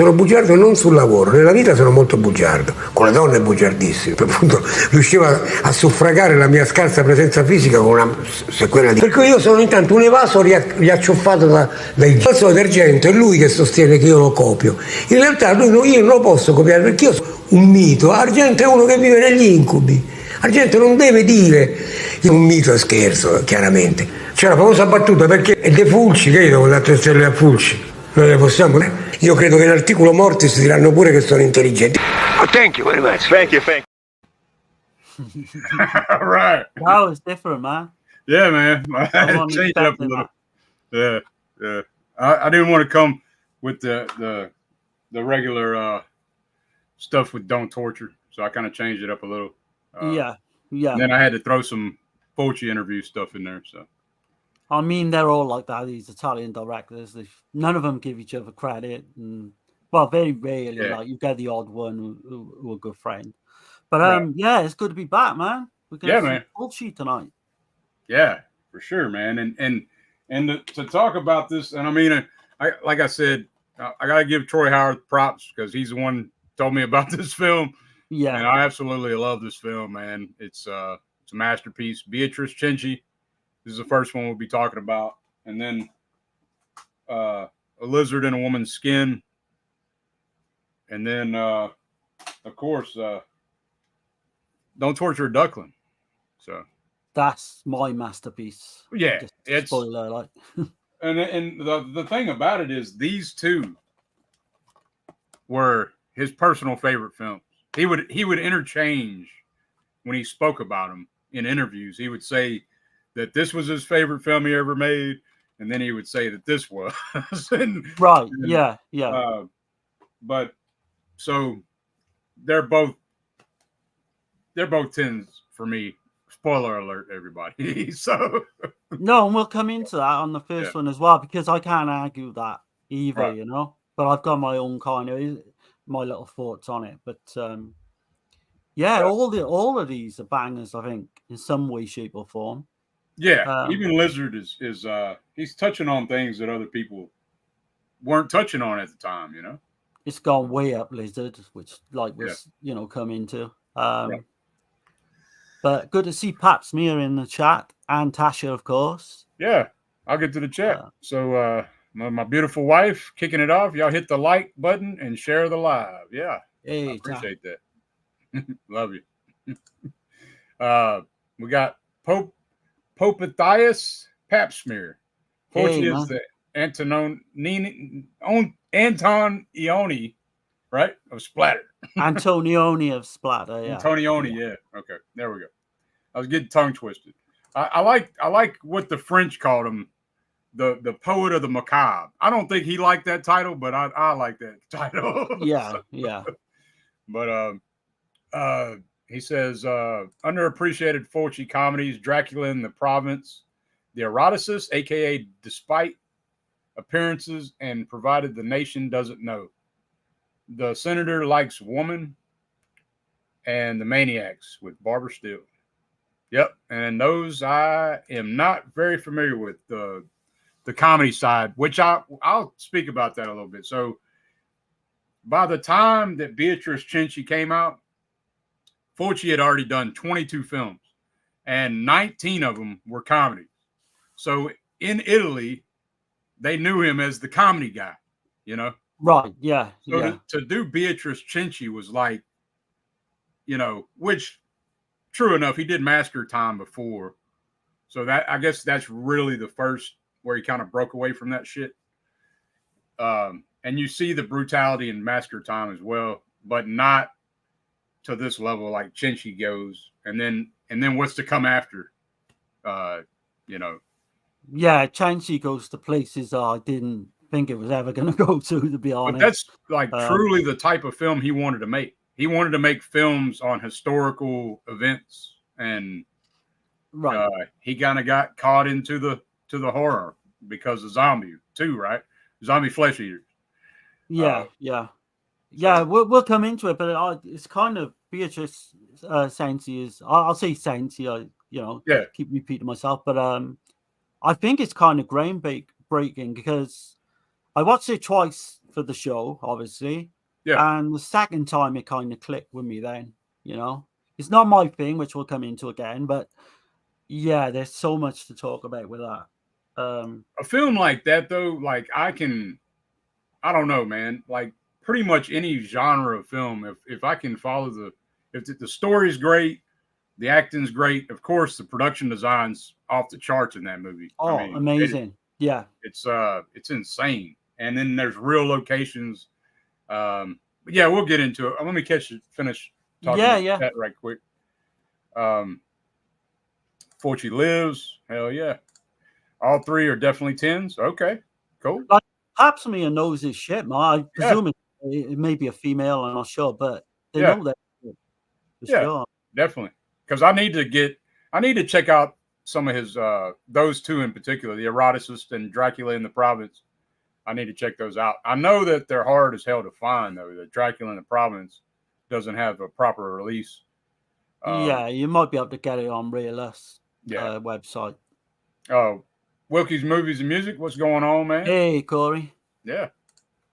sono bugiardo non sul lavoro, nella vita sono molto bugiardo, con le donne bugiardissimo, appunto riusciva a suffragare la mia scarsa presenza fisica con una sequela di... Per cui io sono intanto un evaso riacciuffato dai vaso d'argento, è lui che sostiene che io lo copio. In realtà io non lo posso copiare perché io sono un mito, Argento è uno che vive negli incubi, Argento non deve dire, un mito, scherzo chiaramente. C'è la famosa battuta perché è De Fulci, che io devo dare 3 stelle a Fulci. Non le possiamo. Io credo che nell'articolo Mortis diranno pure che sono intelligenti. Oh, thank you very much. Thank you. All right. That was different, man. Yeah, man. I had to change it up a little. Yeah. I didn't want to come with the regular stuff with Don't Torture, so I kind of changed it up a little. Yeah. And then I had to throw some Fulci interview stuff in there. So. I mean, they're all like that. These Italian directors, none of them give each other credit. And, well, very rarely. Like you get the odd one who are good friends. But yeah, it's good to be back, man. We're gonna see Fulci tonight. Yeah, for sure, man. And to talk about this, and I mean, like I said, I gotta give Troy Howard props because he's the one who told me about this film. Yeah, and I absolutely love this film, man. It's a masterpiece. Beatrice Cenci. This is the first one we'll be talking about. And then A Lizard in a Woman's Skin. And then, of course, Don't Torture a Duckling. So that's my masterpiece. Yeah. It's spoiler alert. and the thing about it is these two were his personal favorite films. He would interchange when he spoke about them in interviews. He would say that this was his favorite film he ever made, and then he would say that this was. Yeah. But so they're both 10s for me. Spoiler alert, everybody. So no, and we'll come into that on the first one as well, because I can't argue that either, you know. But I've got my own kind of my little thoughts on it. But all of these are bangers, I think, in some way, shape, or form. Yeah, even Lizard is he's touching on things that other people weren't touching on at the time, you know. It's gone way up, Lizard, which was come into. But good to see Pat Smear in the chat and Tasha, of course. Yeah, I'll get to the chat. So my beautiful wife kicking it off. Y'all hit the like button and share the live. Yeah, I appreciate that. Love you. We got Pope Pap Smear. Fulci is the Antonioni, right? Of Splatter. Antonioni of Splatter, yeah. Antonioni, yeah. Okay, there we go. I was getting tongue twisted. I like what the French called him, the poet of the Macabre. I don't think he liked that title, but I like that title. Yeah, yeah. But he says, underappreciated Fulci comedies, Dracula in the Province, The Eroticist, a.k.a. Despite Appearances and Provided the Nation Doesn't Know, The Senator Likes Woman, and The Maniacs with Barbara Steele. Yep, and those I am not very familiar with, the comedy side, which I'll speak about that a little bit. So by the time that Beatrice Cenci came out, Fulci had already done 22 films, and 19 of them were comedies. So in Italy, they knew him as the comedy guy, you know? Right, yeah. So to do Beatrice Cenci was like, you know, which, true enough, he did Massacre Time before. So that, I guess that's really the first where he kind of broke away from that shit. And you see the brutality in Massacre Time as well, but not to this level like Cenci goes. And then what's to come after, you know. Yeah, Cenci goes to places I didn't think it was ever going to go to be honest. But that's like truly the type of film he wanted to make. He wanted to make films on historical events, and he kind of got caught into the horror because of zombie too, right? Zombie flesh eaters. Yeah. We'll come into it, but it's kind of Beatrice Cenci is. I'll say Cenci. Keep repeating myself, but I think it's kind of groundbreaking because I watched it twice for the show, obviously. Yeah. And the second time it kind of clicked with me then, you know. It's not my thing, which we'll come into again, but yeah, there's so much to talk about with that. A film like that, though, like I don't know, man. Like pretty much any genre of film, if I can follow if the story's great, the acting's great, of course, the production design's off the charts in that movie. Oh, I mean, amazing. Yeah. It's insane. And then there's real locations. But yeah, we'll get into it. Let me finish talking about that right quick. Fulci Lives. Hell yeah. All three are definitely 10s. Okay, cool. Like, Papsmere knows his shit, man. I presume it may be a female, I'm not sure, but they know that. Sure. Definitely. Because I need to check out some of his those two in particular, The Eroticist and Dracula in the Province. I need to check those out. I know that they're hard as hell to find, though. The Dracula in the Province doesn't have a proper release. Yeah, you might be able to get it on Realist website. Oh, Wilkie's Movies and Music. What's going on, man? Hey, Corey. Yeah.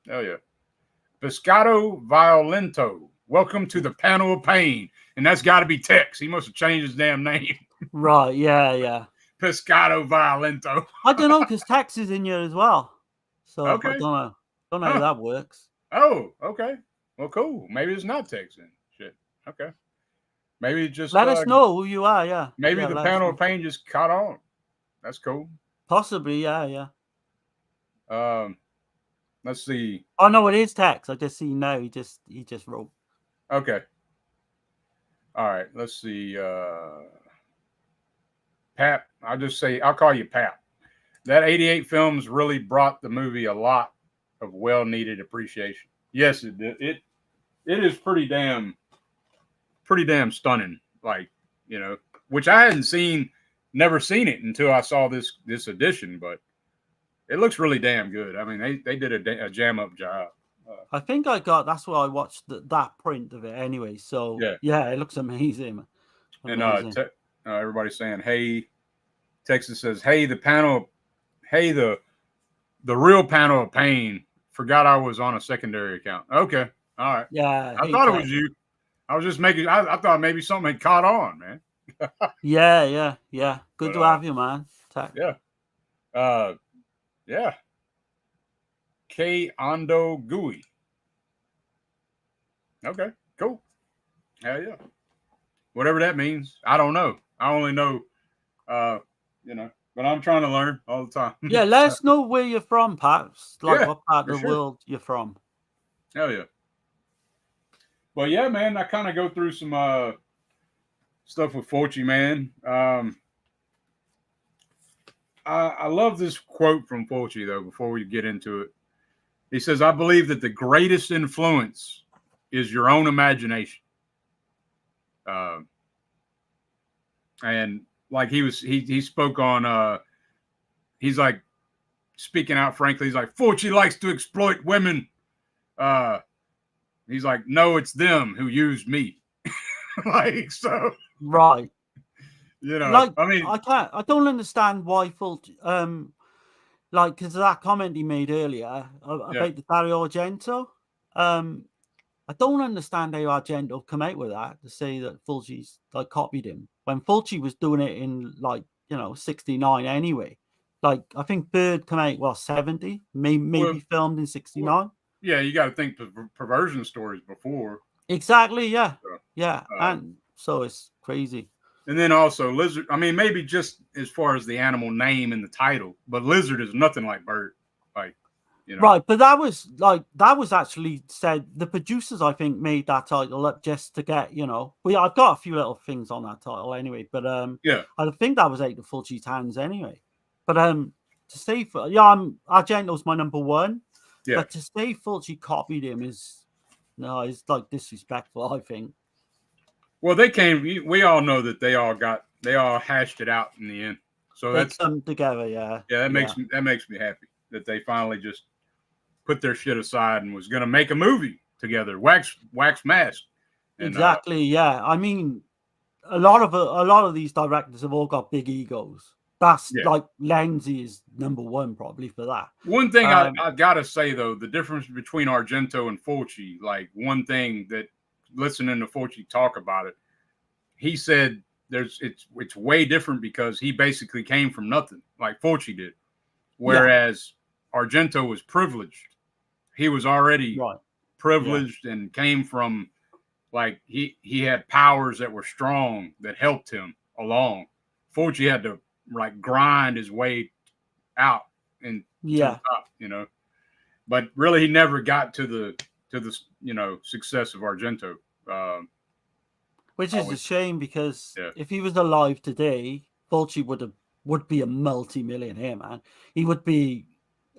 Hell yeah. Pescado Violento. Welcome to the Panel of Pain. And that's got to be Tex. He must have changed his damn name. Right, yeah. Pescado Violento. I don't know, because Tex is in here as well. So okay. I don't know how that works. Oh, okay. Well, cool. Maybe it's not Tex then. Shit. Okay. Maybe just let us know who you are, yeah. Maybe the Panel of Pain just caught on. That's cool. Possibly, yeah. Let's see. Oh no, it is Tex. I just see now. He just wrote. Okay. All right. Let's see. Pap. I'll call you Pap. That 88 films really brought the movie a lot of well-needed appreciation. Yes, it did. It is pretty damn stunning. Like, you know, which I hadn't never seen it until I saw this edition, but it looks really damn good. I mean, they did a jam up job. I think that's why I watched that print of it anyway. So yeah, it looks amazing. And everybody's saying, "Hey," Texas says, "Hey, the real Panel of Pain. Forgot I was on a secondary account." Okay, all right. Yeah, I thought it was you. I was just making. I thought maybe something had caught on, man. Yeah. Good to have you, man. Tex. Yeah. Yeah. K. Ando Gui. Okay, cool. Hell yeah. Whatever that means. I don't know. I only know, you know, but I'm trying to learn all the time. Yeah, let us know where you're from, Paps. Like what part of the world you're from. Hell yeah. Well, yeah, man, I kind of go through some stuff with Fulci, man. I love this quote from Fulci, though, before we get into it. He says, "I believe that the greatest influence is your own imagination." And like he spoke on, he's like speaking out frankly. He's like, "Fulci likes to exploit women." He's like, "No, it's them who used me." Like, so. Right. You know, like, I mean, I don't understand why Fulci, like, because of that comment he made earlier about the Dario Argento. I don't understand how Argento come out with that to say that Fulci's like copied him when Fulci was doing it in 69 anyway. Like, I think Bird came out 70, maybe filmed in 69. Yeah, you got to think perversion stories before. Exactly. Yeah. And so it's crazy. And then also Lizard. I mean, maybe just as far as the animal name and the title, but Lizard is nothing like Bird. Like, you know. Right, but that was actually said. The producers, I think, made that title up just to get, I've got a few little things on that title anyway, but I think that was out of Fulci's hands anyway. But to say Argento's my number one. Yeah. But to say Fulci copied him is like disrespectful, I think. Well, we all know that they all hashed it out in the end. So that's come together, yeah. Yeah, that makes me happy that they finally just put their shit aside and was gonna make a movie together, wax mask. And, exactly, yeah. I mean, a lot of these directors have all got big egos, That's Yeah. like Lenzi is number one probably for that. One thing I gotta say though, the difference between Argento and Fulci, like one thing that listening to Fulci talk about it, he said it's way different because he basically came from nothing, like Fulci did. Whereas Argento was privileged. He was already privileged and came from like he had powers that were strong that helped him along. Fulci had to like grind his way out and to the top, you know. But really, he never got to the success of Argento. Which is a shame because if he was alive today, Fulci would be a multi-millionaire, man. He would be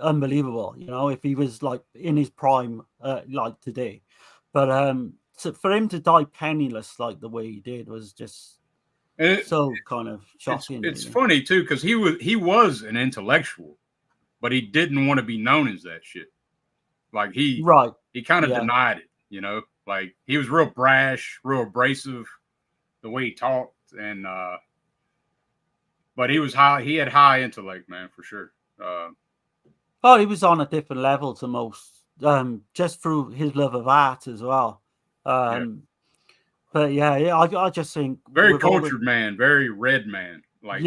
unbelievable, you know, if he was like in his prime, like today. But so for him to die penniless like the way he did was just so kind of shocking. It's funny too because he was an intellectual, but he didn't want to be known as that shit. Like he kind of denied it, you know. Like he was real brash, real abrasive, the way he talked, and but he was high. He had high intellect, man, for sure. He was on a different level to most, just through his love of art as well. But I just think very cultured man, very read man, like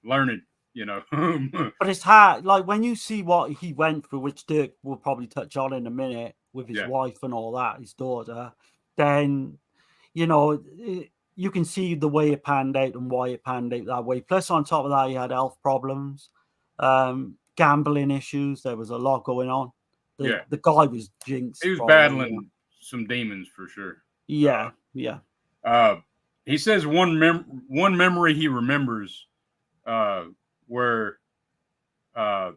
learned, you know. But it's hard, like when you see what he went through, which Dirk will probably touch on in a minute with his wife and all that, his daughter. Then, you know, you can see the way it panned out and why it panned out that way. Plus, on top of that, he had health problems, gambling issues. There was a lot going on. The guy was jinxed. He was battling some demons for sure. Yeah. He says one memory he remembers where that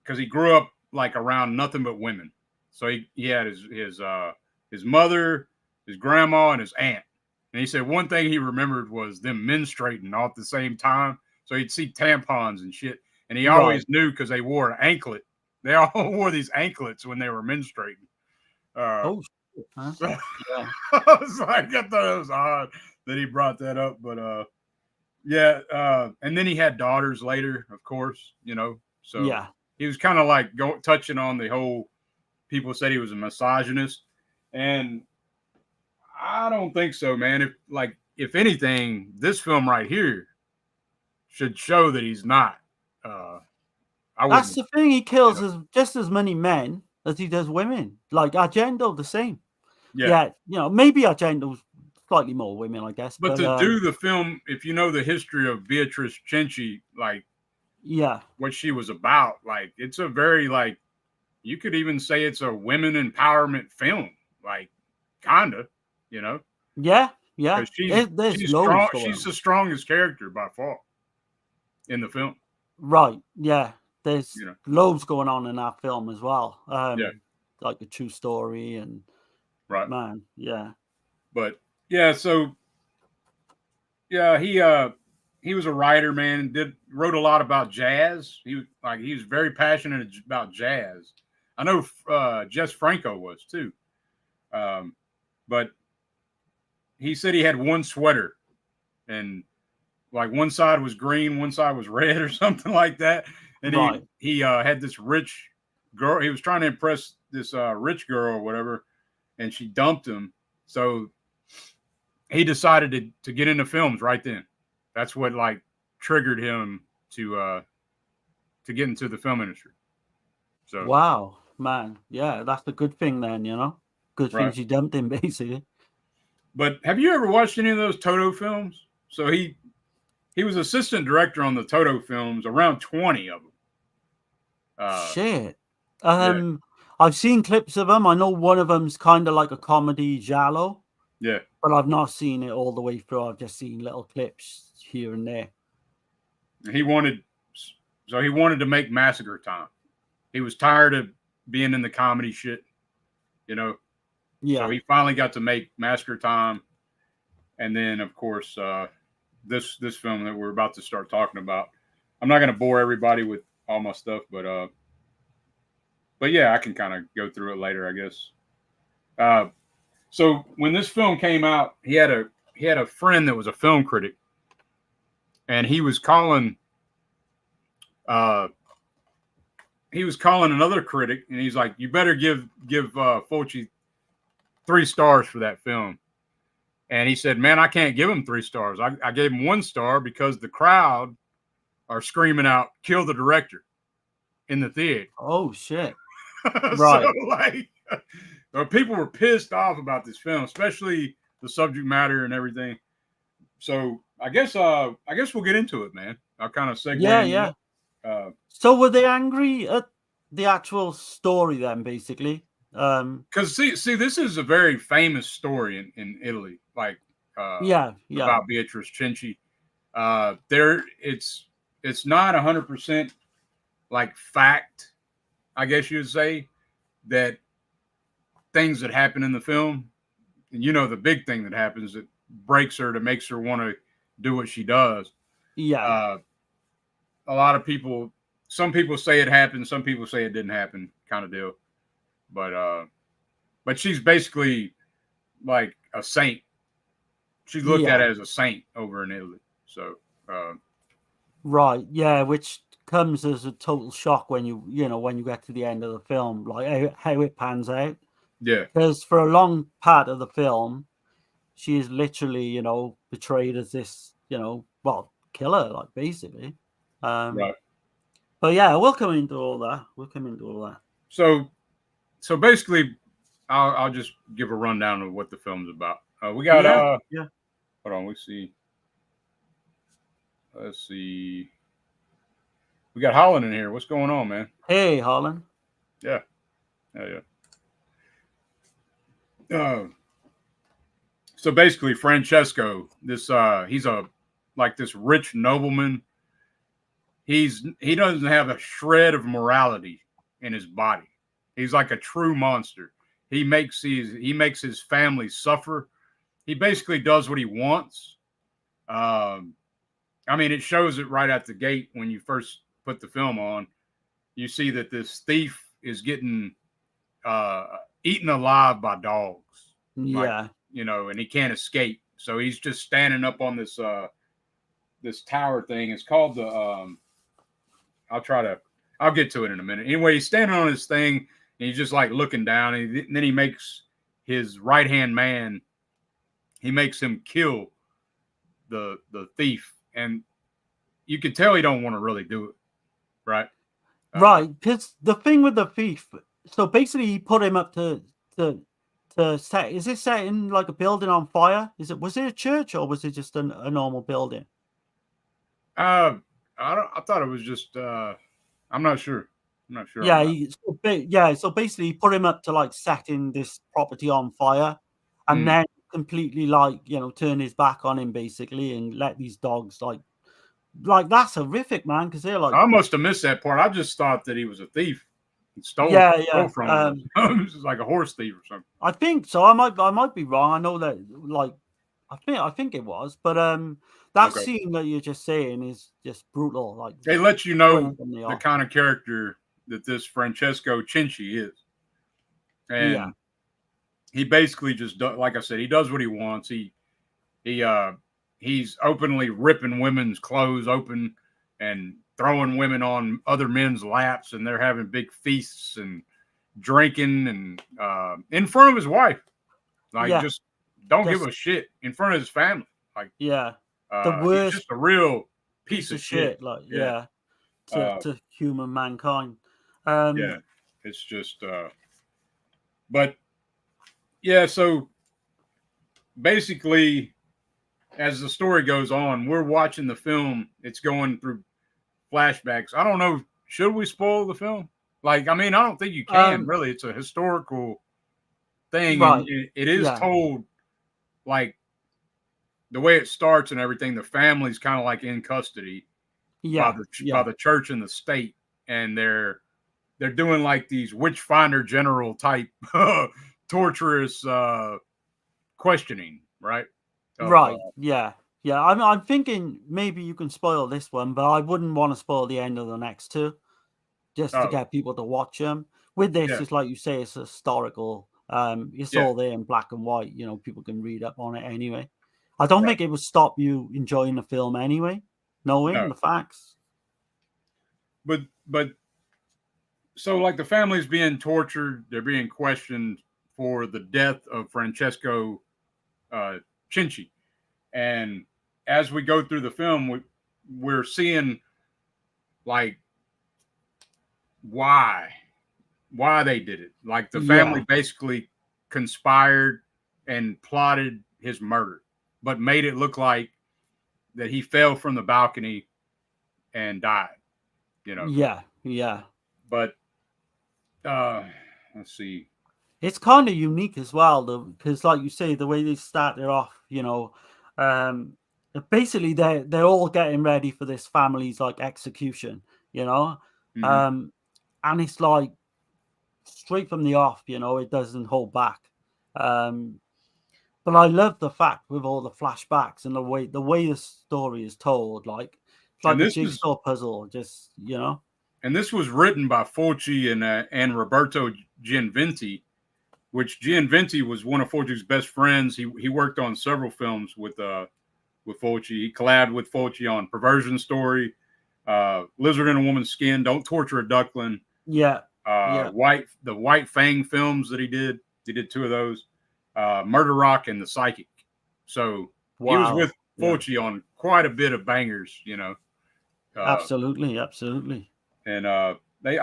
because he grew up like around nothing but women. So he had his mother, his grandma, and his aunt. And he said one thing he remembered was them menstruating all at the same time. So he'd see tampons and shit. And he always knew because they wore an anklet. They all wore these anklets when they were menstruating. Huh? So, I was like, I thought it was odd that he brought that up. But and then he had daughters later, of course, you know. So he was kind of like touching on the whole, people said he was a misogynist. And I don't think so, man. If anything, this film right here should show that he's not. That's the thing. He kills just as many men as he does women. Like Argento, the same. Yeah, you know, maybe Argento's slightly more women, I guess. But to do the film, if you know the history of Beatrice Cenci, like, what she was about, like, it's a very, like, you could even say it's a women empowerment film, like, kinda, you know. Yeah. She's strong. She's the strongest character by far in the film. Right. Yeah. There's loads going on in that film as well. Like a true story and man. Yeah. But so he was a writer, man. Wrote a lot about jazz. He was very passionate about jazz. I know Jess Franco was too. But he said he had one sweater and like one side was green, one side was red or something like that. And he had this rich girl. He was trying to impress this rich girl or whatever, and she dumped him. So he decided to get into films right then. That's what like triggered him to get into the film industry. So wow, man, that's the good thing then, you know. Good thing she dumped him, basically. But have you ever watched any of those Toto films? So he was assistant director on the Toto films, around 20 of them. Shit. I've seen clips of them. I know one of them's kind of like a comedy giallo. Yeah. But I've not seen it all the way through. I've just seen little clips here and there. He wanted to make Massacre Time. He was tired of being in the comedy shit, you know. Yeah. So he finally got to make Massacre Time, and then of course this film that we're about to start talking about. I'm not going to bore everybody with all my stuff, but yeah, I can kind of go through it later, I guess. So when this film came out, he had a friend that was a film critic, and he was calling he was calling another critic, and he's like, "You better give Fulci 3 stars for that film." And he said, "Man, I can't give him 3 stars. I gave him 1 star because the crowd are screaming out, 'Kill the director,' in the theater." Oh shit! So Right. like, people were pissed off about this film, especially the subject matter and everything. So I guess we'll get into it, man. I'll kind of segue. Yeah. So were they angry at the actual story then, basically? Because see, this is a very famous story in Italy, like about Beatrice Cenci. It's not 100% like fact, I guess you'd say, that things that happen in the film, and the big thing that happens that breaks her, that makes her want to do what she does. Yeah. A lot of people, some people say it happened, some people say it didn't happen, kind of deal. But she's basically like a saint. She's looked at as a saint over in Italy. So right, yeah, which comes as a total shock when you get to the end of the film, like how it pans out. Yeah, because for a long part of the film, she is literally, portrayed as this, killer, like basically. right. But yeah, we'll come into all that. So basically, I'll just give a rundown of what the film's about. We got yeah. Hold on, let's see. We got Holland in here. What's going on, man? Hey, Holland. Yeah. So basically, Francesco, he's this rich nobleman. He doesn't have a shred of morality in his body. He's like a true monster. He makes his family suffer. He basically does what he wants. I mean, it shows it right at the gate when you first put the film on. You see that this thief is getting eaten alive by dogs. Yeah. And he can't escape. So he's just standing up on this this tower thing. It's called the I'll get to it in a minute. Anyway, he's standing on this thing and he's just like looking down, and then he makes his right-hand man, he makes him kill the thief, and you can tell he don't want to really do it, right? Right, because the thing with the thief, so basically he put him up to set. Is it set in like a building on fire? Was it a church or was it just a normal building? I thought it was just. I'm not sure. Yeah, so basically he put him up to like setting this property on fire, and then completely turn his back on him basically, and let these dogs like that's horrific, man. Because they're like, I must have missed that part. I just thought that he was a thief. Stole from him. It was like a horse thief or something. I think so. I might be wrong. I know that I think it was, but that scene that you're just saying is just brutal. Like, they let you know the kind of character that this Francesco Cenci is, and he basically just like I said, he does what he wants. He's openly ripping women's clothes open and throwing women on other men's laps, and they're having big feasts and drinking and in front of his wife, just don't give a shit in front of his family. Like, the worst, he's just a real piece of shit. Like, to human mankind. It's just, but yeah. So basically, as the story goes on, we're watching the film. It's going through flashbacks. I don't know. Should we spoil the film? Like, I mean, I don't think you can really. It's a historical thing, and it is told like the way it starts and everything. The family's kind of like in custody by the church and the state, and they're doing like these witch finder general type torturous questioning, right? I'm thinking maybe you can spoil this one, but I wouldn't want to spoil the end of the next two, just to get people to watch them. With this, it's like you say, it's historical. It's all there in black and white. People can read up on it anyway. I don't think it would stop you enjoying the film anyway, knowing the facts. but so like the family's being tortured, they're being questioned for the death of Francesco Cenci, and as we go through the film, we're seeing like why they did it. Like the family basically conspired and plotted his murder, but made it look like that he fell from the balcony and died. You know. Yeah. But let's see. It's kind of unique as well, though, because like you say, the way they started off, basically they're all getting ready for this family's like execution, Mhm. And it's like straight from the off, it doesn't hold back. But I love the fact with all the flashbacks and the way the story is told, like it's like And a this was jigsaw puzzle, just and this was written by Fulci and Roberto Gianventi, which Gianventi was one of Fulci's best friends. He worked on several films with Fulci. He collabed with Fulci on Perversion Story, Lizard in a Woman's Skin, Don't Torture a Duckling. Yeah. The White Fang films that he did. He did 2 of those. Murder Rock and The Psychic. So he was with Fulci on quite a bit of bangers, Absolutely. And I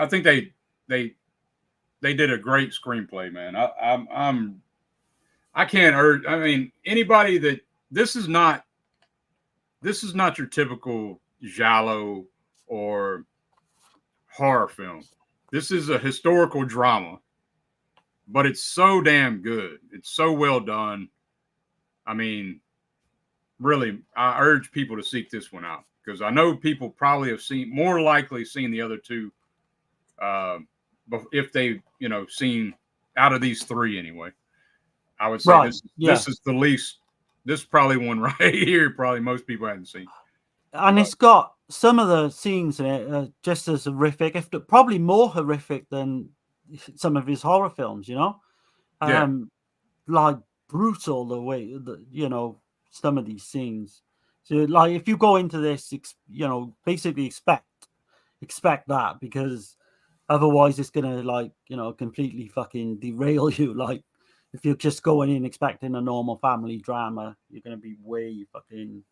think they did a great screenplay, man. I can't urge. I mean, anybody that this is not your typical giallo or horror film. This is a historical drama, but it's so damn good. It's so well done. I mean, really, I urge people to seek this one out because I know people probably have more likely seen the other 2, if they've seen out of these 3 anyway. I would say this is the least. This is probably one right here. Probably most people haven't seen. And it's got some of the scenes in it just as horrific, if probably more horrific than some of his horror films. Like brutal the way that some of these scenes. So like if you go into this, basically expect that, because otherwise it's gonna completely fucking derail you. Like if you're just going in expecting a normal family drama, you're gonna be way fucking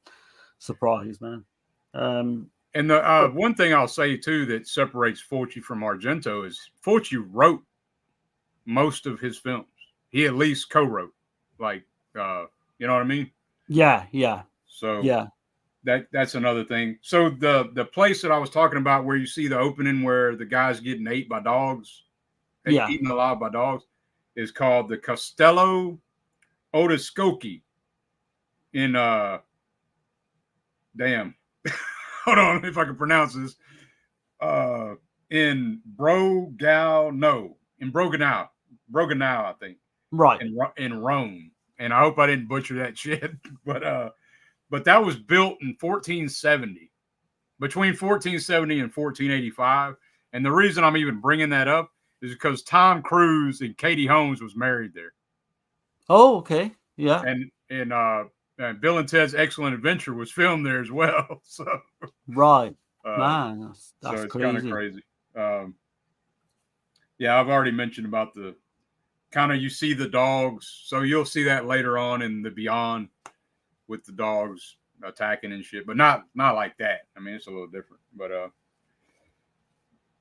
surprised, man. And the one thing I'll say too that separates Fulci from Argento is Fulci wrote most of his films. He at least co-wrote, like you know what I mean? Yeah. So that's another thing. So the place that I was talking about where you see the opening where the guy's getting ate by dogs, eaten alive by dogs, is called the Castello Odescocchi in damn. Hold on if I can pronounce this. In Broganao, I think. Right. In Rome. And I hope I didn't butcher that shit. But that was built in 1470, between 1470 and 1485. And the reason I'm even bringing that up is because Tom Cruise and Katie Holmes was married there. Oh, okay. Yeah. And Bill and Ted's Excellent Adventure was filmed there as well. So right, man, that's so it's crazy. Kind of crazy. I've already mentioned about the kind of you see the dogs, so you'll see that later on in the Beyond with the dogs attacking and shit, but not like that. I mean, it's a little different.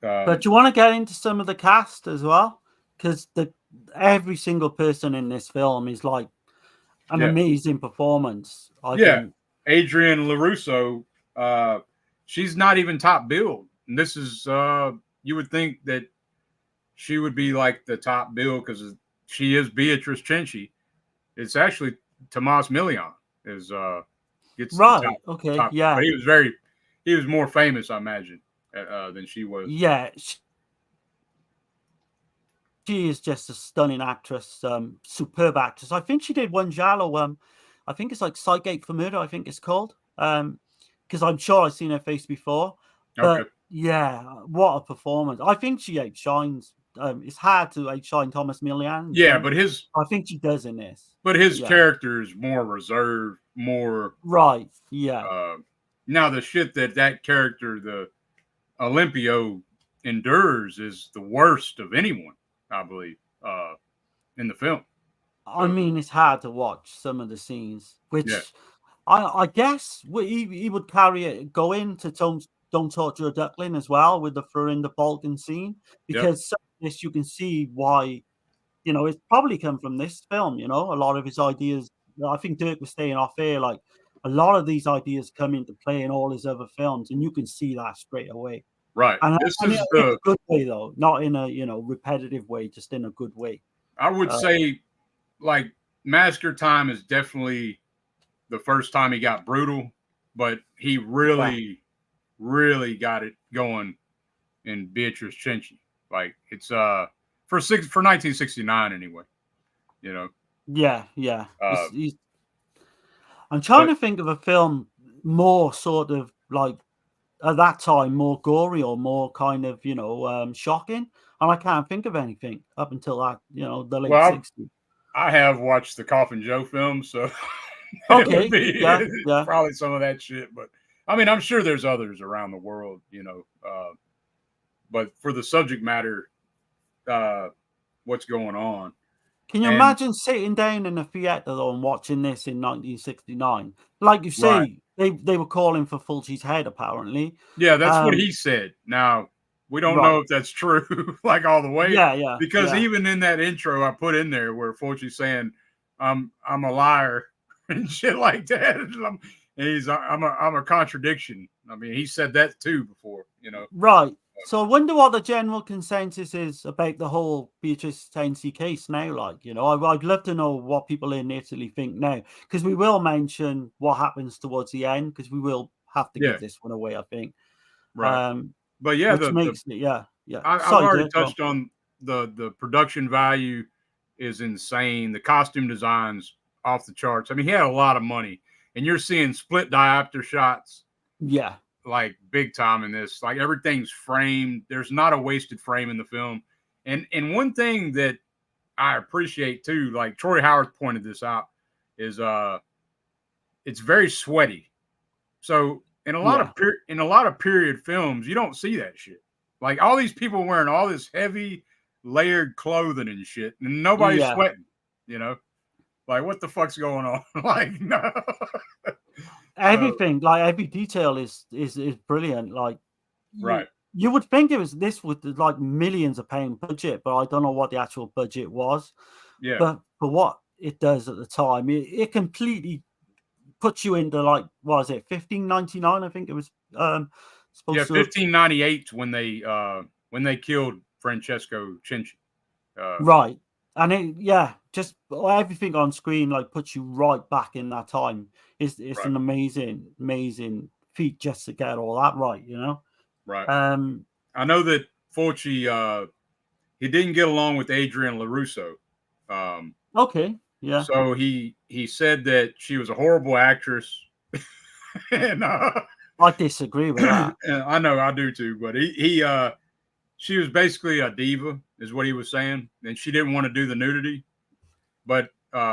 But you want to get into some of the cast as well, because every single person in this film is like an amazing performance. I think. Adrienne LaRusso, she's not even top billed. And this is you would think that she would be like the top bill because she is Beatrice Cenci. It's actually Tomas Milian gets right. The top, okay. top, yeah. But he was more famous, I imagine, than she was. Yeah. She is just a stunning actress, superb actress. I think she did one giallo. I think it's like Psychgate for Murder. I think it's called. Because I'm sure I've seen her face before. But yeah, what a performance! I think she outshines. It's hard to outshine Thomas Milian. Yeah, but I think she does in this. But his character is more reserved, more right. Yeah. Now the shit that character, the Olympio endures is the worst of anyone, I believe, in the film. I mean, it's hard to watch some of the scenes, which Yeah. I guess he would carry it, go into Don't Torture a Duckling as well with the throwing the Balkan scene, because some of this you can see why, it's probably come from this film, a lot of his ideas. I think Dirk was saying off air, like a lot of these ideas come into play in all his other films, and you can see that straight away. Right. And This in is a good way, though, not in a repetitive way, just in a good way. I would say, like, Massacre Time is definitely the first time he got brutal, but he really, really got it going in Beatrice Cenci. Like, it's for 1969 anyway. Yeah. I'm trying to think of a film more sort of like at that time more gory or more kind of shocking, and I can't think of anything up until that the late 60s. I have watched the Coffin Joe film, so okay, it would be yeah, probably some of that shit. But I mean, I'm sure there's others around the world, but for the subject matter, what's going on? Can you imagine sitting down in a theater though and watching this in 1969? Like you say, they were calling for Fulci's head, apparently. Yeah, that's what he said. Now, we don't know if that's true, like all the way. Yeah. Because even in that intro I put in there where Fulci's saying, I'm a liar and shit like that. And I'm a contradiction. I mean, he said that too before, Right. So I wonder what the general consensus is about the whole Beatrice Cenci case now. Like, I'd love to know what people in Italy think now, because we will mention what happens towards the end, because we will have to give this one away, I think. Right. But yeah, which makes it, yeah. I've already touched on the production value is insane. The costume designs off the charts. I mean, he had a lot of money, and you're seeing split diopter shots. Yeah. Like big time in this. Like everything's framed. There's not a wasted frame in the film. And one thing that I appreciate too, like Troy Howard pointed this out, is it's very sweaty. So in a lot of period films, you don't see that shit. Like all these people wearing all this heavy layered clothing and shit, and nobody's sweating, Like what the fuck's going on? Like no. Everything, like every detail is brilliant. Like you would think it was this with like millions of pound budget, but I don't know what the actual budget was. Yeah. But for what it does at the time, it completely puts you into like, what was it, 1599? I think it was supposed to 1598 when they killed Francesco Cenci. Right. And just everything on screen like puts you right back in that time. It's an amazing feat just to get all that right, Right. I know that Fulci he didn't get along with Adrienne LaRusso. Okay. Yeah. So he said that she was a horrible actress. And I disagree with that. I know I do too, but she was basically a diva, is what he was saying, and she didn't want to do the nudity, but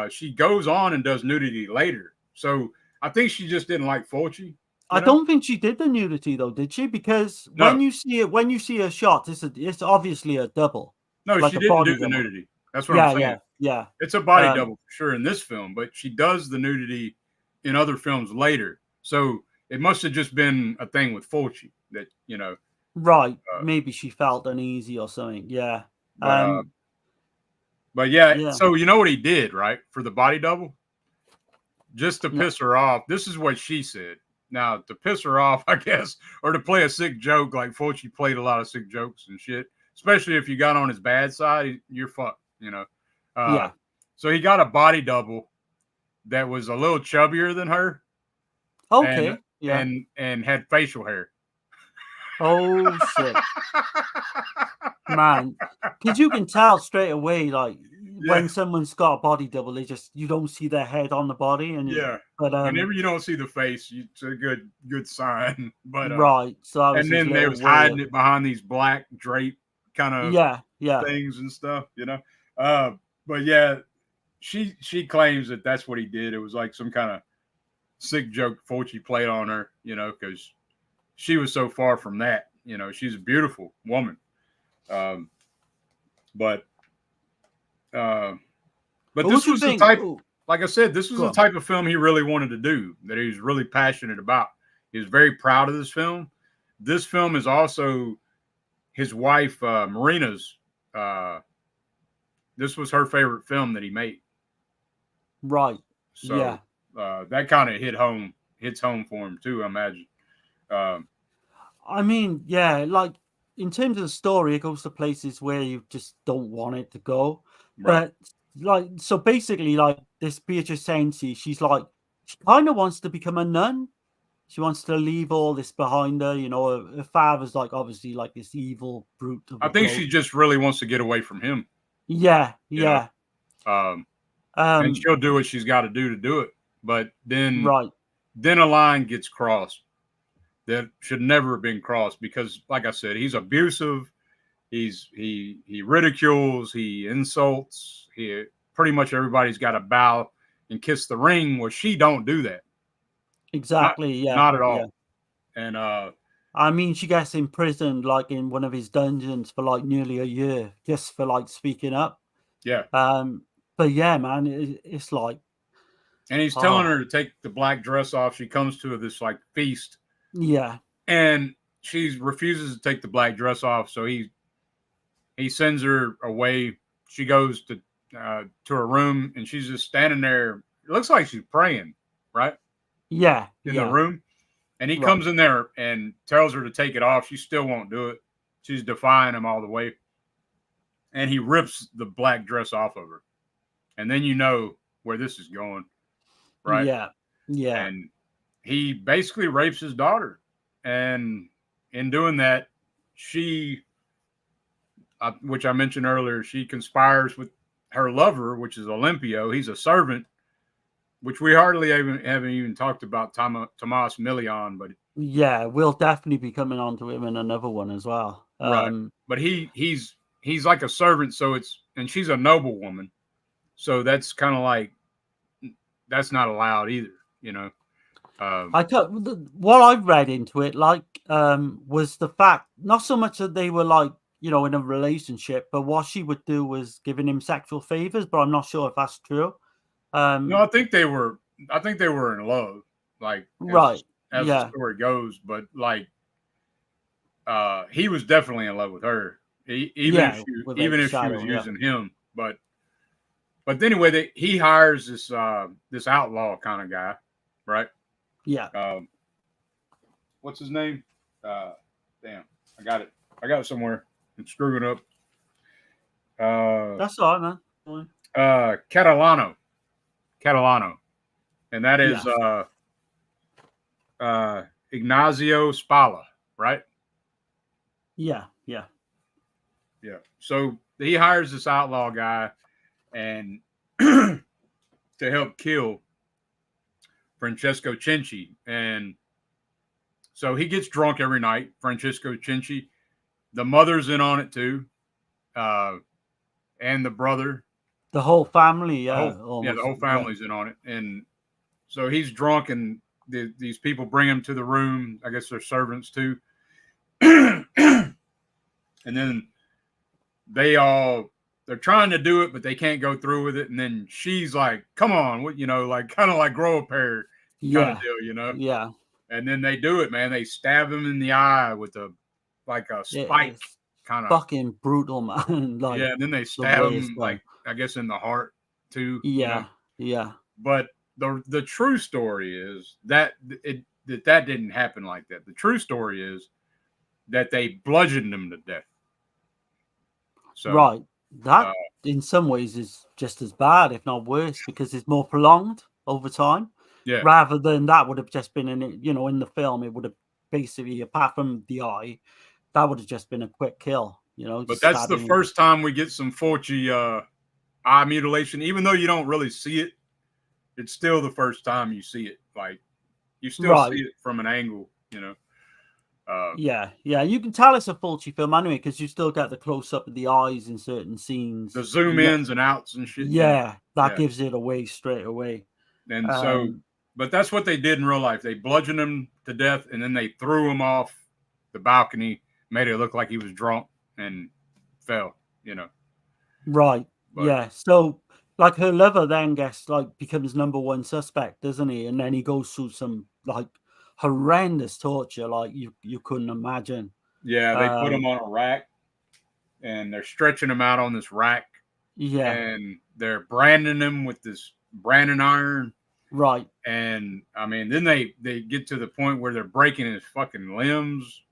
she goes on and does nudity later. So I think she just didn't like Fulci. I don't think she did the nudity though, did she? Because when you see a shot, it's obviously a double. No, like she didn't do the nudity. That's what I'm saying. Yeah. It's a body double for sure in this film, but she does the nudity in other films later. So it must have just been a thing with Fulci that, Right. Maybe she felt uneasy or something. Yeah. But yeah, so you know what he did, right? For the body double? Just to piss her off. This is what she said. Now, to piss her off, I guess, or to play a sick joke, like Fulci played a lot of sick jokes and shit, especially if you got on his bad side, you're fucked, So he got a body double that was a little chubbier than her. Okay. And had facial hair. Oh, shit. Man, because you can tell straight away, like, when someone's got a body double, you don't see their head on the body. And but whenever you don't see the face, it's a good sign. But right. So and then they was hiding it behind these black drape kind of things and stuff, But yeah, she claims that that's what he did. It was like some kind of sick joke Fulci played on her, because she was so far from that, You know, she's a beautiful woman. But this was the type, like I said, this was the type of film he really wanted to do, that he was really passionate about. He was very proud of this film. This film is also his wife, Marina's. This was her favorite film that he made. Right. So yeah. That kind of hits home for him too, I imagine. I mean, yeah, like in terms of the story, it goes to places where you just don't want it to go. Right. But like, so basically, like this Beatrice Cenci, she kind of wants to become a nun. She wants to leave all this behind her. You know, her father's like obviously like this evil brute. I think she just really wants to get away from him. Yeah. And she'll do what she's got to do it. But then a line gets crossed that should never have been crossed, because, like I said, he's abusive. He ridicules, he insults. Pretty much everybody's got to bow and kiss the ring. Well, she don't do that. Exactly. Not at all. Yeah. And I mean, she gets imprisoned like in one of his dungeons for like nearly a year just for like speaking up. Yeah. But yeah, man, it's like. And he's telling her to take the black dress off. She comes to this like feast. Yeah. And she refuses to take the black dress off. So he sends her away. She goes to her room, and she's just standing there. It looks like she's praying, right? Yeah. In the room. And he comes in there and tells her to take it off. She still won't do it. She's defying him all the way. And he rips the black dress off of her. And then you know where this is going, right? Yeah. Yeah. And he basically rapes his daughter. And in doing that, she, which I mentioned earlier, she conspires with her lover, which is Olympio. He's a servant, which we hardly haven't even talked about, Tomas Milian. But yeah, we'll definitely be coming on to him in another one as well. Right. But he's like a servant, and she's a noble woman. So that's kind of like, that's not allowed either, you know. What I've read into it, like, was the fact, not so much that they were like, you know, in a relationship, but what she would do was giving him sexual favors. But I'm not sure if that's true. No, I think they were in love, like, as the story goes. But like, he was definitely in love with her, even if she was using him. But anyway, he hires this outlaw kind of guy, right? Yeah. What's his name? Damn, I got it somewhere. I'm screwing up. That's all right, man. Catalano, and that is Ignacio Spalla, right? Yeah. So he hires this outlaw guy, and to help kill Francesco Cenci. And so he gets drunk every night, Francesco Cenci. The mother's in on it too, and the brother. The whole family, the whole family's in on it. And so he's drunk, and these people bring him to the room. I guess they're servants too. And then they're trying to do it, but they can't go through with it. And then she's like, "Come on, what, you know, like kind of like grow a pair kind of deal, you know?" Yeah. And then they do it, man. They stab him in the eye with a spike, kind of fucking brutal, man. Like, yeah, and then they stab him, like, I guess in the heart too. Yeah, you know? Yeah. But the true story is that that didn't happen like that. The true story is that they bludgeoned him to death. So, right. That in some ways is just as bad, if not worse, because it's more prolonged over time. Yeah. Rather than that would have just been in the film, it would have basically, apart from the eye, that would have just been a quick kill, you know. But that's the first time we get some Fulci eye mutilation, even though you don't really see it. It's still the first time you see it. Like, you still see it from an angle, you know. Yeah, you can tell it's a Fulci film anyway, because you still get the close up of the eyes in certain scenes, the zoom ins and outs and shit. Yeah, that gives it away straight away. And so, but that's what they did in real life. They bludgeoned him to death, and then they threw him off the balcony made it look like he was drunk and fell, you know. Right. But, yeah. So like her lover then gets like becomes number one suspect, doesn't he? And then he goes through some like horrendous torture like you couldn't imagine. yeah, they put him on a rack and they're stretching him out on this rack. Yeah. And they're branding him with this branding iron. Right. And I mean, then they get to the point where they're breaking his fucking limbs.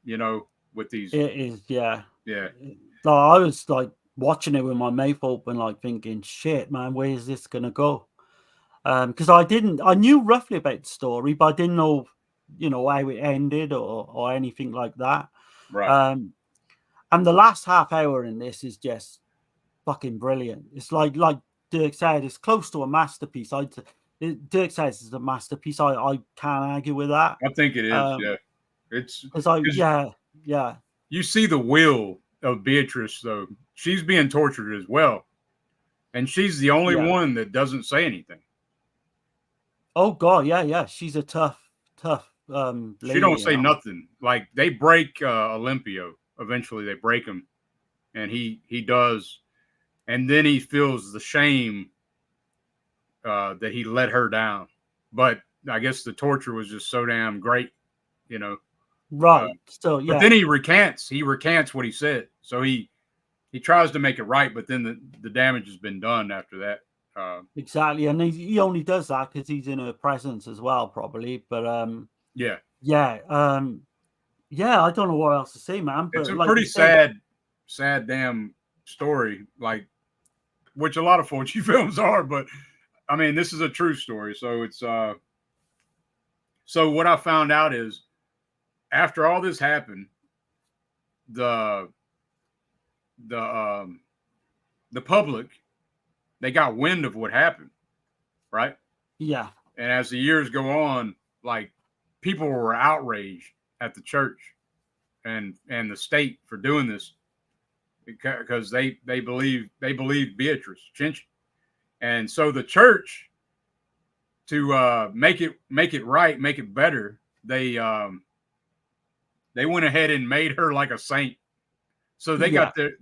You know, with these. It is, yeah. Yeah. Like, I was like watching it with my mouth open, like thinking, shit, man, where is this gonna go? Because I knew roughly about the story, but I didn't know, how it ended or anything like that. Right. And the last half hour in this is just fucking brilliant. It's like Dirk said, it's close to a masterpiece. Dirk says it's a masterpiece. I can't argue with that. I think it is. Yeah. It's because yeah. You see the will of Beatrice, though. She's being tortured as well. And she's the only one that doesn't say anything. Oh God, yeah. She's a tough lady. She don't say nothing. Like they break Olympio. Eventually they break him. And he does. And then he feels the shame that he let her down. But I guess the torture was just so damn great, you know. Right. So yeah. But then he recants what he said. So he tries to make it right, but then the damage has been done after that. Exactly, and he only does that because he's in her presence as well, probably. But yeah, I don't know what else to say, man. But it's a like pretty sad damn story, like which a lot of Fulci films are. But I mean, this is a true story. So it's so what I found out is after all this happened, the public, they got wind of what happened, right? Yeah. And as the years go on, like people were outraged at the church and the state for doing this because they believe Beatrice Cenci. And so the church, to make it right, make it better, they went ahead and made her like a saint. So they got their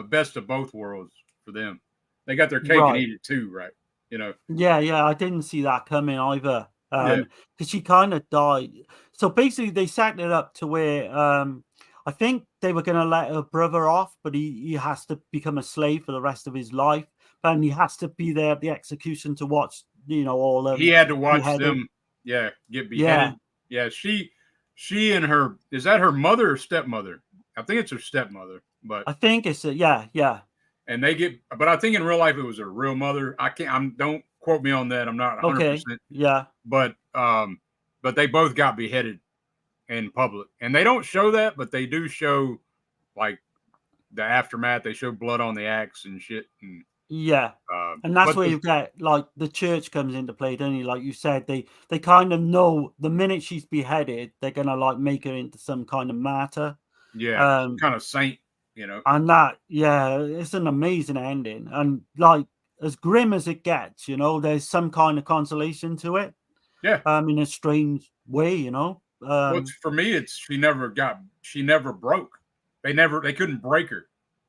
best of both worlds for them. They got their cake and eat it too, right? You know. Yeah. I didn't see that coming either. Because she kind of died. So basically, they set it up to where I think they were going to let her brother off, but he has to become a slave for the rest of his life, and he has to be there at the execution to watch. All of. He had to watch them. Yeah, get beheaded. Yeah. She and her, is that her mother or stepmother? I think it's her stepmother, but I think it's yeah. And but I think in real life it was her real mother. Don't quote me on that. I'm not 100%. Okay. Yeah. But they both got beheaded in public, and they don't show that, but they do show like the aftermath. They show blood on the axe and shit. And and that's where you get like the church comes into play, don't you? Like you said, they kind of know the minute she's beheaded, they're gonna like make her into some kind of martyr. Yeah, some kind of saint, you know. And that, it's an amazing ending, and like as grim as it gets, there's some kind of consolation to it. Yeah. In a strange way, Well, for me, it's she never broke. They couldn't break her.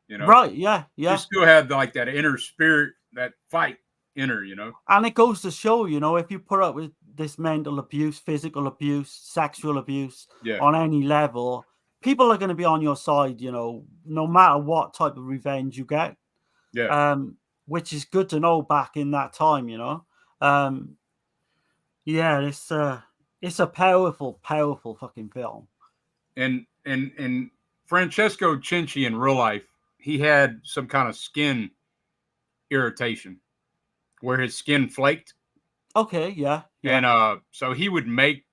Right, yeah. She still had like that inner spirit, that fight in her, And it goes to show, if you put up with this mental abuse, physical abuse, sexual abuse on any level, people are going to be on your side, no matter what type of revenge you get. Yeah. Which is good to know back in that time, it's a powerful fucking film. And Francesco Cenci in real life, he had some kind of skin irritation where his skin flaked. Okay, yeah. And so he would make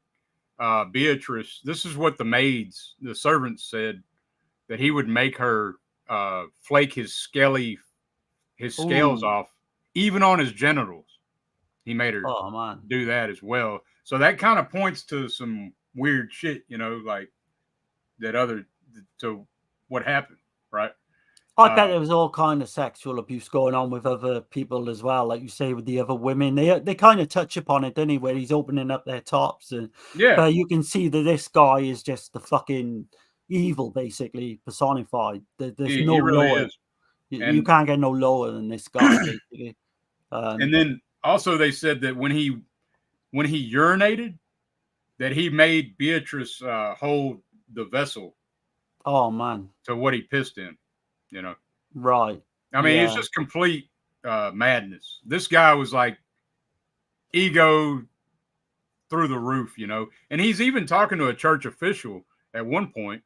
Beatrice, this is what the servants said, that he would make her flake his scales off, even on his genitals. He made her do that as well. So that kind of points to some weird shit, like to what happened, right? I bet there was all kind of sexual abuse going on with other people as well, like you say with the other women. They kind of touch upon it, don't they? Where he's opening up their tops, but you can see that this guy is just the fucking evil, basically personified. There's no he really lower. is. You can't get no lower than this guy, basically. And then also they said that when he urinated, that he made Beatrice hold the vessel. Oh man! To what he pissed in, you know. Right. I mean, it's just complete madness. This guy was like ego through the roof, you know. And he's even talking to a church official at one point,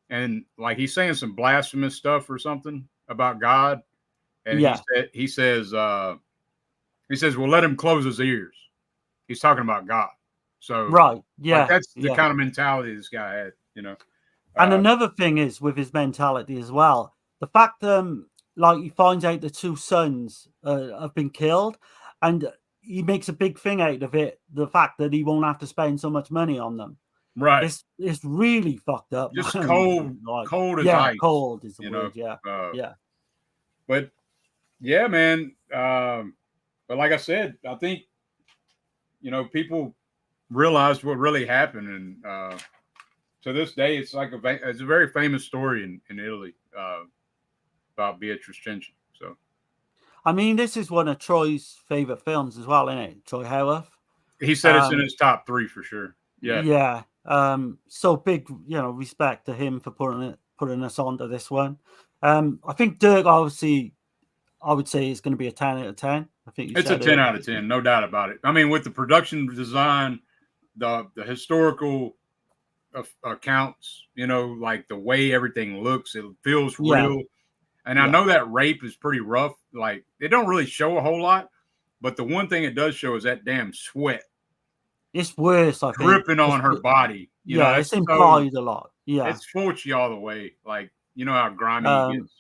and like he's saying some blasphemous stuff or something about God. And he says, well, let him close his ears. He's talking about God. So right, yeah, like that's the kind of mentality this guy had, you know. And another thing is with his mentality as well, the fact like he finds out the two sons have been killed, and he makes a big thing out of it. The fact that he won't have to spend so much money on them. Right. It's really fucked up. Just cold, like, cold as ice. Cold is the word. Yeah. But yeah, man. But like I said, I think people realized what really happened, and to this day, it's like it's a very famous story in Italy about Beatrice Cenci. So, I mean, this is one of Troy's favorite films as well, isn't it? Troy Howarth. He said it's in his top 3 for sure. Yeah. Yeah. So big, respect to him for putting us onto this one. I think Dirk, obviously, I would say it's going to be a 10 out of 10. I think it's a 10 out of 10, no doubt about it. I mean, with the production design, the historical accounts, like the way everything looks, it feels real. And I know that rape is pretty rough. Like, it don't really show a whole lot, but the one thing it does show is that damn sweat. It's worse, I think. Dripping on her body. It's implied a lot. Yeah. It's Fulci all the way. Like, you know how grimy he gets.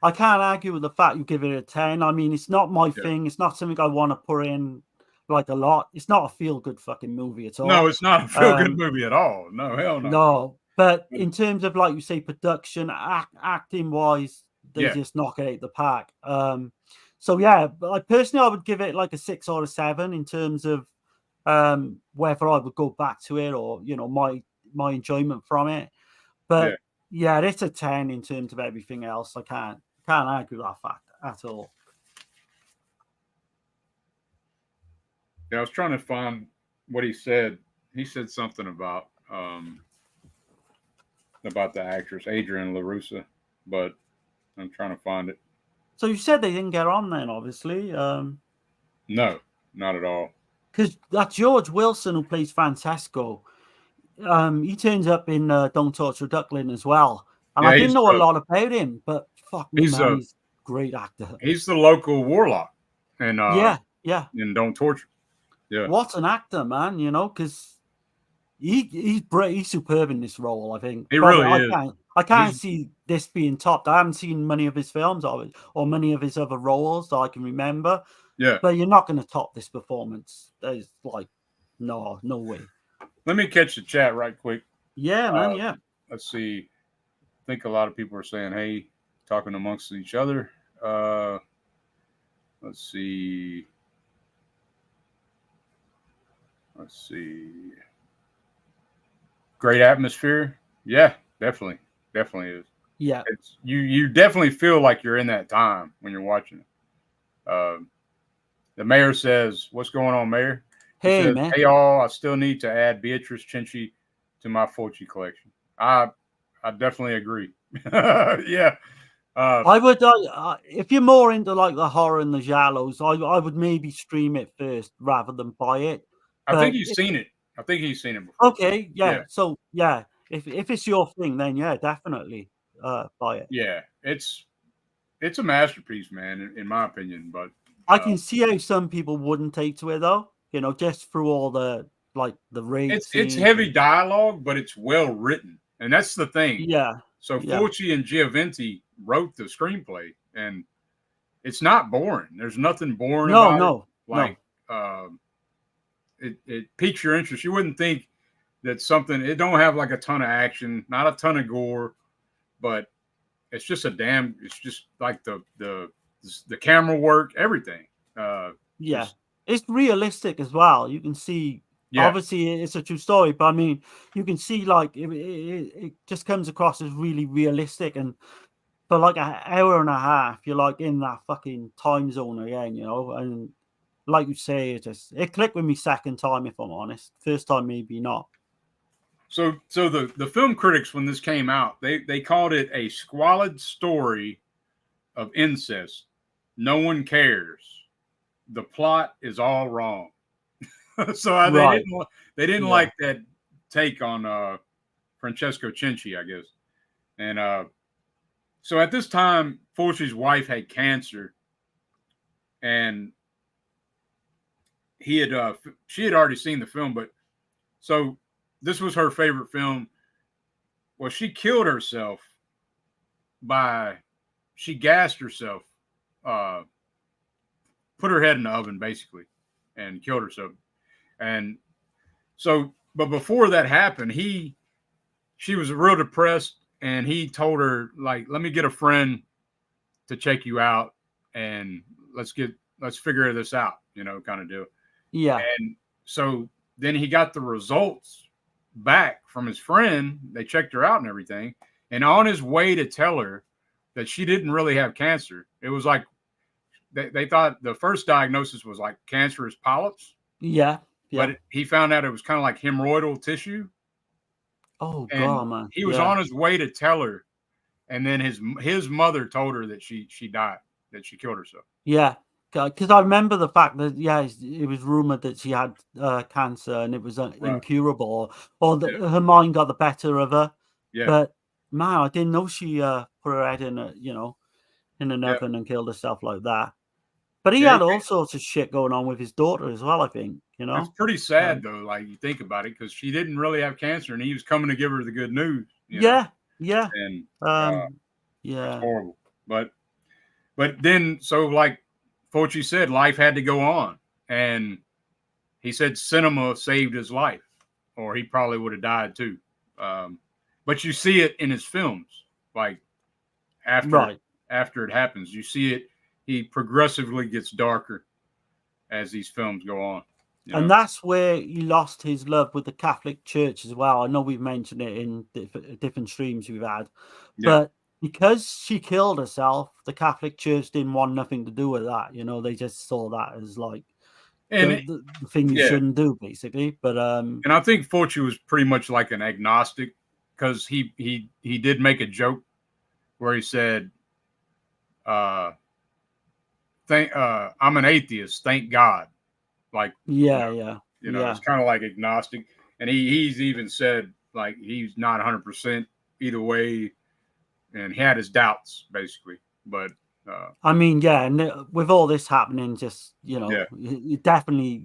I can't argue with the fact you give it a 10. I mean, it's not my thing. It's not something I want to put in like a lot. It's not a feel-good fucking movie at all. No, it's not a feel-good movie at all. No, hell no. No, but in terms of, like you say, production, acting-wise, they just knock it out the park. So yeah, I would give it like a 6 or a 7 in terms of whether I would go back to it or my enjoyment from it. But yeah, it's a 10 in terms of everything else. I can't argue that fact at all. Yeah, I was trying to find what he said. He said something about the actress Adrienne LaRussa, but I'm trying to find it. So you said they didn't get on then, obviously. No, not at all. Because that George Wilson who plays Francesco, he turns up in Don't Torture Duckling as well. And I didn't know a lot about him, but fuck me, he's a great actor. He's the local warlock. And in Don't Torture. Yeah. What an actor, man, because he's superb in this role, I think. He really is. I can't see this being topped. I haven't seen many of his films or many of his other roles that I can remember. Yeah. But you're not going to top this performance. There's like, no way. Let me catch the chat right quick. Yeah, man, yeah. Let's see. I think a lot of people are saying, hey, talking amongst each other. Let's see. Great atmosphere. Yeah, definitely is. Yeah. You definitely feel like you're in that time when you're watching it. The mayor says, what's going on, Mayor? Hey, says, man. Hey, all. I still need to add Beatrice Cenci to my Fulci collection. I definitely agree. Yeah. I would, if you're more into like the horror and the giallos, I would maybe stream it first rather than buy it. I think he's seen it. I think he's seen it before. Okay, yeah. So yeah, if it's your thing, then yeah, definitely buy it. Yeah, it's a masterpiece, man, in my opinion. But I can see how some people wouldn't take to it though. Just through all the the race. It's heavy dialogue, but it's well written, and that's the thing. Yeah. So Fulci and Gioventi wrote the screenplay, and it's not boring. There's nothing boring about it. It piques your interest. You wouldn't think that it don't have like a ton of action, not a ton of gore, but it's just it's just like the camera work, everything. It's realistic as well. You can see, obviously it's a true story, but I mean, you can see like it just comes across as really realistic, and for like an hour and a half, you're like in that fucking time zone again, you know. And like you say, it clicked with me second time, if I'm honest. First time, maybe not. So the film critics, when this came out, they called it a squalid story of incest. No one cares. The plot is all wrong. So they didn't like that take on Francesco Cenci, I guess. And so at this time, Fulci's wife had cancer, and she had already seen the film, but so this was her favorite film. Well, she killed herself she gassed herself, put her head in the oven basically, and killed herself. And so, but before that happened, she was real depressed, and he told her, like, let me get a friend to check you out, and let's figure this out, you know, kind of deal. Yeah. And so then he got the results back from his friend. They checked her out and everything. And on his way to tell her that she didn't really have cancer, it was like they thought the first diagnosis was like cancerous polyps. Yeah. But he found out it was kind of like hemorrhoidal tissue. Oh, and God, man. He was on his way to tell her. And then his mother told her that she died, that she killed herself. Yeah. Because I remember the fact that, it was rumored that she had cancer and it was incurable, or that her mind got the better of her. Yeah. But, man, I didn't know she put her head in an oven and killed herself like that. But he had all sorts of shit going on with his daughter as well, I think, you know? It's pretty sad, though, like, you think about it, because she didn't really have cancer, and he was coming to give her the good news. You know? Yeah. And, it's horrible. But then, so, like Fulci said, life had to go on. And he said cinema saved his life, or he probably would have died, too. But you see it in his films, like, after it happens. You see it, he progressively gets darker as these films go on. And that's where he lost his love with the Catholic Church as well. I know we've mentioned it in different streams we've had, but because she killed herself, the Catholic Church didn't want nothing to do with that. You know, they just saw that as like the thing you shouldn't do, basically. But and I think Fulci was pretty much like an agnostic, because he did make a joke where he said, I'm an atheist, thank God. Like, it's kind of like agnostic. And he's even said, like, he's not 100% either way, and he had his doubts, basically. But I mean, and with all this happening, just, it definitely,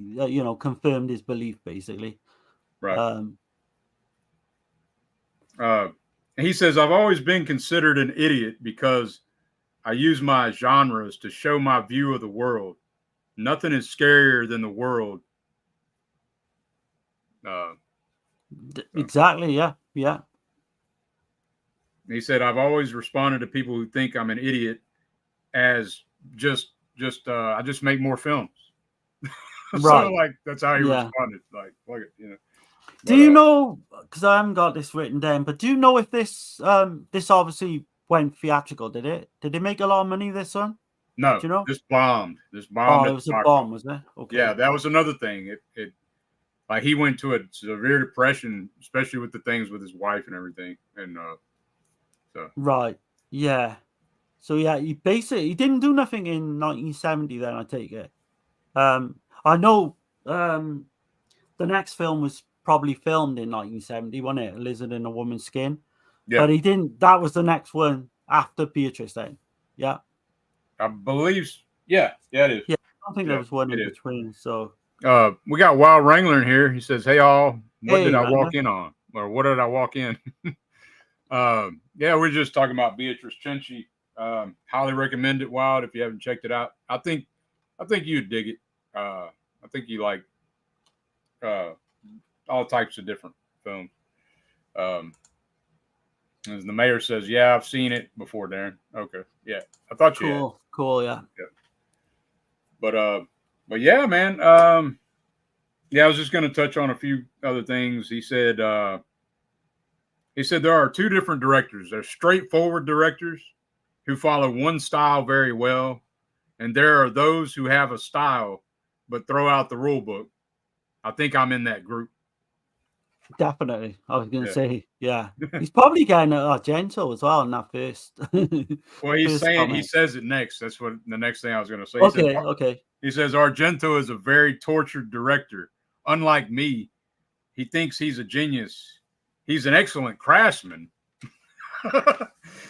confirmed his belief, basically. Right. He says, I've always been considered an idiot because I use my genres to show my view of the world. Nothing is scarier than the world. Exactly. Yeah. He said, I've always responded to people who think I'm an idiot as I just make more films. So, like, that's how he responded. Like, look at, But, do you know, because I haven't got this written down, but do you know if this obviously went theatrical? Did it make a lot of money, this one? No, do you know? This bombed. It was a bomb, was it? Okay. Yeah, that was another thing. It like, he went to a severe depression, especially with the things with his wife and everything. And so right, yeah. So he didn't do nothing in 1970. Then I take it. I know the next film was probably filmed in 1970, wasn't it? A Lizard in a Woman's Skin. Yeah. But he didn't. That was the next one after Beatrice. Then, yeah. I believe. Yeah, it is. Yeah, I don't think there was one in between. So we got Wild Wrangler in here. He says, "Hey all, what did I Wrangler. walk in on, or what did I walk in?" We're just talking about Beatrice Cenci. Highly recommend it, Wild, if you haven't checked it out. I think you'd dig it. I think you like all types of different films. As the mayor says, "Yeah, I've seen it before, Darren." Okay, yeah, I thought you had. Cool, yeah. But yeah, man. Yeah, I was just going to touch on a few other things. He said there are two different directors. There's straightforward directors who follow one style very well, and there are those who have a style but throw out the rule book. I think I'm in that group. Definitely. I was going to say, yeah. He's probably getting Argento as well in that first. Well, he's saying he says it next. That's what the next thing I was going to say. Okay. He says Argento is a very tortured director. Unlike me, he thinks he's a genius. He's an excellent craftsman.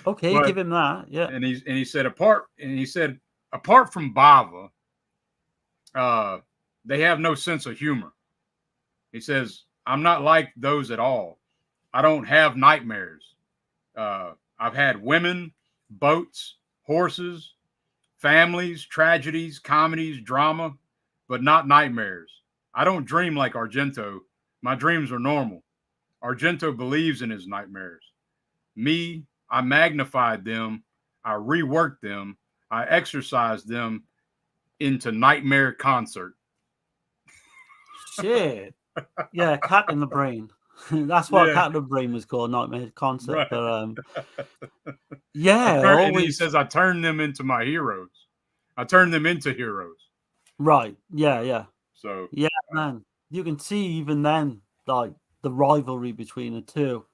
Okay, give him that. Yeah. And he said apart from Bava, they have no sense of humor. He says, I'm not like those at all. I don't have nightmares. I've had women, boats, horses, families, tragedies, comedies, drama, but not nightmares. I don't dream like Argento. My dreams are normal. Argento believes in his nightmares. Me, I magnified them. I reworked them. I exercised them into nightmare concert. Shit. Yeah, Cat in the Brain. That's what Cat in the Brain was called, Nightmare Concert. Right. But yeah, and he says I turned them into my heroes. I turned them into heroes. Right. Yeah. So yeah, man, you can see even then, like the rivalry between the two,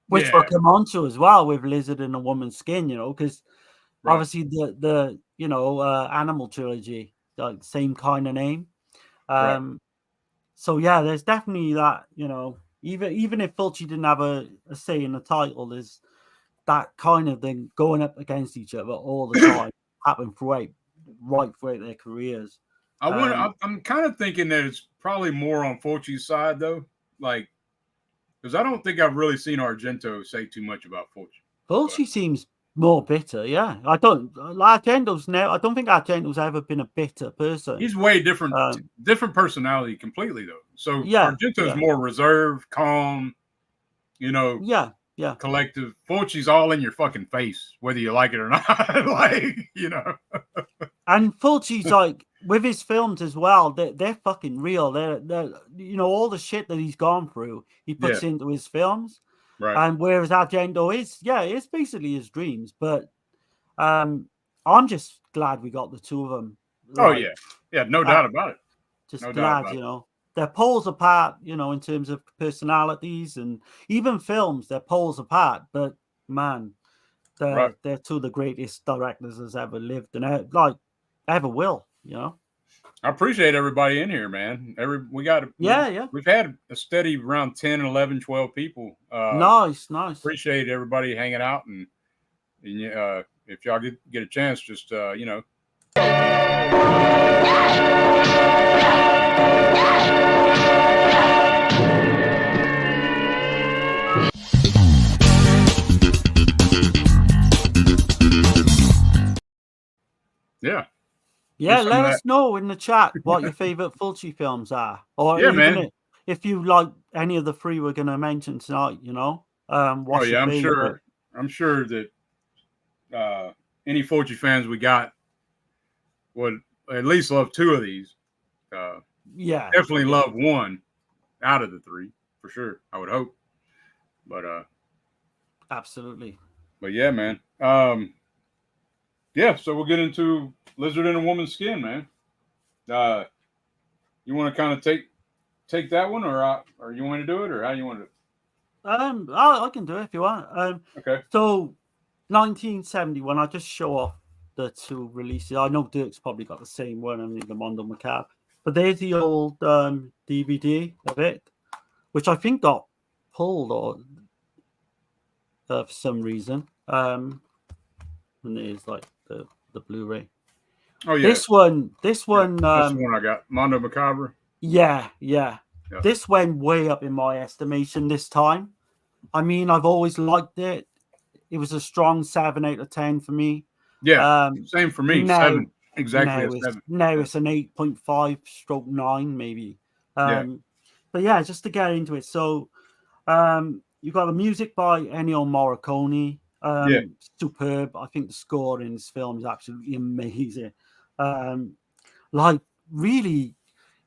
which we'll come on to as well with Lizard in a Woman's Skin. Because obviously the Animal trilogy, like same kind of name. So yeah, there's definitely that, even if Fulci didn't have a say in the title, there's that kind of thing going up against each other all the time, happen right throughout their careers. I'm kind of thinking that it's probably more on Fulci's side though, like because I don't think I've really seen Argento say too much about Fulci. Fulci seems more bitter, yeah. I don't think Argento's ever been a bitter person. He's way different personality completely though. So Argento's more reserved, calm, collective. Fulci's all in your fucking face, whether you like it or not. And Fulci's like with his films as well. They're fucking real. They're all the shit that he's gone through, he puts into his films. Right. And whereas Argento it's basically his dreams. But I'm just glad we got the two of them. No doubt about it. Just glad, they're poles apart, in terms of personalities and even films. They're poles apart, but man, they're two of the greatest directors that's ever lived and ever will. I appreciate everybody in here, man. We've had a steady around 10, 11, 12 people. Nice. Appreciate everybody hanging out, and if y'all get a chance, just Yeah, let us know in the chat what your favorite Fulci films are, or even if you like any of the three we're going to mention tonight. What's your favorite? I'm sure that any Fulci fans we got would at least love two of these. Definitely love one out of the three for sure. I would hope, but absolutely. But yeah, man. So we'll get into Lizard in a Woman's Skin, man. You want to kind of take that one, or you want to do it, or how you want to? I can do it if you want. Okay. So, 1971. I just show off the two releases. I know Dirk's probably got the same one. I mean, the Mondo Macabre, but there's the old DVD of it, which I think got pulled or for some reason. And there's like the Blu-ray. Oh yeah. This one. That's the one I got. Mondo Macabre. Yeah. This went way up in my estimation this time. I mean, I've always liked it. It was a strong 7 out of 10 for me. Yeah. Same for me. 7. Exactly. Now it's an 8.5/9 maybe. But yeah, just to get into it. So you got the music by Ennio Morricone. Superb. I think the score in this film is absolutely amazing. Like, really,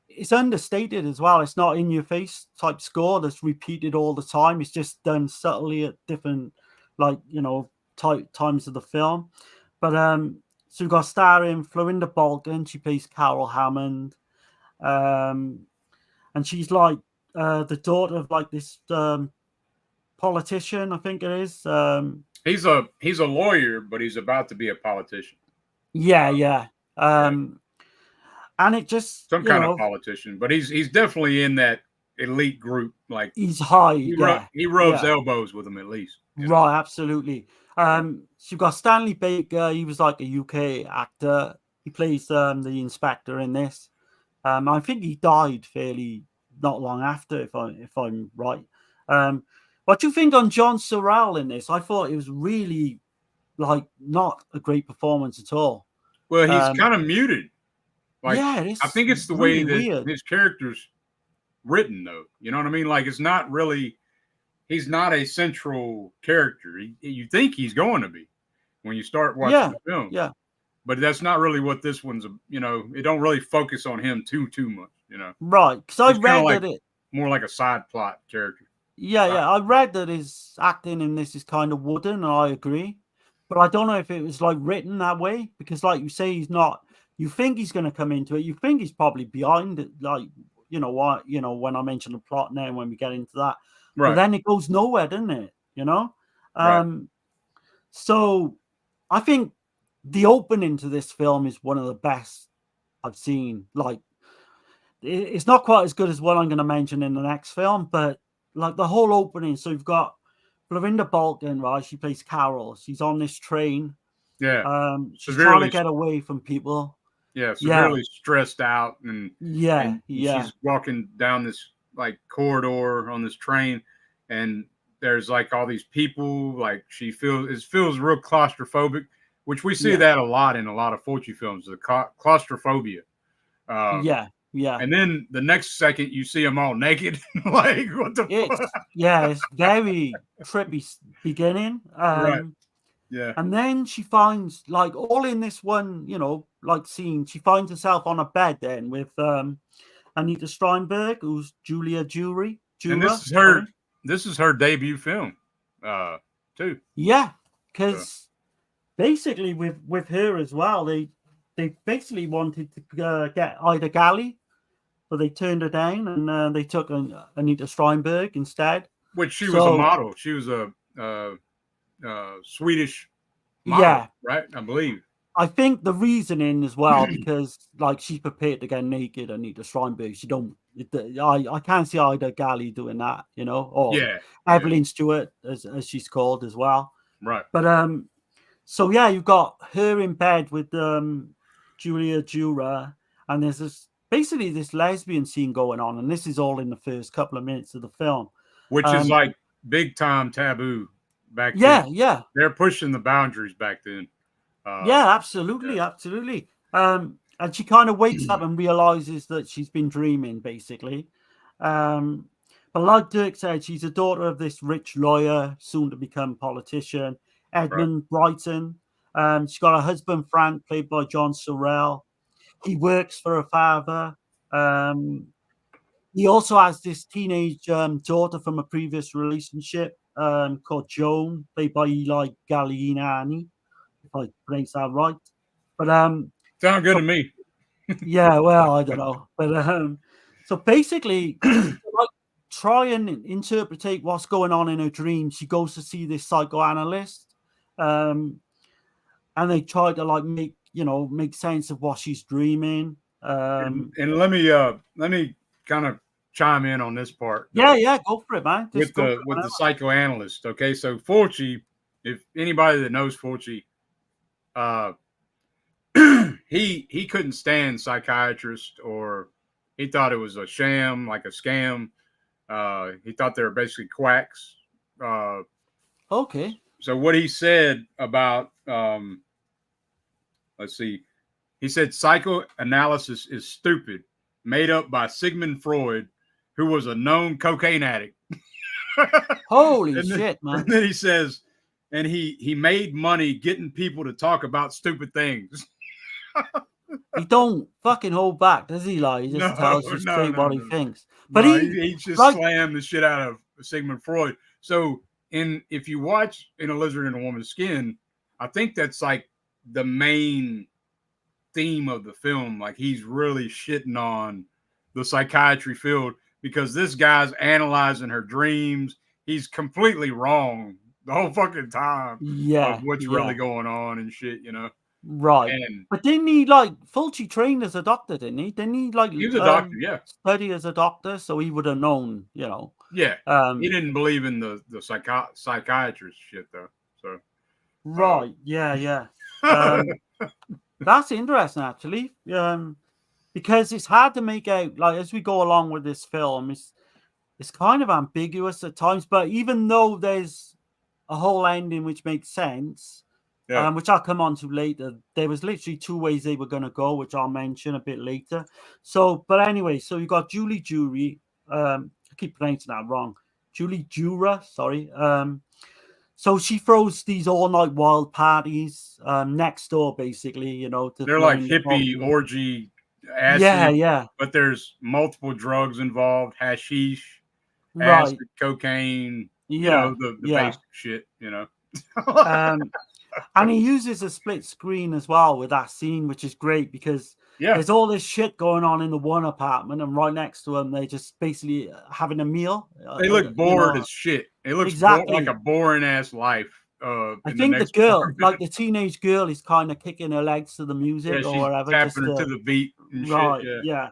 it's understated as well. It's not in your face type score that's repeated all the time. It's just done subtly at different, like, times of the film. But so we've got starring Florinda Balkan. She plays Carol Hammond, and she's like the daughter of like this politician, I think it is. He's a lawyer, but he's about to be a politician. Yeah. And it just some kind of politician, but he's definitely in that elite group. Like, he's high. He rubs elbows with them at least. Right, absolutely. So you've got Stanley Baker. He was like a UK actor. He plays the inspector in this. I think he died fairly not long after, if I'm right. What do you think on John Sorrell in this? I thought it was really like not a great performance at all. Well, he's kind of muted. Like, yeah, I think it's the really way that weird. His character's written, though. You know what I mean? Like, it's not really. He's not a central character. You think he's going to be when you start watching the film. Yeah. But that's not really what this one's. It don't really focus on him too much. Right? Because I read that it more like a side plot character. Yeah. I read that his acting in this is kind of wooden, and I agree. But I don't know if it was like written that way, because, like you say, he's not. You think he's going to come into it. You think he's probably behind it, like when I mention the plot now, when we get into that. Right. But then it goes nowhere, doesn't it? Right. So I think the opening to this film is one of the best I've seen. Like, it's not quite as good as what I'm going to mention in the next film, but like the whole opening. So you've got Florinda Balkan, right? She plays Carol. She's on this train. Yeah. She's trying to get away from people. Yeah, severely stressed out, and she's walking down this like corridor on this train, and there's like all these people. Like, it feels real claustrophobic, which we see that a lot in a lot of Fulci films. The claustrophobia. And then the next second you see them all naked. Like, what the fuck? It's very trippy beginning. Right. Yeah. And then she finds, like, all in this one, like scene, she finds herself on a bed then with Anita Steinberg, who's Julia Jury. And this is her debut film, too. Yeah, because basically with her as well, they basically wanted to get Ida Galli, but they turned her down, and they took Anita Steinberg instead. Which she was a model. She was a Swedish model, right? I believe. I think the reasoning as well, because like she's prepared to get naked, Anita Steinberg. I can't see Ida Galli doing that, or Evelyn Stewart as she's called as well. Right. But so you've got her in bed with Julia Jura, and there's basically this lesbian scene going on, and this is all in the first couple of minutes of the film, which is like big time taboo back then. Yeah. They're pushing the boundaries back then. Absolutely. And she kind of wakes up and realizes that she's been dreaming, basically. But like Dirk said, she's a daughter of this rich lawyer, soon to become politician, Edmund Brighton. She's got a husband, Frank, played by John Sorrell. He works for her father. He also has this teenage daughter from a previous relationship called Joan, played by Eli Galliani, if I pronounce that right. But sound good to me. Yeah, well, I don't know. But so basically, like, try and interpret what's going on in her dream. She goes to see this psychoanalyst, and they try to like make sense of what she's dreaming. And let me kind of chime in on this part. Yeah, go for it, man. With the psychoanalyst. Okay, so Fulci, if anybody that knows Fulci, he couldn't stand psychiatrists, or he thought it was a sham, like a scam. He thought they were basically quacks. Okay. So what he said about let's see, he said psychoanalysis is stupid, made up by Sigmund Freud, who was a known cocaine addict. Holy shit, man. And then he says, and he made money getting people to talk about stupid things. He don't fucking hold back, does he? Like, he just tells you straight what he thinks. But he just slammed the shit out of Sigmund Freud. So if you watch In a Lizard in a Woman's Skin, I think that's like the main theme of the film. Like, he's really shitting on the psychiatry field because this guy's analyzing her dreams. He's completely wrong the whole fucking time of what's really going on and shit, you know. Right. But didn't he, like, Fulci trained as a doctor, didn't he? Didn't he, like, he was a doctor, yeah. Study as a doctor, so he would have known, you know. Yeah. He didn't believe in the psychiatrist shit, though. So. Right. Yeah. That's interesting, actually. Because it's hard to make out, like, as we go along with this film, it's kind of ambiguous at times, but even though there's a whole ending which makes sense, which I'll come on to later, there was literally two ways they were going to go, which I'll mention a bit later. So, but anyway, so you got Julie Jury, I keep pronouncing that wrong, Julie Jura, sorry. So she throws these all-night wild parties next door, basically, you know. They're like hippie orgy acid, yeah. But there's multiple drugs involved, hashish, acid, cocaine, you know, the basic shit, you know. And he uses a split screen as well with that scene, which is great because there's all this shit going on in the one apartment, and right next to them, they're just basically having a meal. They look bored as shit. It looks like a boring ass life. I think the girl, like the teenage girl, is kind of kicking her legs to the music or whatever. Tapping her to the beat and shit. Yeah.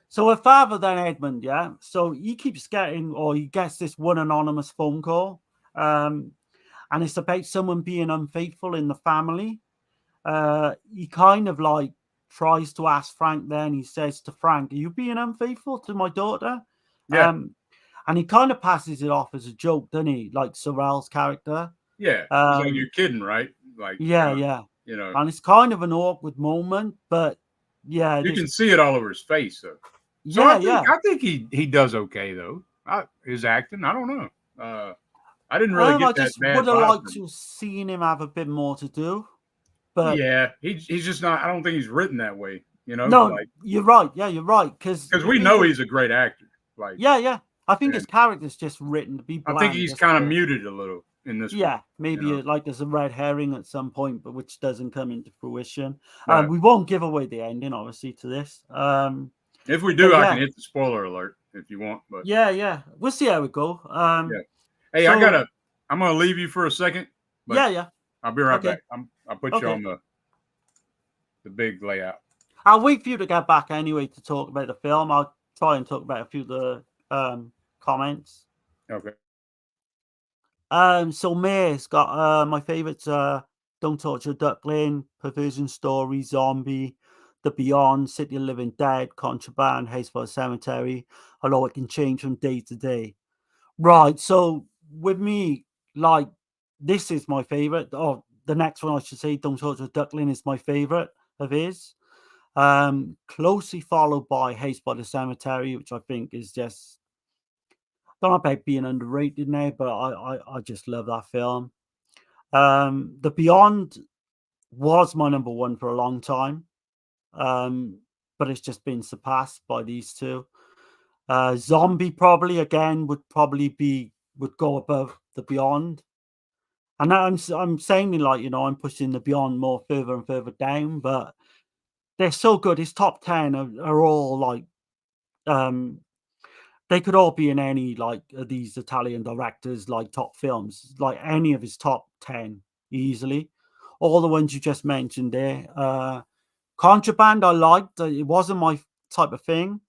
So her father then, Edmund, so he keeps getting, or he gets this one anonymous phone call. And it's about someone being unfaithful in the family. He kind of like tries to ask Frank then. He says to Frank, "Are you being unfaithful to my daughter?" Yeah. And he kind of passes it off as a joke, doesn't he? Like Sorrell's character. Yeah. He's like, "You're kidding, right?" Like, yeah. You know. And it's kind of an awkward moment, but yeah. You can see it all over his face, though. So I think he does okay, though. His acting, I don't know. I didn't really get that bad. I just would have liked to have seen him have a bit more to do. But yeah, he's just not. I don't think he's written that way. You know. No, you're right. Yeah, you're right. Because we know he's a great actor. Like yeah. I think his character's just written to be bland. I think he's kind of muted a little in this. Yeah, maybe like there's a red herring at some point, but which doesn't come into fruition. Right. We won't give away the ending, obviously, to this. If we do, I can hit the spoiler alert if you want. But yeah, we'll see how it go. Hey, I'm gonna leave you for a second. Yeah. I'll be right back. I'll put you on the big layout. I'll wait for you to get back anyway to talk about the film. I'll try and talk about a few of the comments. Okay. So May's got my favorites: Don't Torture Duckling, Perversion Story, Zombie, The Beyond, City of Living Dead, Contraband, Haste for a Cemetery. Although it can change from day to day. Right. So with me, like, this is my favorite. Oh, the next one I should say, Don't Torture Duckling, is my favorite of his. Closely followed by Haste by the Cemetery, which I think is just, I don't know about being underrated now, but I just love that film. The Beyond was my number one for a long time, but it's just been surpassed by these two. Zombie probably again would go above The Beyond. And I'm saying, like, you know, I'm pushing The Beyond more further and further down, but they're so good. His top 10 are all like, they could all be in any like of these Italian directors like top films, like any of his top 10 easily. All the ones you just mentioned there. Contraband I liked. It wasn't my type of thing,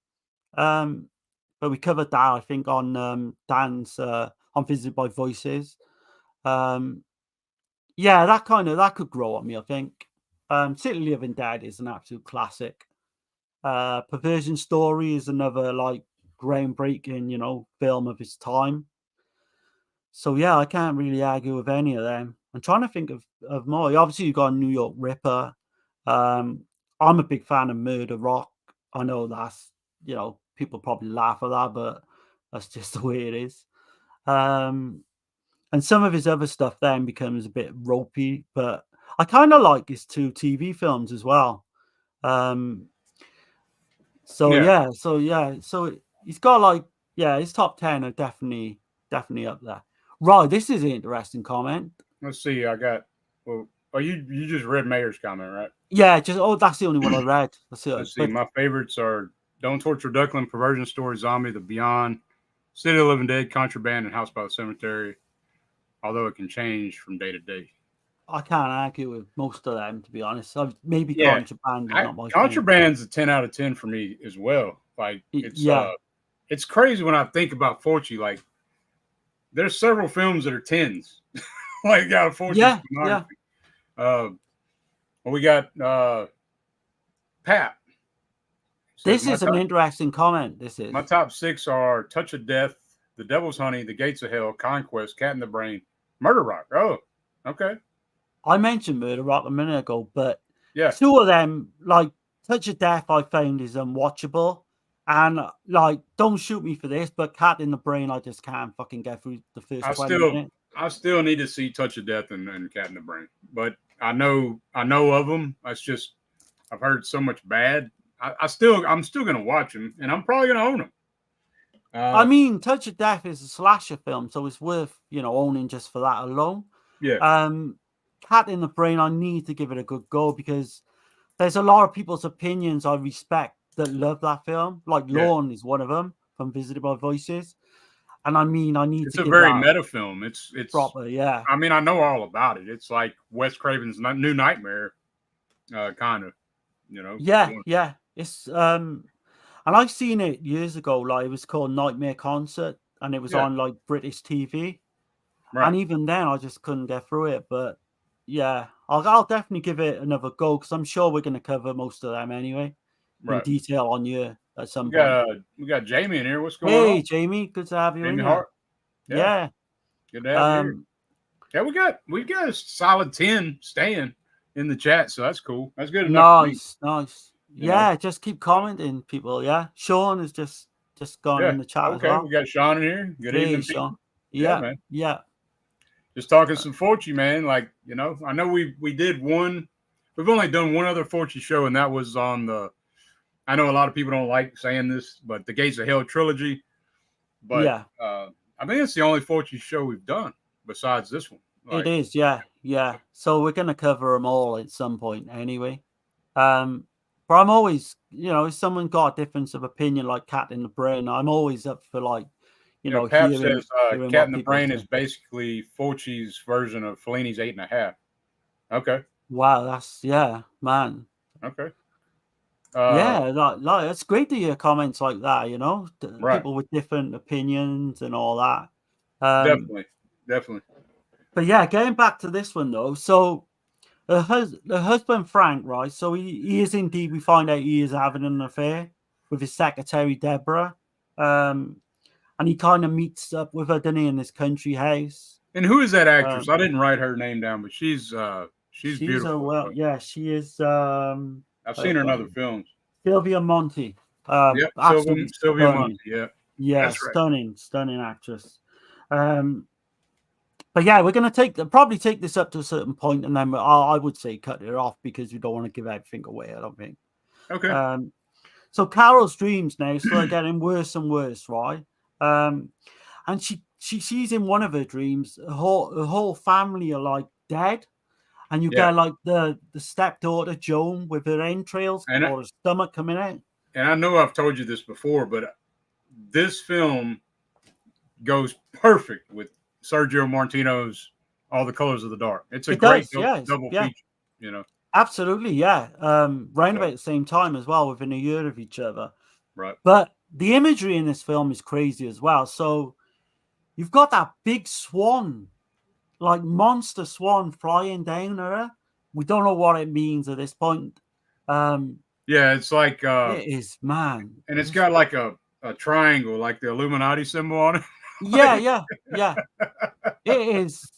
but we covered that, I think, on Dan's on Visited by Voices. Yeah, that could grow on me, I think. City Living Dead is an absolute classic. Perversion Story is another like groundbreaking, you know, film of its time. So yeah, I can't really argue with any of them. I'm trying to think of more. Obviously, you got New York Ripper. I'm a big fan of Murder Rock. I know that's, you know, people probably laugh at that, but That's just the way it is. And some of his other stuff then becomes a bit ropey, but I kind of like his 2 TV films as well. So he's got like his top 10 are definitely up there. Right, this is an interesting comment. Let's see. I got. Well, you just read Mayer's comment, right? Yeah, that's the only one I read. Let's see. My favorites are Don't Torture Duckling, Perversion Story, Zombie, The Beyond, City of the Living Dead, Contraband, and House by the Cemetery. Although it can change from day to day. I can't argue with most of them, to be honest. Maybe Contraband is not my Contraband's a 10 out of 10 for me as well. Like it's crazy when I think about Fulci. Like there's several films that are 10s. Like out of Fulci's filmography. Well, we got Pat. This is an interesting comment. This is my top 6 are Touch of Death, The Devil's Honey, The Gates of Hell, Conquest, Cat in the Brain, Murder Rock. Oh, okay. I mentioned Murder Rock a minute ago, but 2 of them, like Touch of Death, I found is unwatchable. And like, don't shoot me for this, but Cat in the Brain, I just can't fucking get through the first 20 minutes. I still need to see Touch of Death and Cat in the Brain, but I know of them. It's just I've heard so much bad. I'm still gonna watch them, and I'm probably gonna own them. I mean, Touch of Death is a slasher film, so it's worth owning just for that alone. Yeah. Cat in the Brain, I need to give it a good go because there's a lot of people's opinions I respect that love that film. Like Lorne is one of them from Visited by Voices. And I mean, it's a very meta film. It's proper, yeah. I mean, I know all about it. It's like Wes Craven's New Nightmare, kind of, Yeah. It's and I've seen it years ago. Like it was called Nightmare Concert, and it was on like British TV. Right. And even then, I just couldn't get through it. But yeah, I'll definitely give it another go because I'm sure we're going to cover most of them anyway in detail on you at some point. We got Jamie in here. What's going on? Hey, Jamie, good to have you in here. Yeah. Good to have you here. Yeah, we got a solid 10 staying in the chat, so that's cool. That's good enough. Nice. Yeah, just keep commenting, people. Yeah, Sean is just gone in the chat as well. We got Sean in here. Good evening, Sean. Man. Yeah. Just talking some Fulci, man. Like, I know we did one. We've only done one other Fulci show, and that was on the. I know a lot of people don't like saying this, but the Gates of Hell trilogy. But I think it's the only Fulci show we've done besides this one. Like, it is, yeah. So we're gonna cover them all at some point, anyway. But I'm always, if someone got a difference of opinion, like Cat in the Brain, I'm always up for like. Pap says Cat in the Brain is basically Fulci's version of Fellini's 8.5. Okay. Wow, that's man. Okay. Like it's great to hear comments like that. People with different opinions and all that. Definitely. But yeah, getting back to this one though. So the husband Frank, right? So he is indeed. We find out he is having an affair with his secretary Deborah. And he kind of meets up with her, doesn't he, in this country house. And who is that actress? I didn't write her name down, but she's beautiful. She is. I've seen her in other films. Sylvia Monty. Sylvia Monty. Yeah, that's stunning actress. But yeah, we're gonna probably take this up to a certain point, and then I would say cut it off because we don't want to give everything away. I don't think. Okay. So Carol's dreams now start getting worse and worse, right? And she sees in one of her dreams her whole family are like dead, and you get like the stepdaughter Joan with her entrails or her stomach coming out. And I know I've told you this before, but this film goes perfect with Sergio Martino's All the Colors of the Dark. It's a great double feature, Absolutely, yeah. Round about the same time as well, within a year of each other. Right. But the imagery in this film is crazy as well. So you've got that big swan, like monster swan flying down at her. We don't know what it means at this point. It's like it is, man. And it's got like a triangle, like the Illuminati symbol on it. Yeah. It is.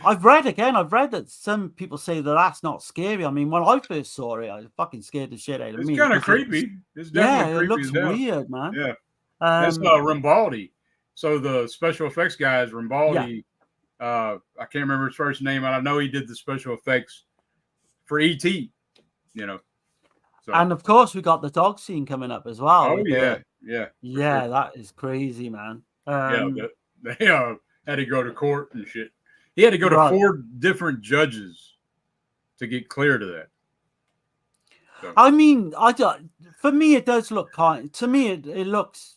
I've read that some people say that that's not scary. I mean, when I first saw it, I was fucking scared the shit out of me. It's kind of creepy. It's definitely creepy. It looks weird, man. Yeah. That's Rambaldi. So the special effects guy is Rambaldi. I can't remember his first name, and I know he did the special effects for E.T. You know, so. And of course we got the dog scene coming up as well. Oh yeah, sure. That is crazy, man. They had to go to court and shit. He had to go to 4 different judges to get clear to that. So. I mean, for me it does look to me it looks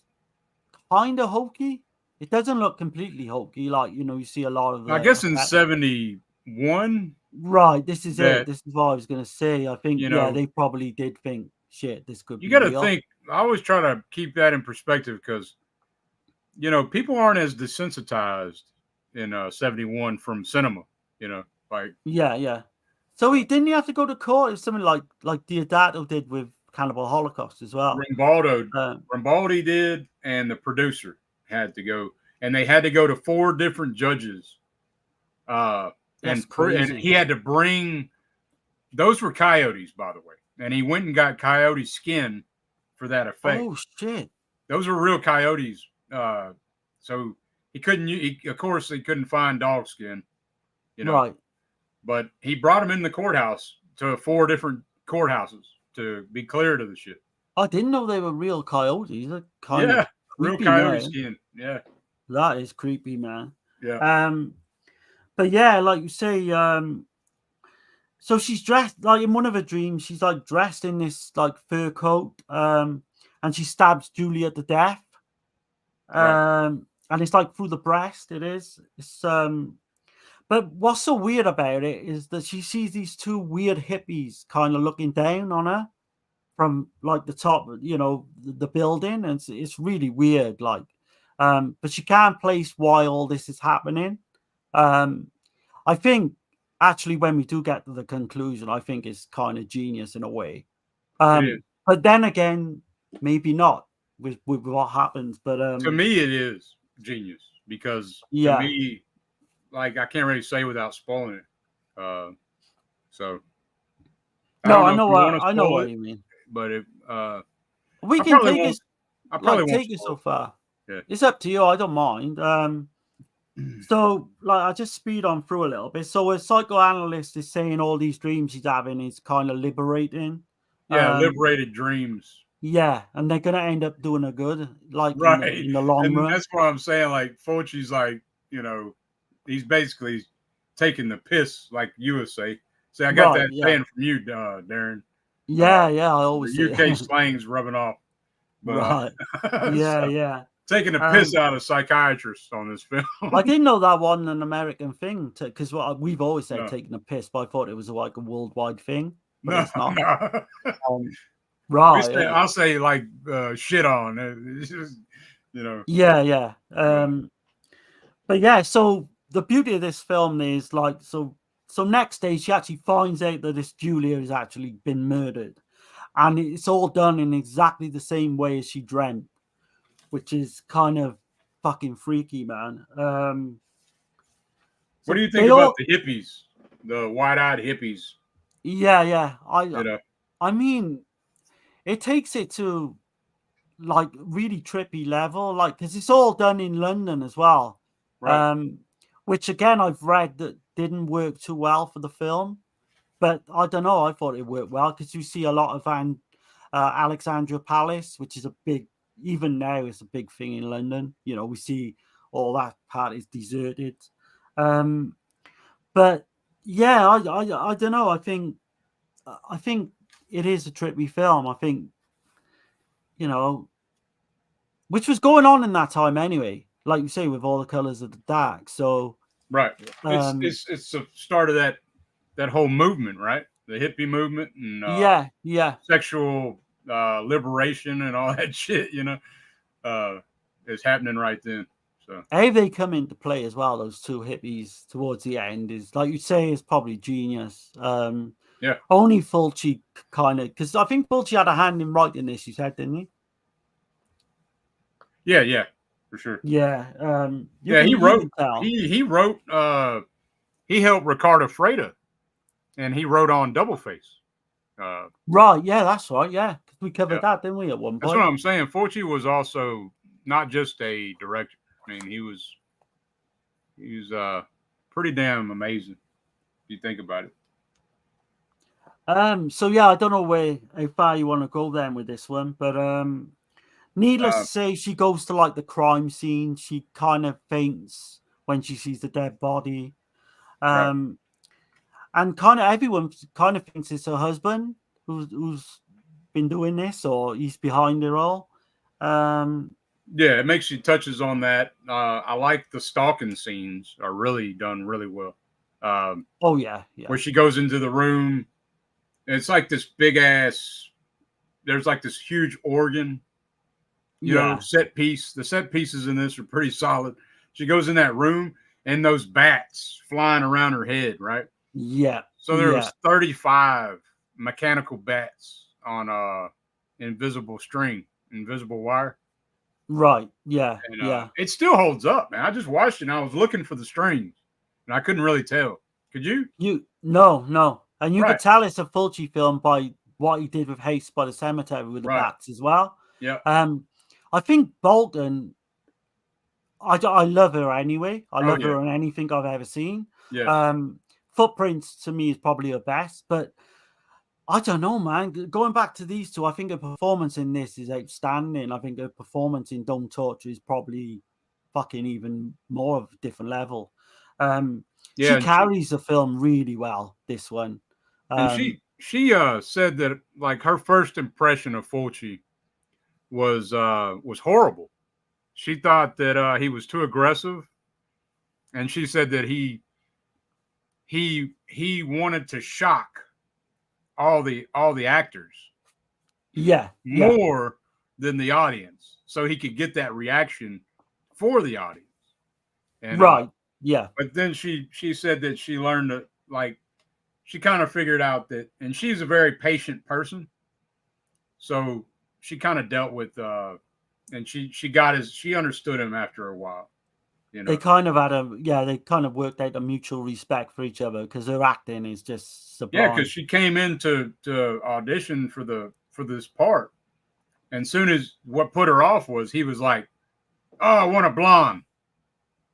kind of hokey. It doesn't look completely hokey, like, you know, you see a lot of. I guess in 71. Right, this is it. This is what I was going to say. I think, they probably did think, shit, this could be real. You got to think. I always try to keep that in perspective because, you know, people aren't as desensitized in 71 from cinema. You know, like yeah. So didn't he have to go to court? It's something like Diodato did with Cannibal Holocaust as well. Rambaldi did, and the producer had to go, and they had to go to 4 different judges. And he had to bring. Those were coyotes, by the way, and he went and got coyote skin for that effect. Oh shit! Those were real coyotes. So he couldn't. Of course, he couldn't find dog skin. You know, right? But he brought them in the courthouse to 4 different courthouses to be clear to the shit. I didn't know they were real coyotes. They're kind of real coyote skin. Yeah, that is creepy, man. Yeah. But yeah, like you say, so she's dressed like in one of her dreams. She's like dressed in this like fur coat, and she stabs Julia to death. And it's like through the breast. It is. It's But what's so weird about it is that she sees these 2 weird hippies kind of looking down on her from like the top, you know, the building, and it's really weird. Like, but she can't place why all this is happening. I think actually when we do get to the conclusion, I think it's kind of genius in a way. But then again, maybe not with what happens. But to me, it is genius because to me. Like, I can't really say without spoiling it. So. I know what you mean. But we can take it so far. Yeah. It's up to you. I don't mind. So, like, I just speed on through a little bit. So, a psychoanalyst is saying all these dreams he's having is kind of liberating. Yeah, liberated dreams. Yeah, and they're going to end up doing a good, like, in the long run. That's what I'm saying. Like, Fulci's like, you know, he's basically taking the piss, like you would say. See, I got that saying from you, Darren. Yeah, I always the UK slang's rubbing off. But, yeah. Taking the piss out of psychiatrists on this film. I didn't know that wasn't an American thing, because we've always said taking a piss, but I thought it was like a worldwide thing. But it's not. No. Right. I'll say like shit on. It's just, you know. Yeah. But yeah, so the beauty of this film is like so next day she actually finds out that this Julia has actually been murdered, and it's all done in exactly the same way as she dreamt, which is kind of fucking freaky, man. What do you think about the hippies, the wide-eyed hippies? Yeah. I mean, it takes it to like really trippy level, like because it's all done in London as well. Right. Which again I've read that didn't work too well for the film, but I don't know. I thought it worked well because you see a lot of Alexandra Palace, which is a big, even now it's a big thing in London. You know, we see all that part is deserted. But yeah, I don't know. I think it is a trippy film. I think, you know, which was going on in that time anyway. Like you say, with all the colors of the dark. So right, it's the start of that whole movement, right? The hippie movement and yeah, sexual liberation and all that shit. You know, is happening right then. So how they come into play as well. Those 2 hippies towards the end is like you say is probably genius. Yeah, only Fulci kind of because I think Fulci had a hand in writing this. You said, didn't he? Yeah. For sure. Yeah. He wrote. He wrote. He helped Ricardo Freda, and he wrote on Double Face. Right. Yeah, that's right. Yeah, we covered that, didn't we? At one point. That's what I'm saying. Fulci was also not just a director. mean, he was pretty damn amazing if you think about it. So yeah, I don't know how far you want to go then with this one, but needless to say, she goes to like the crime scene. She kind of faints when she sees the dead body. And kind of everyone kind of thinks it's her husband who's been doing this, or he's behind it all. Yeah, it makes you touches on that. I like the stalking scenes are really done really well. Oh yeah. Where she goes into the room, and it's like this big ass. There's like this huge organ, you know, set piece. The set pieces in this are pretty solid. She goes in that room, and those bats flying around her head, right? Yeah. So there was 35 mechanical bats on invisible wire. Right. Yeah. And, it still holds up, man. I just watched it and I was looking for the strings and I couldn't really tell. Could you? No. And you could tell it's a Fulci film by what he did with Haste by the Cemetery with the bats as well. Yeah. I think Bolton, I love her anyway. I love her in anything I've ever seen. Yeah. Footprints to me is probably her best, but I don't know, man. Going back to these two, I think her performance in this is outstanding. I think her performance in Don't Torture is probably fucking even more of a different level. She carries the film really well, this one. And she said that like her first impression of Fulci was horrible. She thought that he was too aggressive, and she said that he wanted to shock all the actors more than the audience, so he could get that reaction for the audience. And, but then she said that she learned to, like, she kind of figured out that, and she's a very patient person, so she kind of dealt with and she understood him after a while. You know, they kind of worked out a mutual respect for each other because her acting is just sublime. Yeah, because she came in to audition for this part, and soon as what put her off was he was like, "Oh, I want a blonde."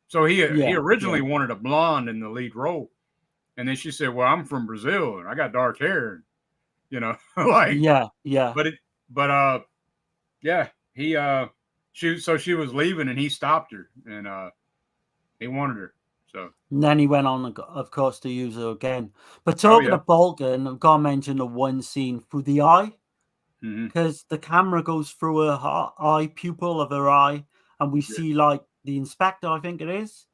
So he originally wanted a blonde in the lead role, and then she said, "Well, I'm from Brazil and I got dark hair," you know, like she was leaving and he stopped her and he wanted her. So and then he went on, of course, to use her again. But talking of Bolton, I've got to mention the one scene through the eye, because the camera goes through her eye pupil of her eye, and we see like the inspector, I think it is.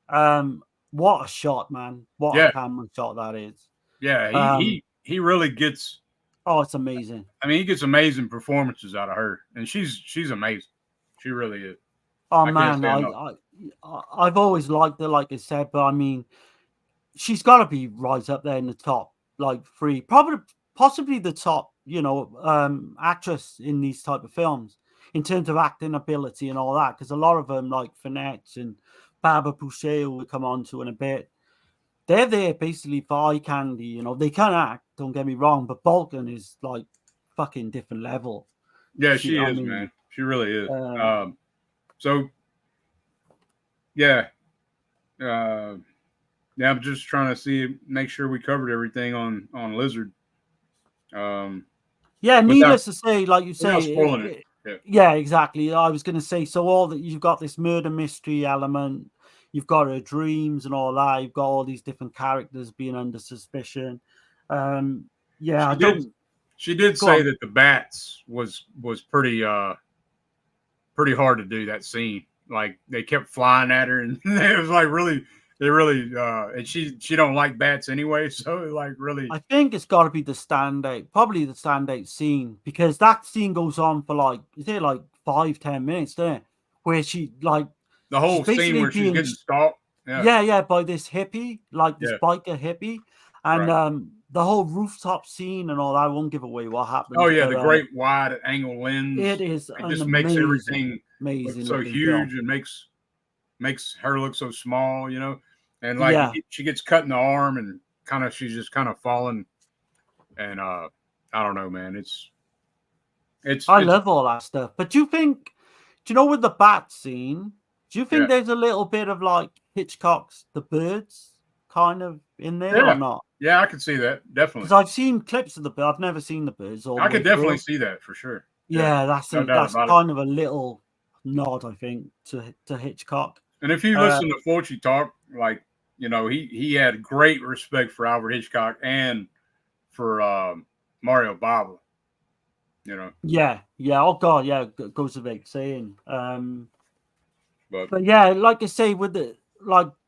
What a shot, man! What a camera shot that is. Yeah, he really gets. Oh, it's amazing. I mean, he gets amazing performances out of her, and she's amazing. She really is. Oh man, I've always liked her, like I said, but I mean, she's got to be right up there in the top, like three, possibly the top, actress in these type of films in terms of acting ability and all that. Because a lot of them, like Finette and Barbara Boucher, who we'll come on to in a bit, they're there basically for eye candy. They can act. Don't get me wrong, but Bolton is like fucking different level. Yeah, she is, man. She really is. So, yeah. I'm just trying to make sure we covered everything on Lizard. Needless to say, like you say, spoiling it. Yeah, exactly. I was going to say, so all that you've got this murder mystery element, you've got her dreams and all that. You've got all these different characters being under suspicion. She did say that the bats was pretty pretty hard to do that scene. Like they kept flying at her, and it was like and she don't like bats anyway, so like really. I think it's got to be probably the standout scene, because that scene goes on for like 5-10 minutes there, where she like the whole scene where she's getting stalked. Yeah, by this hippie, like this biker hippie, and the whole rooftop scene and all that. I won't give away what happens. Oh yeah, the great wide angle lens. It is. It just makes everything look so huge and makes her look so small, and like she gets cut in the arm and she's just kind of falling, and I don't know, man. It's I love all that stuff, but do you know with the bat scene, Do you think there's a little bit of like Hitchcock's The Birds kind of in there or not? Yeah, I could see that, definitely. Because I've seen clips of The Birds. I've never seen The Birds. I could definitely see that for sure. Yeah, that's no doubt about kind of a little nod, I think, to Hitchcock. And if you listen to Fulci talk, like, you know, he had great respect for Alfred Hitchcock and for Mario Bava. You know. Yeah. Oh God, yeah, goes without saying. But yeah, like I say, with the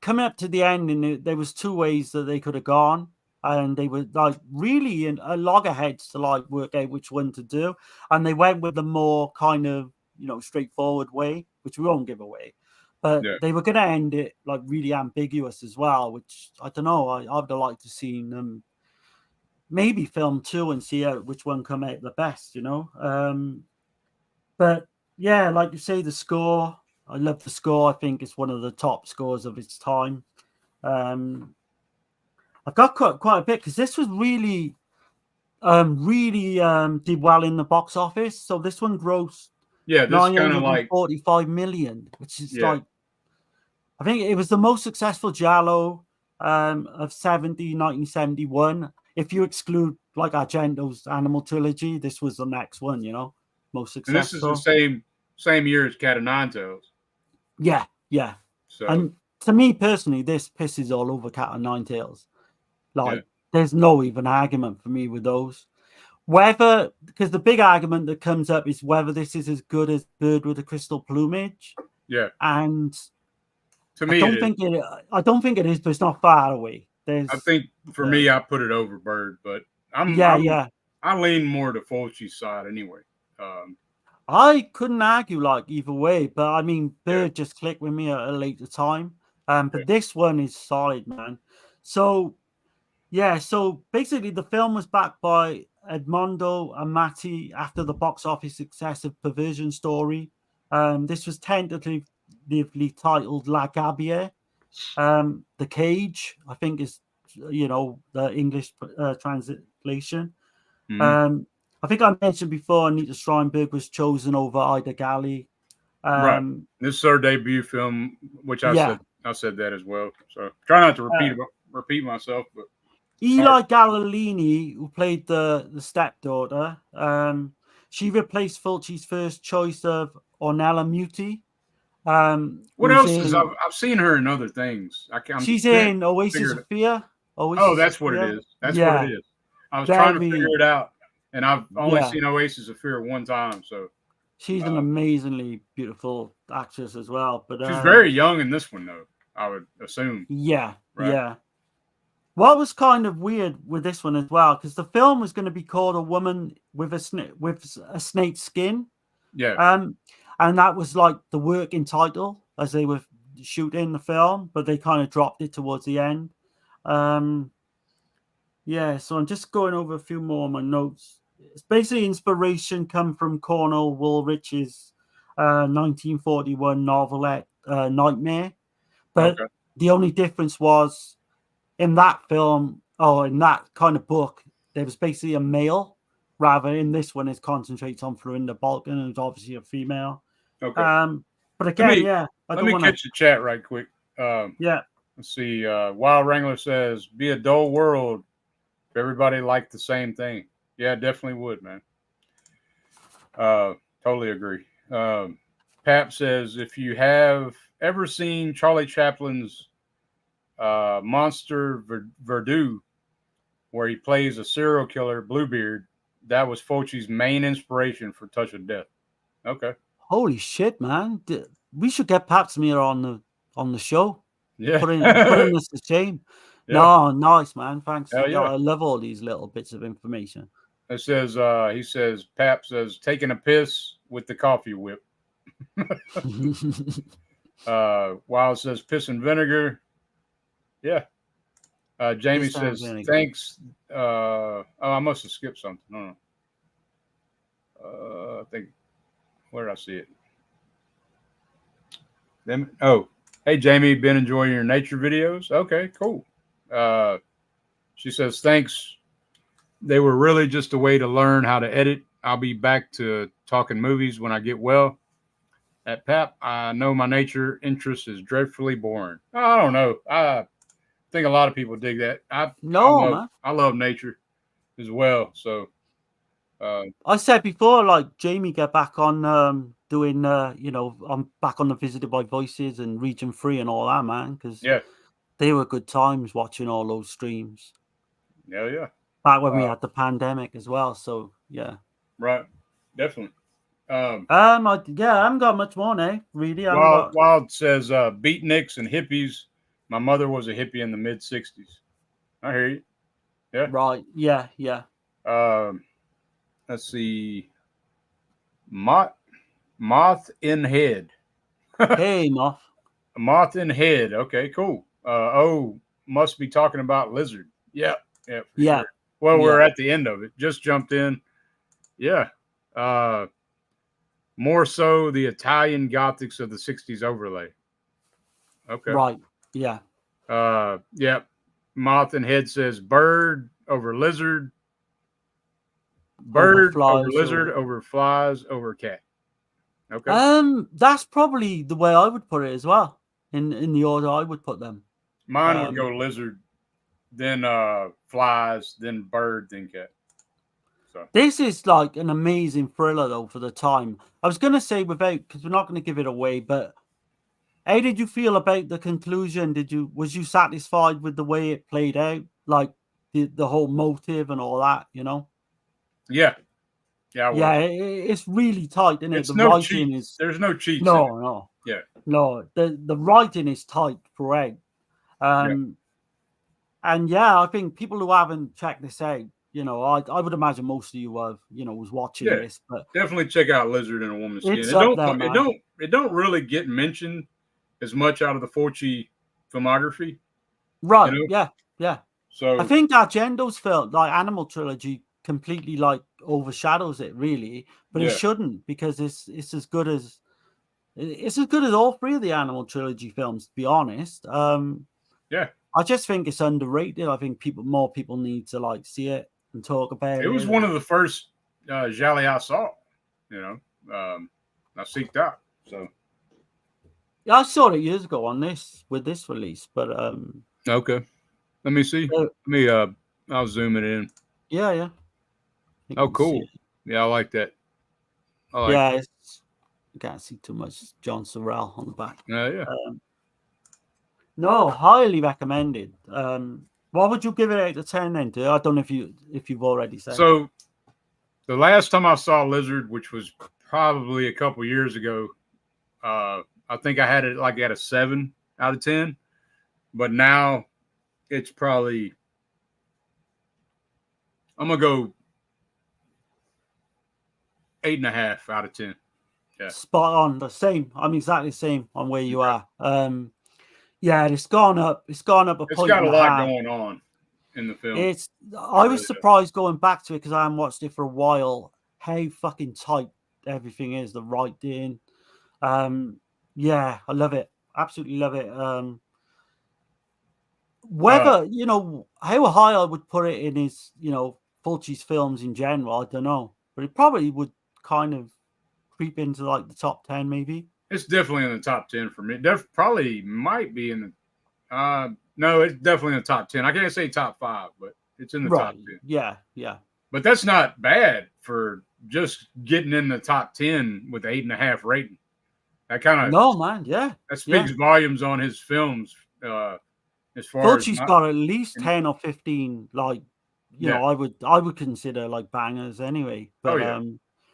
coming up to the end, and there was two ways that they could have gone, and they were like really in a loggerheads to like work out which one to do, and they went with the more kind of straightforward way, which we won't give away. But they were going to end it like really ambiguous as well, which I don't know. I'd have liked to see them maybe film two and see which one come out the best, But yeah, like you say, the score. I love the score. I think it's one of the top scores of its time. I've got quite a bit because this was really did well in the box office. So this one grossed this kind of like 45 million, which is like, I think it was the most successful giallo of 1971. If you exclude like Argento's Animal Trilogy, this was the next one, most successful. And this is the same year as Cat of Nine Tails. Yeah. So, and to me personally, this pisses all over Cat of Nine Tails. Like, there's no even argument for me with those. Because the big argument that comes up is whether this is as good as Bird with the Crystal Plumage. Yeah. And to me, I don't think it is, but it's not far away. I think for me, I put it over Bird, but I lean more to Fulci's side anyway. I couldn't argue like either way, but I mean, Bird just clicked with me at a later time. But this one is solid, man. So basically the film was backed by Edmondo Amati after the box office success of Perversion Story. This was tentatively titled La Gabier. The Cage, I think, is the English translation. Mm-hmm. I think I mentioned before Anita Steinberg was chosen over Ida Galli. Right. This is her debut film, which I said that as well. So try not to repeat myself, but Eli Galilini, who played the stepdaughter, she replaced Fulci's first choice of Ornella Muti. What else is I've seen her in other things. She's in Oasis of Fear. That's what it is. That's what it is. I was trying to figure it out, and I've only seen Oasis of Fear one time. So she's an amazingly beautiful actress as well. But she's very young in this one, though, I would assume. Yeah, right? Yeah. What was kind of weird with this one as well, because the film was going to be called A Woman with a Snake Skin. Yeah. And that was like the working title as they were shooting the film, but they kind of dropped it towards the end. So I'm just going over a few more of my notes. It's basically inspiration come from Cornell Woolrich's 1941 novelette Nightmare. But the only difference was in that film, in that kind of book, there was basically a male. Rather, in this one, it concentrates on Florinda Balkan, who's obviously a female. Okay. But again, let me catch the chat right quick. Let's see. Wild Wrangler says, "Be a dull world if everybody liked the same thing." Yeah, definitely would, man. Totally agree. Pap says, "If you have ever seen Charlie Chaplin's Monster Verdue, where he plays a serial killer, Bluebeard, that was Fulci's main inspiration for Touch of Death." Okay. Holy shit, man! We should get Pap Smear on the show. Yeah, putting this to shame. Yeah. No, nice, man. Thanks. Yeah. I love all these little bits of information. It says, Pap says, taking a piss with the coffee whip. Wild says, piss and vinegar. Yeah. Jamie says, thanks. I must have skipped something. No. I think, where did I see it? Hey, Jamie, been enjoying your nature videos? Okay, cool. She says, thanks. They were really just a way to learn how to edit. I'll be back to talking movies when I get well. At Pap, I know my nature interest is dreadfully boring. I don't know. I think a lot of people dig that. No, man. I love nature as well. So I said before, like Jamie get back on doing, I'm back on the Visited by Voices and Region 3 and all that, man, because yeah, they were good times watching all those streams. yeah. Back when we had the pandemic as well. So yeah. Right. Definitely. I haven't got much more now, really. I haven't got... Wild says beatniks and hippies. My mother was a hippie in the mid 60s. I hear you. Yeah. Right. Yeah. Let's see. Moth in head. Hey, Moth. Moth in head. Okay, cool. Must be talking about lizard. Yeah. For sure. Well, we're at the end of it. Just jumped in. Yeah. More so the Italian Gothics of the 60s overlay. Okay. Right. Yeah. Yep. Moth and head says bird over lizard. Bird over lizard over flies over cat. Okay. That's probably the way I would put it as well. In the order I would put them. Mine would go lizard, then flies, then bird, then cat. So this is like an amazing thriller though for the time. I was gonna say because we're not gonna give it away, but how did you feel about the conclusion? Was you satisfied with the way it played out? Like the whole motive and all that, you know? Yeah. Yeah, it's really tight, isn't it? It's no cheats. There's no cheats. No. Yeah. No, the writing is tight throughout. And I think people who haven't checked this out, I would imagine most of you have, was watching this. But definitely check out Lizard in a Woman's Skin. It don't really get mentioned as much out of the Fulci filmography. Right. Yeah. So I think Argento's film, like Animal Trilogy, completely like overshadows it, really. But it shouldn't, because it's as good as all three of the Animal Trilogy films, to be honest. I just think it's underrated. I think more people need to like see it and talk about it. It was one of the first Jolly I saw. I seeked out. So yeah, I saw it years ago with this release, but okay. Let me see. I'll zoom it in. Yeah. Oh, cool. Yeah, I like that. You can't see too much John Sorrell on the back. Yeah. No, highly recommended. What would you give it out of 10 then? I don't know if you've already said. So the last time I saw Lizard, which was probably a couple years ago, I think I had it like at a 7 out of 10. But now it's probably, I'm gonna go 8.5 out of 10. Yeah. Spot on. The same. I'm exactly the same on where you are. Yeah, it's gone up. It's gone up a point. It's got a lot going on in the film. I was surprised going back to it because I haven't watched it for a while. How fucking tight everything is. The writing. Yeah, I love it. Absolutely love it. Whether how high I would put it in his Fulci's films in general, I don't know, but it probably would kind of creep into like the top 10, maybe. It's definitely in the top 10 for me. Probably might be in the no, it's definitely in the top 10. I can't say top 5, but it's in the top 10. Yeah. But that's not bad for just getting in the top 10 with 8.5 rating. That kind of man, yeah. That speaks volumes on his films. As far Fulci's got at least 10 or 15, like I would consider like bangers anyway. But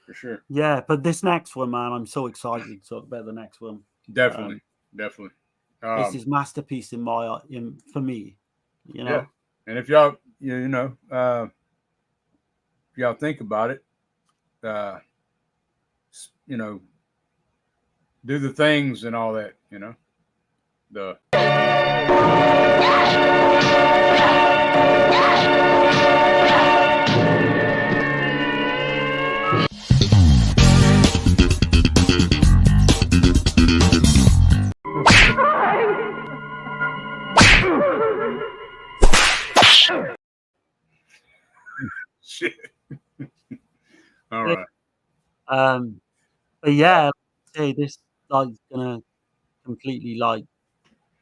for sure. Yeah, but this next one, man, I'm so excited to talk about the next one. Definitely. This is masterpiece for me. Yeah. And if y'all, if y'all think about it, do the things and all that, the. Shit. All right. But yeah, say this like gonna completely like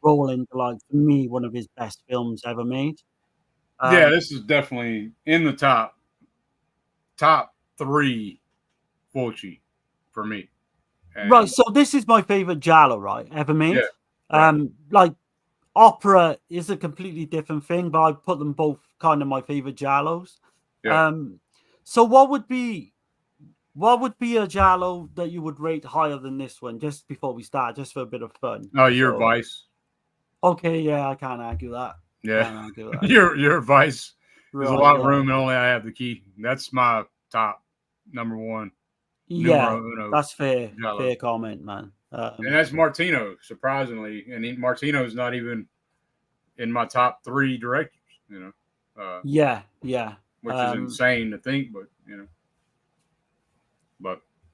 roll into like for me one of his best films ever made. Yeah, this is definitely in the top 3 Fulci for me. And, right. So this is my favorite giallo, right, ever made. yeah, right. Like opera is a completely different thing, but I put them both kind of my favorite giallos. Yeah. So what would be a giallo that you would rate higher than this one? Just before we start, just for a bit of fun. Oh, your So Vice. okay, yeah, I can't argue that. Yeah. Can't argue that. your Vice. There's a Right, lot of yeah. room, and only I have the key. That's my top number 1. Yeah, Numero uno that's fair. giallo. Fair comment, man. And that's Martino, surprisingly. And Martino's not even in my top 3 directors, yeah. which is insane to think, but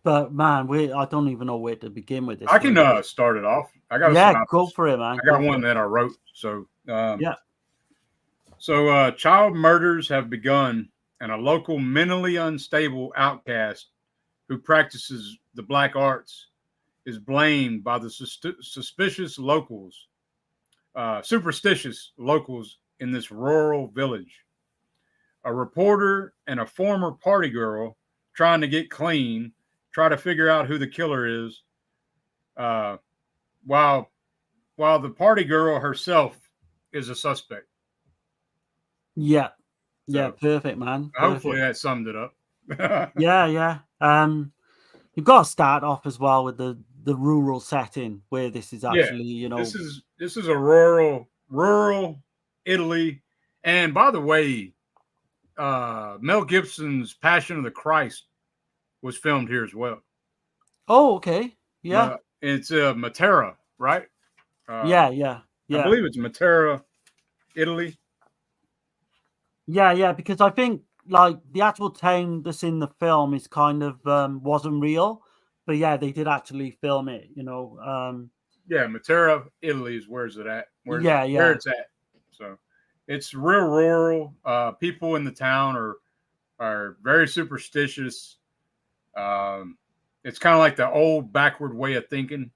But man, I don't even know where to begin with this. I can start it off. I got a synopsis. Go for it, man. I got one that I wrote. So yeah. So child murders have begun, and a local mentally unstable outcast who practices the black arts is blamed by the superstitious locals in this rural village. A reporter and a former party girl trying to get clean try to figure out who the killer is, while the party girl herself is a suspect. Yeah. So, perfect, man. Perfect. Hopefully that summed it up. yeah. You've got to start off as well with the rural setting where this is actually, This is a rural Italy. And by the way, Mel Gibson's Passion of the Christ was filmed here as well. Oh, okay. Yeah. It's Matera, right? Yeah. I believe it's Matera, Italy. Yeah, because I think like the actual town that's in the film is kind of wasn't real, but yeah, they did actually film it, Yeah, Matera, Italy is where's it at? Where it's at. So it's real rural. People in the town are very superstitious. It's kind of like the old backward way of thinking.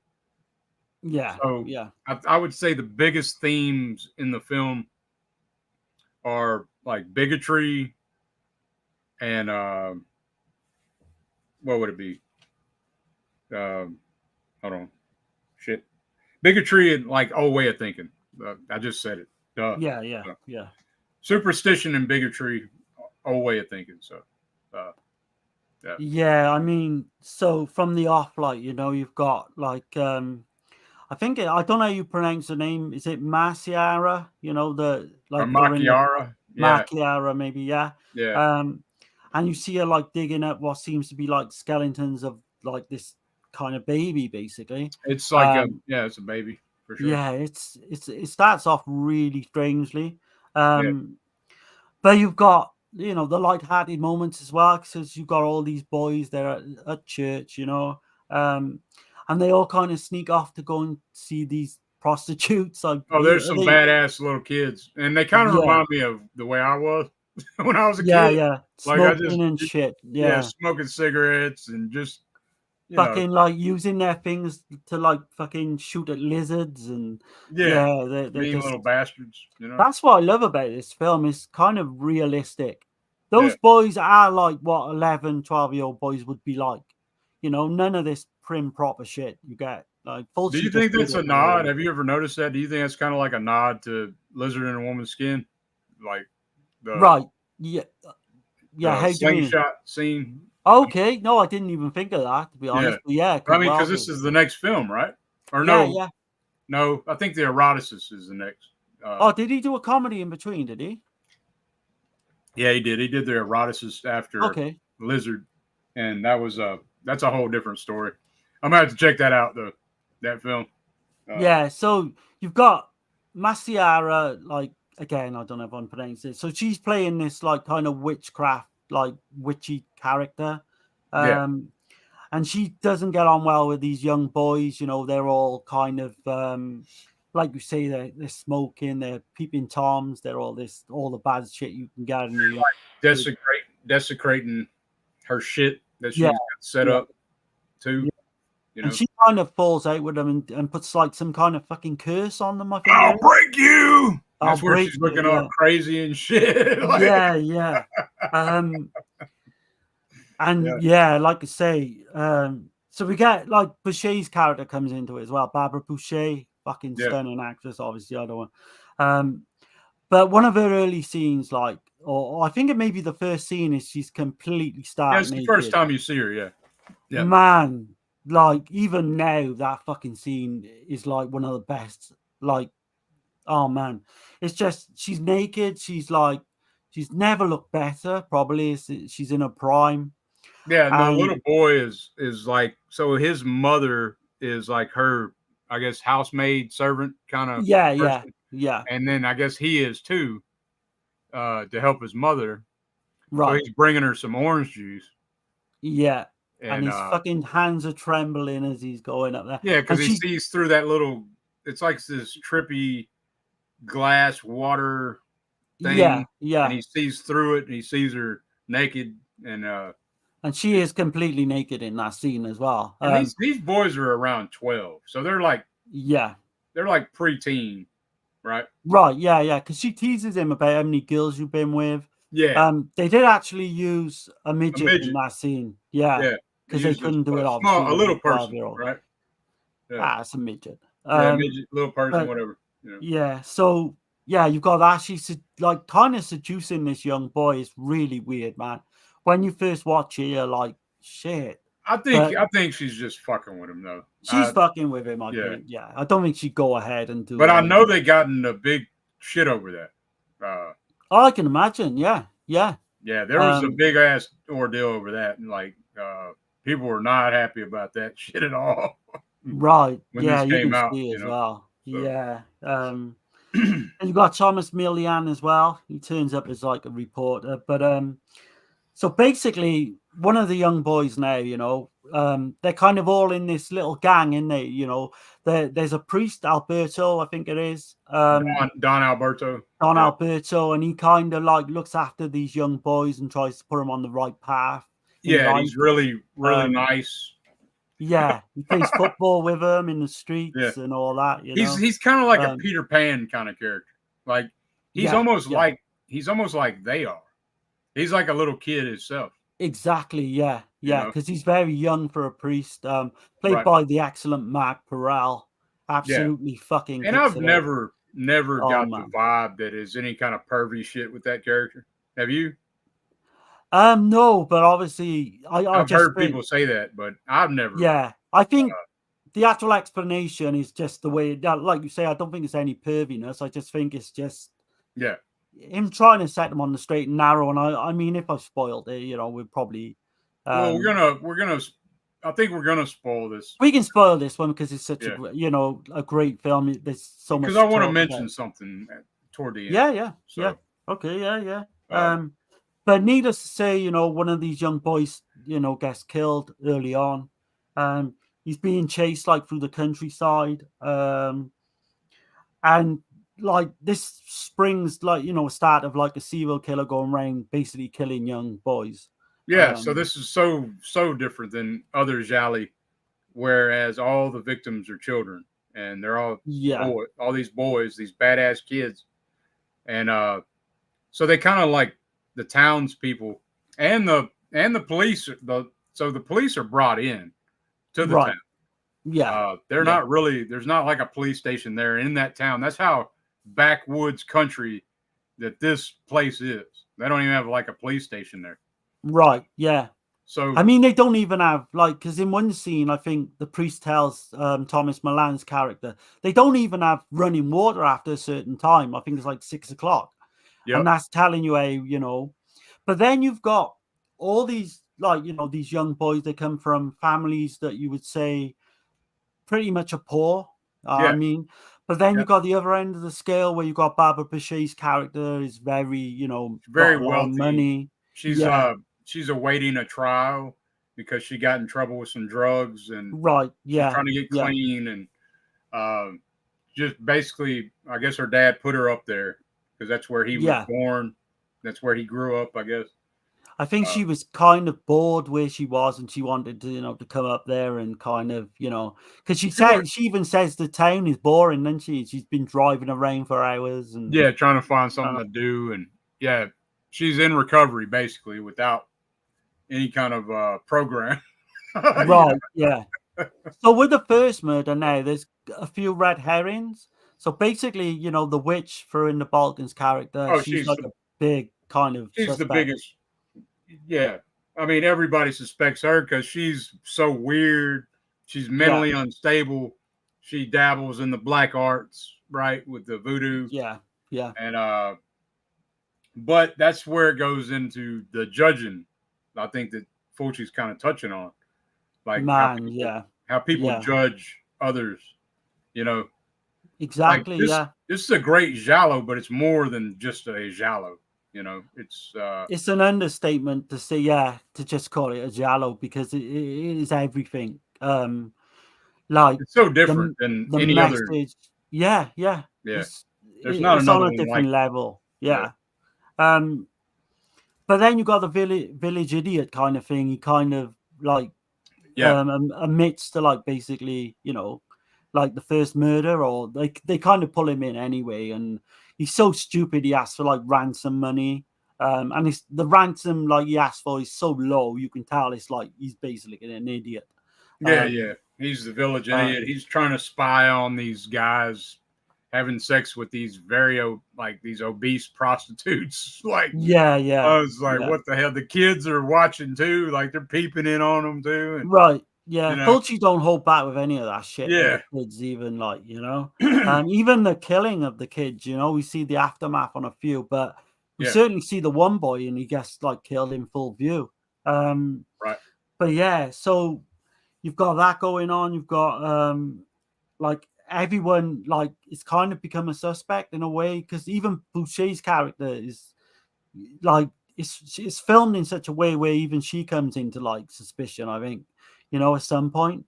Yeah. So yeah. I would say the biggest themes in the film are like bigotry and what would it be? Hold on. Shit. Bigotry and like old way of thinking. I just said it. Duh. Yeah. Superstition and bigotry, old way of thinking. So, yeah. I mean, so from the off, like you've got like I think I don't know how you pronounce the name. Is it Marciara? The like Macabre. Macabre, maybe. Yeah. Yeah. And you see her like digging up what seems to be like skeletons of like this kind of baby, basically. It's like it's a baby for sure. Yeah, it starts off really strangely. But you've got the light-hearted moments as well, because you've got all these boys there at church, and they all kind of sneak off to go and see these prostitutes. Like, there's some badass little kids, and they kind of remind me of the way I was when I was a kid. Yeah, like smoking and shit. Yeah, smoking cigarettes and just fucking like using their things to like fucking shoot at lizards and they're mean just little bastards. That's what I love about this film. It's kind of realistic. Those boys are like what 11, 12-year-old boys would be like. None of this prim proper shit you get. Like, do you think that's a nod? Have you ever noticed that? Do you think that's kind of like a nod to Lizard in a Woman's Skin, like right? Yeah. How do you mean? Slingshot scene. Okay, no, I didn't even think of that, to be honest. Yeah, but I mean, because this is the next film, right? Or no? No, I think the Eroticist is the next. Did he do a comedy in between? Did he? Yeah, he did. He did the Eroticist after Lizard, and that's a whole different story. I'm gonna have to check that out though. That film. So you've got Maciara, like again, I don't know if I'm pronouncing it. So she's playing this like kind of witchcraft, like witchy character. And she doesn't get on well with these young boys. They're all kind of like you say, they're smoking, they're peeping toms, they're all the bad shit you can get in the desecrating her shit that she's got set up too. You know, and she kind of falls out with them and puts like some kind of fucking curse on them. I think I'll break you. That's where break she's looking you, all crazy and shit. Like, yeah. And like I say, so we get like Boucher's character comes into it as well. Barbara Boucher, fucking stunning actress, obviously. I don't want. But one of her early scenes, like, or I think it may be the first scene, is she's completely stark it's the naked. first time you see her. Yeah. Man, like even now, that fucking scene is like one of the best. Like, oh man, it's just she's naked. She's like, she's never looked better. Probably she's in her prime. Yeah, and the little boy is like, so his mother is like her, I guess, housemaid servant kind of person. Yeah. And then I guess he is too, to help his mother. Right. So he's bringing her some orange juice. Yeah. And his fucking hands are trembling as he's going up there. Yeah, because he sees through that little, it's like this trippy glass water thing. Yeah. And he sees through it and he sees her naked and she is completely naked in that scene as well. And these boys are around 12, so they're like preteen, right? Right, yeah. Because she teases him about how many girls you've been with. Yeah. They did actually use a midget in that scene. Yeah. Because they couldn't do it obviously. A little person, right? Yeah. It's a midget. Midget, little person, whatever. Yeah. So you've got that. She's like kind of seducing this young boy. It's really weird, man. When you first watch it, you're like, shit. I think she's just fucking with him though. She's fucking with him, I think. Yeah. I don't think she'd go ahead and do it. But I know they got in a big shit over that. I can imagine, yeah. Yeah, there was a big ass ordeal over that, and like people were not happy about that shit at all. Right. When this came you can out, see as well. So. Yeah. And you got Thomas Millian as well. He turns up as like a reporter. But so basically one of the young boys now, they're kind of all in this little gang, in there, there's a priest, Alberto, I think it is. Don Alberto. Don Alberto, and he kind of like looks after these young boys and tries to put them on the right path. Yeah, he's really, really nice. Yeah, he plays football with them in the streets and all that. He's kind of like a Peter Pan kind of character. Like he's almost like they are. He's like a little kid himself. Exactly. Yeah. Because he's very young for a priest. Played by the excellent Mark Perel. Absolutely fucking. And I've never got the vibe that is any kind of pervy shit with that character. Have you? No, but obviously I've heard people say that, but I've never. Yeah, I think the actual explanation is just the way that, like you say, I don't think it's any perviness. I just think it's just him trying to set them on the straight and narrow. And I mean, if I've spoiled it, we'll probably. Well, we're gonna. I think we're gonna spoil this. We can spoil this one because it's such a great film. There's so much. Because I want to mention something toward the end. Yeah. Okay. Yeah. But needless to say, one of these young boys, gets killed early on. He's being chased like through the countryside. And like this springs like, a start of like a serial killer going around basically killing young boys. Yeah. So this is so different than other Jali, whereas all the victims are children and they're all all these boys, these badass kids. And so they kind of like the townspeople and the police. So the police are brought in to the town. Yeah. They're not really. There's not like a police station there in that town. That's how backwoods country that this place is. They don't even have like a police station there. Right. Yeah. So I mean, they don't even have like, because in one scene, I think the priest tells Thomas Milan's character they don't even have running water after a certain time. I think it's like 6 o'clock. And that's telling you but then you've got all these like, these young boys, they come from families that you would say pretty much are poor. I mean, but then you've got the other end of the scale where you've got Barbara Boucher's character is very, very wealthy. Money. She's awaiting a trial because she got in trouble with some drugs and she's trying to get clean and just basically, I guess her dad put her up there. Because that's where he was born. That's where he grew up, I guess. I think she was kind of bored where she was, and she wanted to, to come up there and kind of, because she even says the town is boring, doesn't she? She's been driving around for hours and trying to find something to do, and she's in recovery basically without any kind of program. Right, yeah. So with the first murder now, there's a few red herrings. So basically, the witch for in the Balkans character, she's like a big kind of She's suspect. The biggest. Yeah. I mean, everybody suspects her because she's so weird. She's mentally unstable. She dabbles in the black arts, right, with the voodoo. Yeah. And but that's where it goes into the judging. I think that Fulci's kind of touching on, like how people judge others. Exactly. Like this is a great giallo, but it's more than just a giallo. It's an understatement to say, to just call it a giallo, because it is everything. Like it's so different than the any message. other. Yeah. There's not it's another on a different level. Yeah. But then you got the village idiot kind of thing. He kind of like admits to like basically, like the first murder, or they kind of pull him in anyway, and he's so stupid he asks for like ransom money. And it's the ransom like he asked for is so low, you can tell it's like he's basically an idiot. He's the village idiot. He's trying to spy on these guys having sex with these these obese prostitutes. I was like, what the hell? The kids are watching too. Like they're peeping in on them too. Right. Yeah. Fulci don't hold back with any of that shit. Yeah. The kids even even the killing of the kids, we see the aftermath on a few, but we certainly see the one boy and he gets like killed in full view. Right. But so you've got that going on. You've got like everyone like it's kind of become a suspect in a way, because even Fulci's character is like it's filmed in such a way where even she comes into like suspicion, I think, at some point.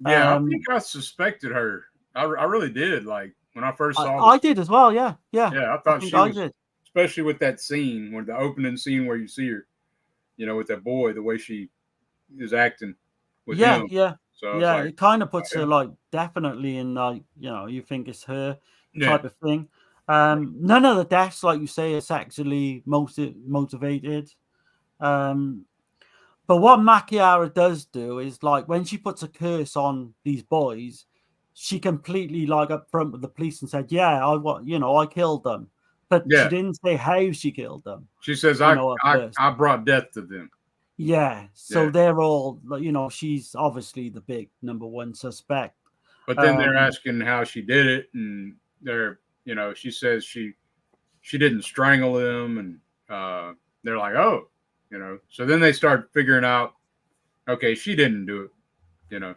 I think I suspected her. I really did. Like when I first saw I did as well. Yeah. I thought she was, especially with that scene, where the opening scene where you see her, with that boy, the way she is acting with him. So it kind of puts her like definitely in like, you think it's her type of thing. None of the deaths, like you say, are sexually motivated. But what Macabre does do is like when she puts a curse on these boys, she completely like up front with the police and said, I killed them. But she didn't say how she killed them. She says, I brought death to them. Yeah. So they're all, she's obviously the big number one suspect. But then they're asking how she did it. And they're, she says she didn't strangle him. And they're like, oh, so then they start figuring out, okay, she didn't do it,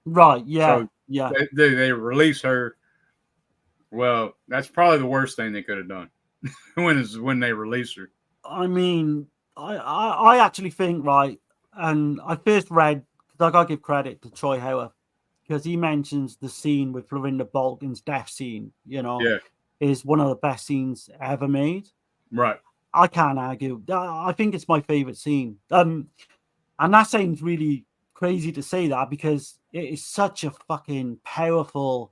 Right. Yeah. So they release her. Well, that's probably the worst thing they could have done when they release her. I mean, I actually think, right, and I first read, because I got to give credit to Troy Howard, because he mentions the scene with Florinda Balkan's death scene, is one of the best scenes ever made. Right. I can't argue. I think it's my favorite scene. And that sounds really crazy to say that, because it is such a fucking powerful...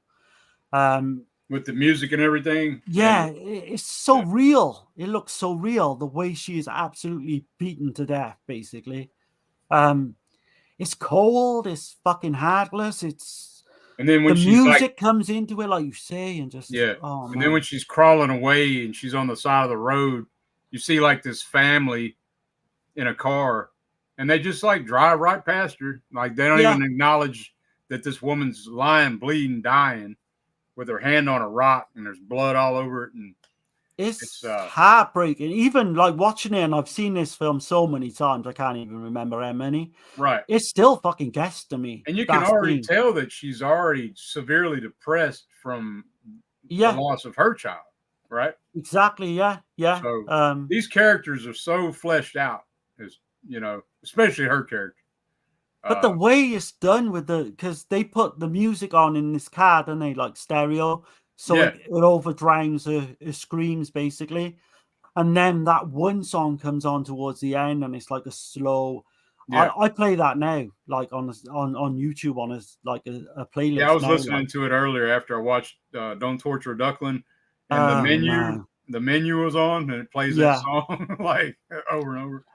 with the music and everything. It's so real. It looks so real. The way she is absolutely beaten to death, basically. It's cold. It's fucking heartless. And then when the music comes into it, like you say, and just and then when she's crawling away and she's on the side of the road, you see like this family in a car, and they just like drive right past her. Like they don't even acknowledge that this woman's lying, bleeding, dying, with her hand on a rock, and there's blood all over it. And it's heartbreaking. Even like watching it, and I've seen this film so many times, I can't even remember how many. Right. It still fucking gets to me. And you can already tell that she's already severely depressed from the loss of her child. Right. Exactly. Yeah. So these characters are so fleshed out, as especially her character. But the way it's done because they put the music on in this car, don't they, like stereo, so it overdrowns her screams, basically. and then that one song comes on towards the end, and it's like a slow. Yeah. I play that now, like on YouTube on a playlist. Yeah, I was now, listening to it earlier after I watched Don't Torture a Duckling, and man. the menu was on, and it plays that song like over and over.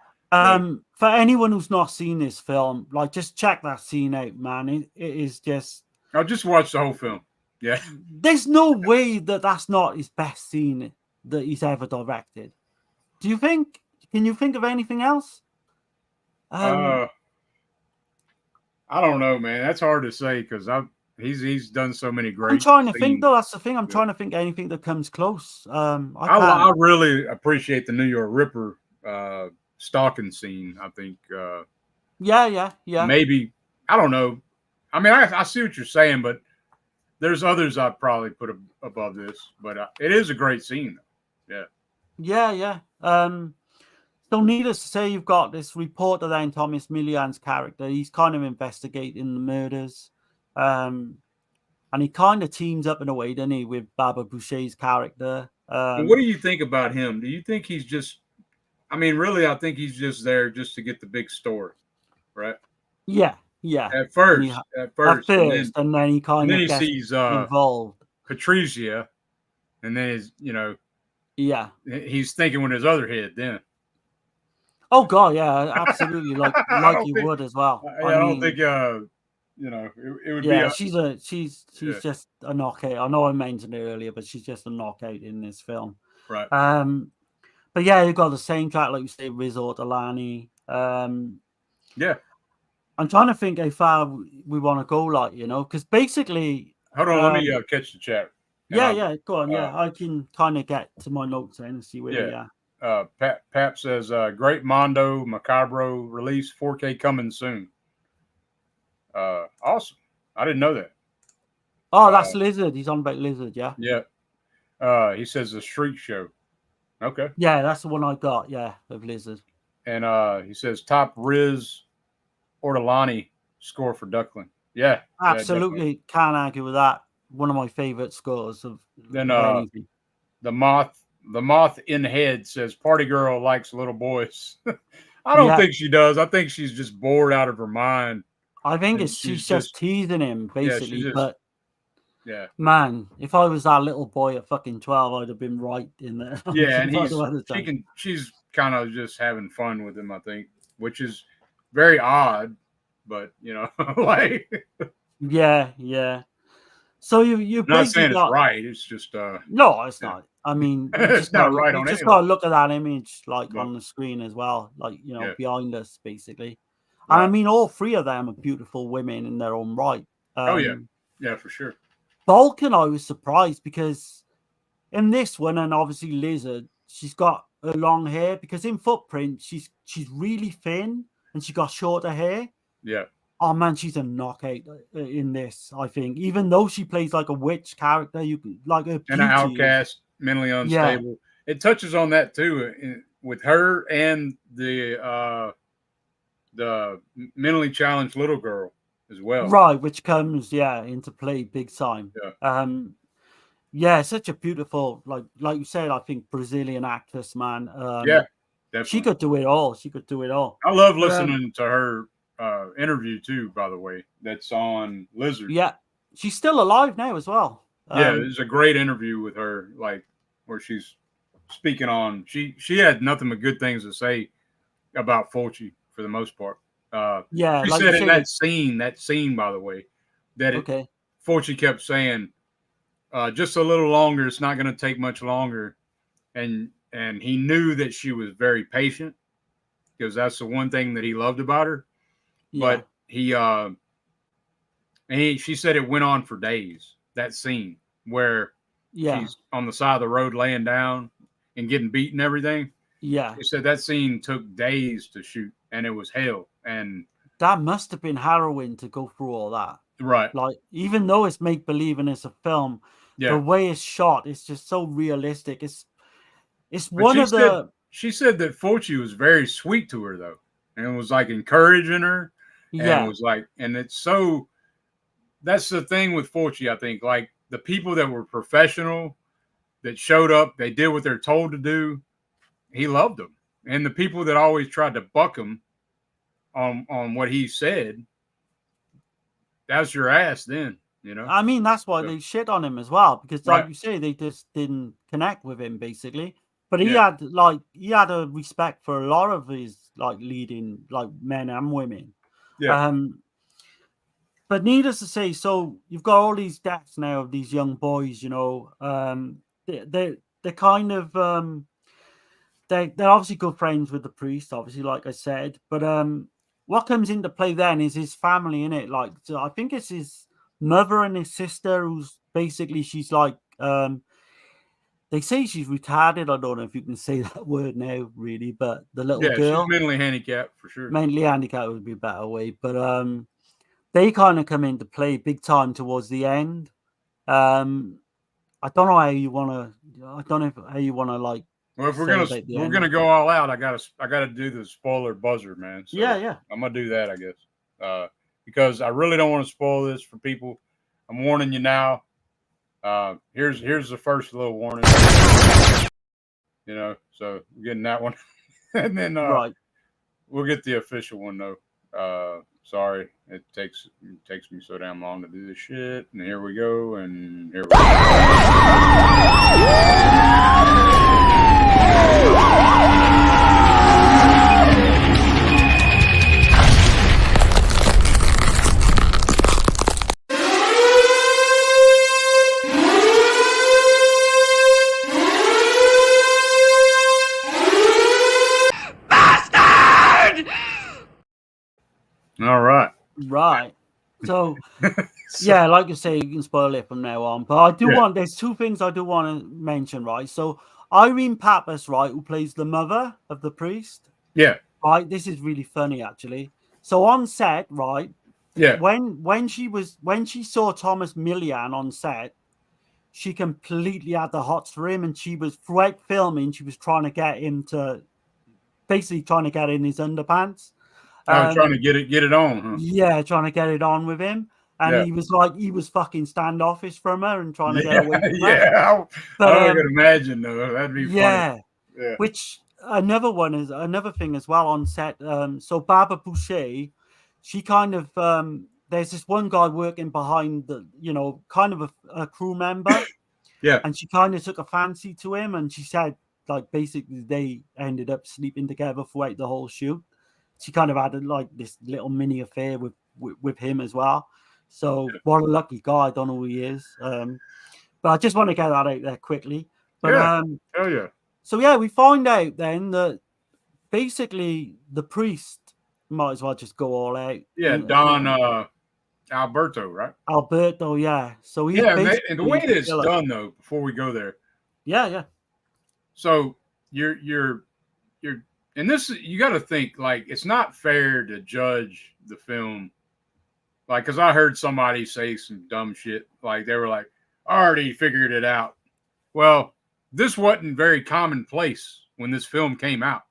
For anyone who's not seen this film, like just check that scene out, man. It is just. I'll just watch the whole film. Yeah. There's no way that that's not his best scene that he's ever directed. Do you think? Can you think of anything else? I don't know, man. That's hard to say because he's done so many great. I'm trying to think though. That's the thing. I'm trying to think anything that comes close. I really appreciate the New York Ripper stalking scene. I think. Yeah. Maybe I don't know. I mean, I see what you're saying, but there's others I'd probably put above this. But it is a great scene. Yeah. So needless to say, you've got this reporter then, Thomas Millian's character. He's kind of investigating the murders. And he kind of teams up in a way, doesn't he, with Baba Boucher's character. What do you think about him? Do you think he's just, I mean, really, I think he's just there just to get the big story, right? Yeah. At first. And then he kind of gets sees involved. Patricia, and then he's thinking with his other head then. Oh God, yeah, absolutely, like you would as well. I don't think it would be. Yeah, she's just a knockout. I know I mentioned it earlier, but she's just a knockout in this film. Right. But yeah, you've got the same track, like you say, Resort Alani. Yeah. I'm trying to think how far we want to go, like, because basically. Hold on, let me catch the chat. Yeah, go on. I can kind of get to my notes then and see where we are. Pap says, great Mondo Macabre release, 4K coming soon. Awesome. I didn't know that. Oh, that's Lizard. He's on about Lizard, yeah? Yeah. He says the Street Show. Okay. Yeah, that's the one I got, of Lizard. And he says top Riz Ortolani score for Duckling. Yeah. Absolutely. Can't argue with that. One of my favorite scores of anything. The moth in head says party girl likes little boys. I don't think she does. I think she's just bored out of her mind. I think she's just teasing him basically. Yeah, man, if I was that little boy at fucking 12, I'd have been right in there. Yeah, and she's kind of just having fun with him, I think, which is very odd, but like yeah. So you not saying it's right. It's just no, it's not. I mean, it's not right on it. You just got to look at that image on the screen as well, like behind us, basically. Right. And I mean, all three of them are beautiful women in their own right. Yeah, for sure. Vulcan, I was surprised because in this one, and obviously Lizard, she's got her long hair because in Footprint she's really thin and she got shorter hair. Yeah. Oh man, she's a knockout in this. I think, even though she plays like a witch character, you like her and an outcast, mentally unstable. Yeah. It touches on that too with her and the mentally challenged little girl as well. Right, which comes into play big time. Yeah. Such a beautiful, like you said, I think Brazilian actress, man. Yeah, definitely. She could do it all. I love listening to her interview too, by the way. That's on Lizard. Yeah, she's still alive now as well. It's a great interview with her, like where she's speaking on. She had nothing but good things to say about Fulci for the most part. She like said in that scene, by the way, that Fulci kept saying, just a little longer. It's not going to take much longer, and he knew that she was very patient because that's the one thing that he loved about her. Yeah. But she said it went on for days. That scene where she's on the side of the road laying down and getting beat and everything. Yeah. He said that scene took days to shoot and it was hell. And that must have been harrowing to go through all that. Right. Like, even though it's make believe and it's a film, the way it's shot, it's just so realistic. It's one of the. She said that Fulci was very sweet to her though, and was like encouraging her. Yeah. And was like, and it's so. That's the thing with Fulci, I think. Like the people that were professional, that showed up, they did what they're told to do, he loved him, and the people that always tried to buck him on what he said, that's your ass then. I mean, that's why they shit on him as well, because like Right. you say, they just didn't connect with him basically. But he Yeah. had a respect for a lot of his like leading like men and women. Yeah. But needless to say, so you've got all these deaths now of these young boys, you know. They're kind of they're obviously good friends with the priest, obviously, like I said. But what comes into play then is his family, in it. Like, so I think it's his mother and his sister, who's basically she's like they say she's retarded. I don't know if you can say that word now, really, but the little Yeah, she's girl, mentally handicapped for sure. mentally handicapped would be a better way. But they kind of come into play big time towards the end. I don't know how you want to. I don't know how you want to like. Well, if say about the we're end. gonna go all out, I gotta do the spoiler buzzer, man. So Yeah. I'm gonna do that, I guess, because I really don't want to spoil this for people. I'm warning you now. Here's the first little warning. So we're getting that one, and then Right. we'll get the official one though. Sorry, it takes me so damn long to do this shit. And here we go, and here we go. All right. Right. So, yeah, like you say, you can spoil it from now on. But I do want, there's two things I do want to mention, right? So, Irene Pappas, right, who plays the mother of the priest. Yeah. Right. This is really funny, actually. So, on set, right? Yeah. When she saw Thomas Millian on set, she completely had the hots for him, and she was throughout filming, she was trying to get him to basically trying to get in his underpants. Trying to get it on, huh? Yeah, trying to get it on with him. And he was fucking standoffish from her and trying to get away from her. Yeah, I could imagine though. That'd be funny. Yeah. Which another thing as well on set. So Barbara Boucher, she kind of there's this one guy working behind the, kind of a crew member. Yeah. And she kind of took a fancy to him, and she said, like, basically they ended up sleeping together throughout the whole shoot. She kind of had like this little mini affair with him as well. So what a lucky guy. I don't know who he is. But I just want to get that out there quickly. But hell yeah. So yeah, we find out then that basically the priest might as well just go all out. Yeah, Don Alberto, right? Alberto, yeah. So he's and the way that it's done though, before we go there. Yeah. So you're and this, you got to think, like, it's not fair to judge the film, like, because I heard somebody say some dumb shit, like they were like, I already figured it out. Well, this wasn't very commonplace when this film came out,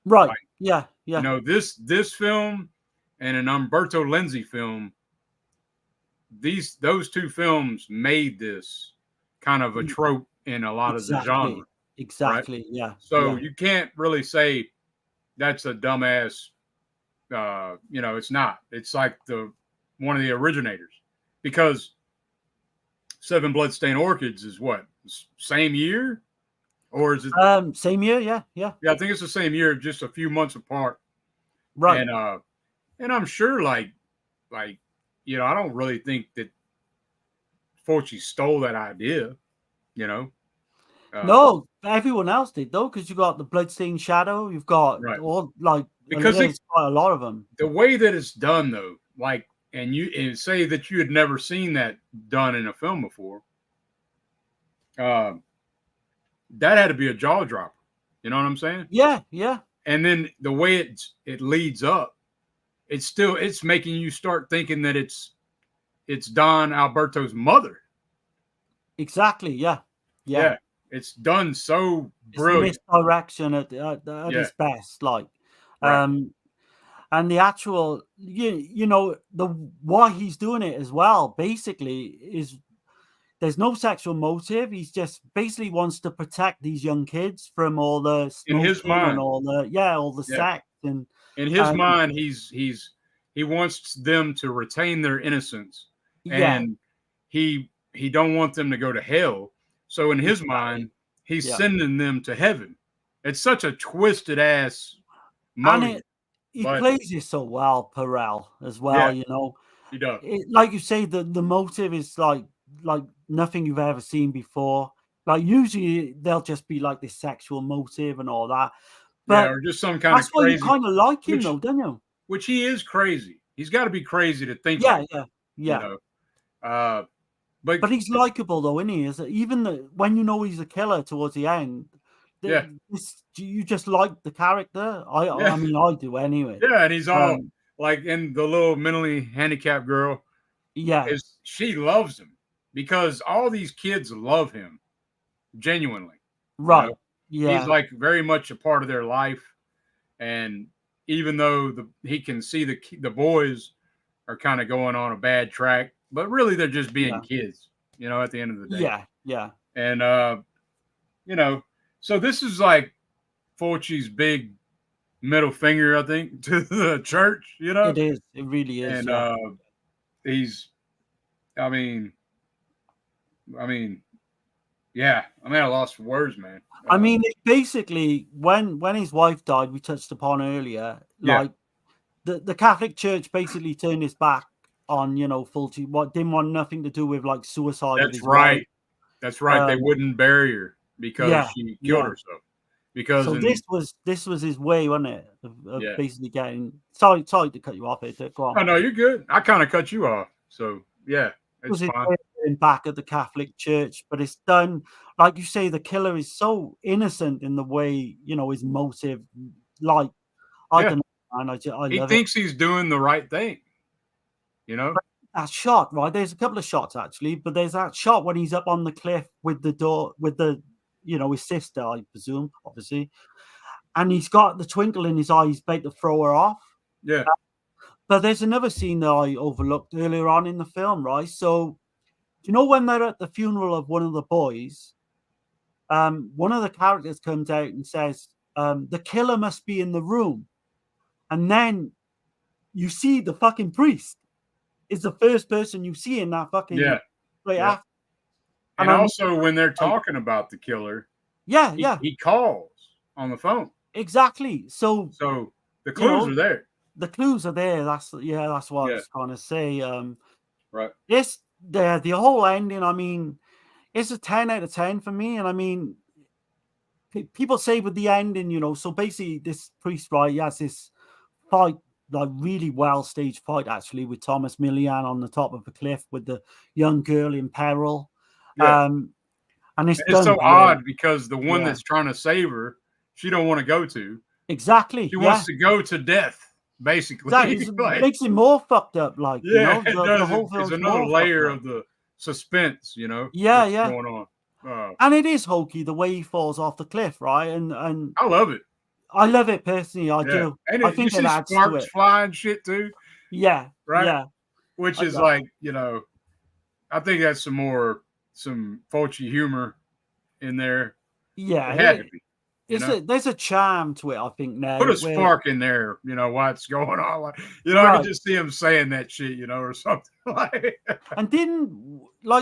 right? Like, Yeah. This film and an Umberto Lenzi film, those two films made this kind of a trope in a lot of the genre. Exactly. Right? Yeah. So you can't really say that's a dumbass. It's not. It's like one of the originators, because Seven Bloodstained Orchids is what, same year, or is it same year? Yeah. Yeah, I think it's the same year, just a few months apart. Right. And I'm sure, like I don't really think that Fulci stole that idea. No, everyone else did though, because you got the Bloodstained Shadow. You've got all because there's quite a lot of them. The way that it's done though, like, and say that you had never seen that done in a film before, that had to be a jaw dropper. You know what I'm saying? Yeah. And then the way it leads up, it's making you start thinking that it's Don Alberto's mother. Exactly. Yeah. It's done so brilliant. It's misdirection at its best, like, and the actual, why he's doing it as well, basically, is there's no sexual motive. He's just basically wants to protect these young kids from all the In his smoking mind. and all the sex. And in his mind, he wants them to retain their innocence, and he don't want them to go to hell. So in his mind, he's sending them to heaven. It's such a twisted ass motive. And he plays it so well, Perel, as well. Yeah, you know, he does. Like you say, the motive is like nothing you've ever seen before. Like usually they'll just be like this sexual motive and all that. But or just some kind of crazy. That's why you kind of like him, though, don't you? Which he is crazy. He's got to be crazy to think. Yeah. You know? But he's likable, though, isn't he? Even when you know he's a killer towards the end. You just like the character. I mean, I do anyway. Yeah, and he's all like, in the little mentally handicapped girl. Yeah, she loves him because all these kids love him genuinely. Right. You know? Yeah. He's like very much a part of their life, and even though he can see the boys are kind of going on a bad track, but really they're just being kids, you know, at the end of the day. Yeah, yeah. And you know, so this is like Fulci's big middle finger, I think, to the church, you know. It is. It really is. And he's, I mean, yeah. I mean, I lost for words, man. I mean, basically, when his wife died, we touched upon earlier, like the Catholic Church basically turned its back on, you know, Fulci. Didn't want nothing to do with like suicide. That's right. Wife. That's right. They wouldn't bury her because she killed herself. Because this was his way, wasn't it? Of basically getting. Sorry to cut you off here. Go on. Oh no, you're good. I kind of cut you off. So yeah, it's fine. Back at the Catholic Church, but it's done like you say. The killer is so innocent in the way, you know, his motive. Like I don't know, man. He thinks he's doing the right thing. You know, that shot, right? There's a couple of shots actually, but there's that shot when he's up on the cliff with his sister, I presume, obviously, and he's got the twinkle in his eye. He's about to throw her off. Yeah. But there's another scene that I overlooked earlier on in the film, right? So, you know, when they're at the funeral of one of the boys, one of the characters comes out and says, the killer must be in the room. And then you see the fucking priest is the first person you see in that fucking after. And also when they're talking about the killer, he calls on the phone. Exactly. So the clues are there. The clues are there. That's what I was trying to say. Right. The whole ending, I mean, it's a 10 out of 10 for me. And I mean, people say with the ending, you know, so basically this priest, right, he has this fight, like really well staged fight actually with Thomas Millian on the top of a cliff with the young girl in peril. Yeah. And it's so odd because the one that's trying to save her, she don't want to go to. Exactly. She wants to go to death. Basically, that makes it more fucked up. Like, you know, the whole it's another layer of the suspense, you know. Going on, and it is hokey the way he falls off the cliff, right? And I love it. I love it personally. I do. And I think it adds sparks to it. Flying shit too. Yeah. Right. Yeah. Which is like, you know, I think that's some Fulci humor in there. Yeah. It had to be. There's a charm to it, I think. Now put a spark in there, you know, what's going on. Like, you know, I can just see him saying that shit, you know, or something like. And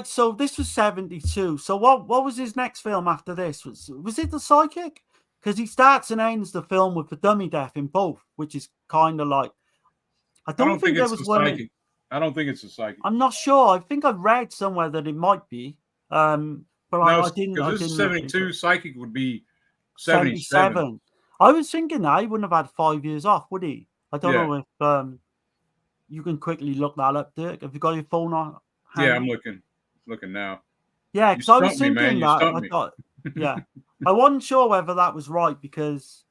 so this was 72. So what was his next film after this? Was it The Psychic? Because he starts and ends the film with the dummy death in both, which is kind of like. I don't think there was one. I don't think it's The Psychic. I'm not sure. I think I read somewhere that it might be, but no, I didn't. Because this is 72. Psychic would be 77. I was thinking that he wouldn't have had 5 years off, would he? I don't know if you can quickly look that up, Dirk. Have you got your phone on? Yeah, I'm looking now. Yeah, because I was thinking that. I thought, I wasn't sure whether that was right because,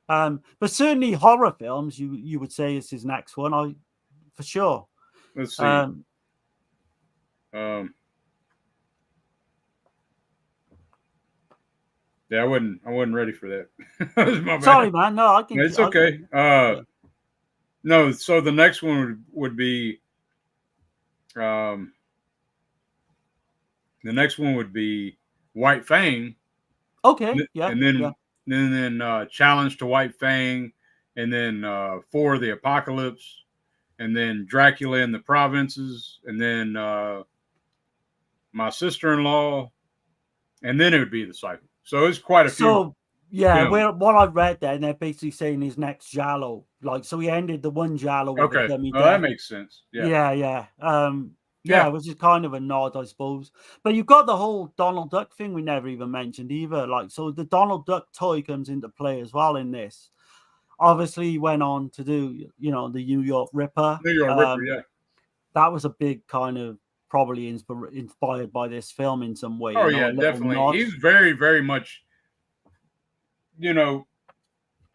but certainly horror films, you would say is his next one. For sure. Let's see. Yeah, I wasn't ready for that. Sorry, man. No, I can. It's okay. No, so the next one would be, The next one would be White Fang. Okay, yeah, and then Challenge to White Fang, and then For the Apocalypse, and then Dracula in the Provinces, and then My Sister-in-Law, and then it would be The Cycle. So it's quite a few. So yeah, films. what I read there, and they're basically saying his next Giallo. Like, so he ended the one Giallo with Okay, a dummy well, death. that makes sense. Yeah. Yeah, which is kind of a nod, I suppose. But you've got the whole Donald Duck thing we never even mentioned either. Like, so the Donald Duck toy comes into play as well in this. Obviously, he went on to do, you know, the New York Ripper. New York Ripper, yeah. That was a big kind of probably inspired by this film in some way. Oh, you know, yeah, definitely. He's very, very much, you know,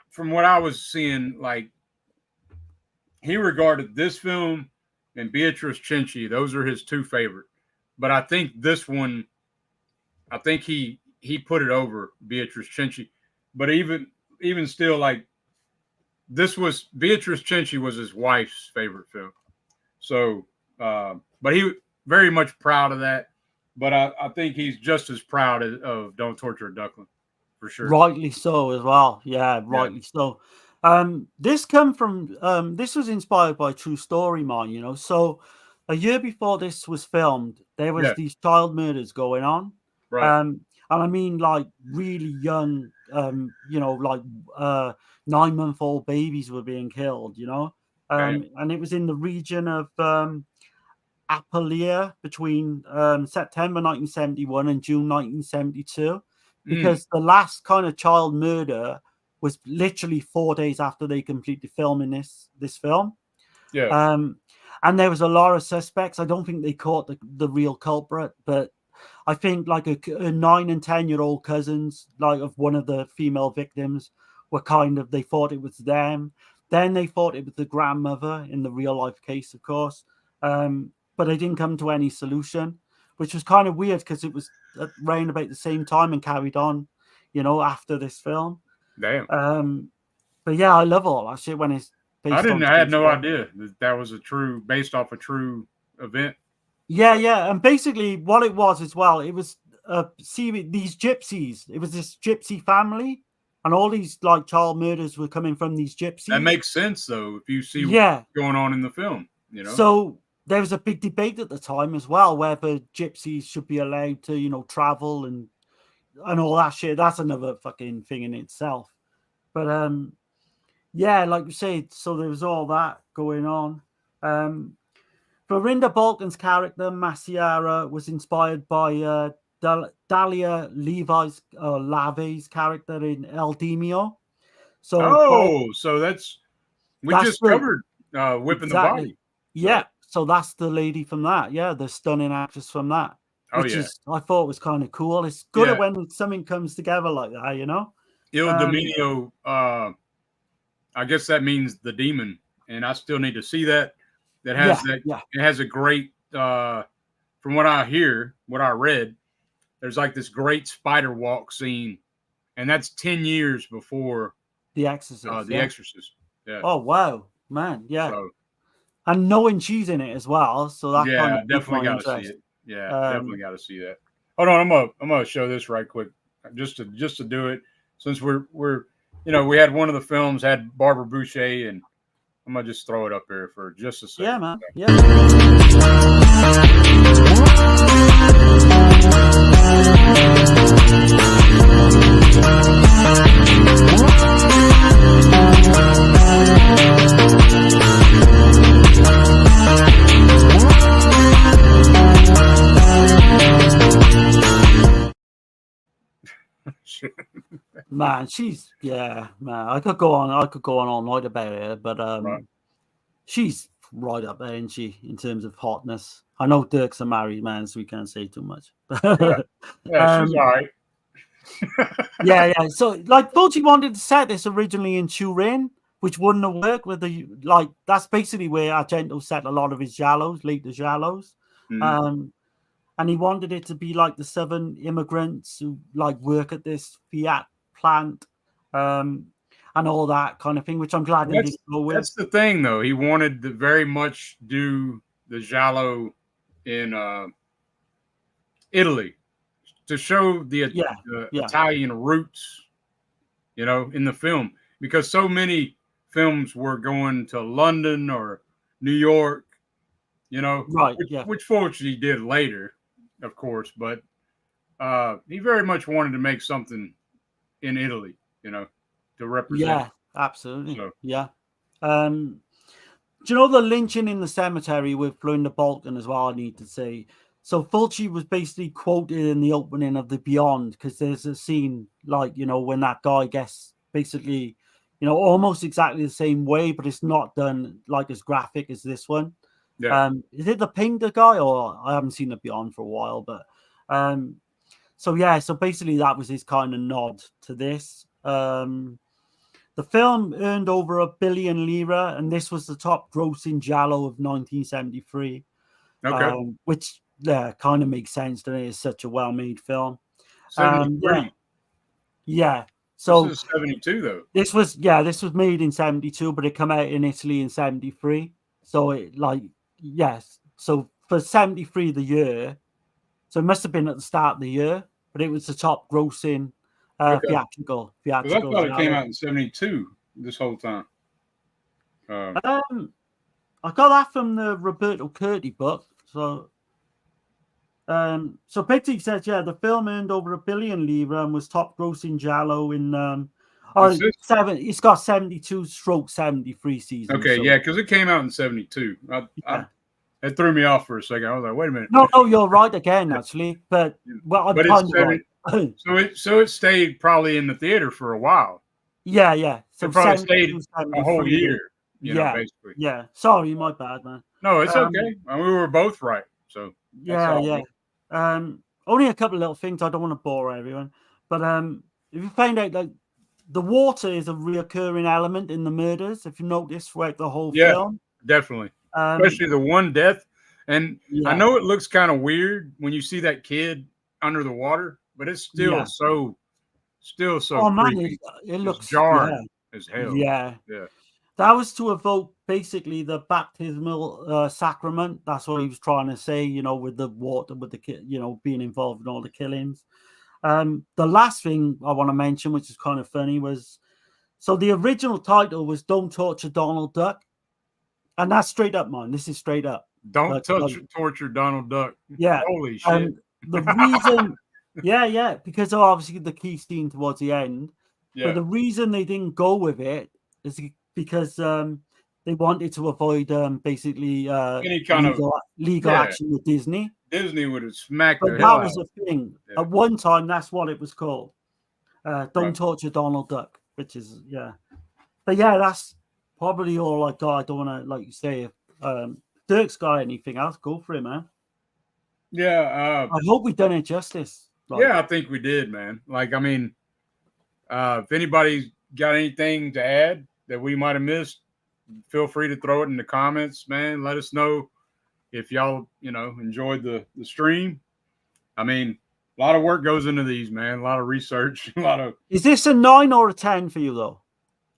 from what I was seeing, like, he regarded this film and Beatrice Cenci, those are his two favorite. But I think this one, I think he put it over Beatrice Cenci. But even still, like, this was Beatrice Cenci was his wife's favorite film. So, but he very much proud of that. But I think he's just as proud of Don't Torture a Duckling, for sure. Rightly so as well. Yeah, rightly so. This come from this was inspired by a true story, man. You know, so a year before this was filmed, there was these child murders going on. Right. And I mean, like really young, you know, like 9-month-old babies were being killed. You know, and it was in the region of Apulia between September 1971 and June 1972. Because the last kind of child murder was literally 4 days after they completed filming this film. Yeah. And there was a lot of suspects. I don't think they caught the real culprit, but I think like a 9 and 10-year-old cousins, like of one of the female victims, were they thought it was them. Then they thought it was the grandmother in the real life case, of course. But they didn't come to any solution, which was kind of weird because it was around about the same time and carried on, you know, after this film. Damn. But yeah, I love all that shit when it's based I had no idea that was based off a true event. Yeah. And basically what it was as well, it was these gypsies. It was this gypsy family, and all these like child murders were coming from these gypsies. That makes sense though, if you see what's going on in the film, you know. So there was a big debate at the time as well, whether gypsies should be allowed to, you know, travel and all that shit. That's another fucking thing in itself. But yeah, like you said, so there was all that going on. Verinda Balkan's character, Masiara, was inspired by Dalia Lave's character in El Demio. So we just covered Whipping the Body. Yeah, so that's the lady from that. Yeah, the stunning actress from that. Which is, I thought was kind of cool. It's good when something comes together like that, you know? Il Dominio, I guess that means the demon, and I still need to see that. It has a great, from what I read, there's like this great spider walk scene, and that's 10 years before The Exorcist. Exorcist. Yeah. Oh wow, man, yeah. So, and knowing she's in it as well, so that kind of definitely got to see it. Yeah, definitely got to see that. Hold on, I'm gonna show this right quick, just to do it, since we're you know, we had one of the films had Barbara Boucher, and I'm gonna just throw it up here for just a second. Yeah, man. Yeah. Man, she's man. I could go on all night about her, but she's right up there, isn't she, in terms of hotness? I know Dirk's a married man, so we can't say too much. Yeah, she's all right. yeah. So, like, Fulci wanted to set this originally in Turin, which wouldn't have worked with that's basically where Argento set a lot of his giallos, later giallos. Mm-hmm. And he wanted it to be like the Southern immigrants who like work at this Fiat plant, and all that kind of thing, which I'm glad they didn't go with. That's the thing, though. He wanted to very much do the giallo in Italy to show the Yeah. Italian roots, in the film, because so many films were going to London or New York, Right. Yeah. which Fulci did later, of course, but he very much wanted to make something in Italy, to represent. Yeah. Absolutely. So. Yeah. Do you know the lynching in the cemetery with Florinda Bolton as well? I need to say. So Fulci was basically quoted in the opening of The Beyond, because there's a scene like, when that guy gets basically, almost exactly the same way, but it's not done like as graphic as this one. Yeah. Is it the painter guy, or I haven't seen The Beyond for a while, but so basically that was his kind of nod to this. The film earned over £1 billion lira, and this was the top grossing giallo of 1973. Okay. Which kind of makes sense to me. It's such a well-made film. 73. Yeah. So this is 72 though. This was made in 72, but it came out in Italy in 73. So So for 73 the year, so it must have been at the start of the year, but it was the top grossing theatrical. Because I thought it came out in 72 this whole time. I got that from the Roberto Curti book. So Pixie says, the film earned over £1 billion lira and was top grossing giallo in it's got 72/73 seasons. Okay, so. Because it came out in 72. It threw me off for a second. I was like, wait a minute. No, you're right again, actually. But I'm kind of right. So it stayed probably in the theater for a while. Yeah. So it probably stayed a whole year. Basically. Yeah. Sorry, my bad, man. No, it's okay. We were both right. So yeah. Only a couple of little things. I don't want to bore everyone, but if you find out, like, the water is a reoccurring element in the murders, if you notice throughout the whole film. Definitely. Especially the one death. And I know it looks kind of weird when you see that kid under the water, but it's still so oh creepy. Man, it looks jarring as hell. Yeah. That was to evoke basically the baptismal sacrament. That's what he was trying to say, with the water, with the being involved in all the killings. The last thing I want to mention, which is kind of funny, was the original title was "Don't Torture Donald Duck," and that's straight up, man. This is straight up. Don't torture Donald Duck. Yeah. Holy shit. The reason, because obviously the key scene towards the end. Yeah. But the reason they didn't go with it is because they wanted to avoid basically any kind legal action with Disney. Disney would have smacked but the hell out. That was the thing. Yeah. At one time, that's what it was called. Don't torture Donald Duck, which is But that's probably all I got. I don't want to, like you say, if Dirk's got anything else, go for it, man. Yeah. I hope we've done it justice. I think we did, man. Like, I mean, if anybody's got anything to add that we might have missed, feel free to throw it in the comments, man. Let us know if y'all, enjoyed the stream. I mean, a lot of work goes into these, man. A lot of research. Is this a 9 or a 10 for you, though?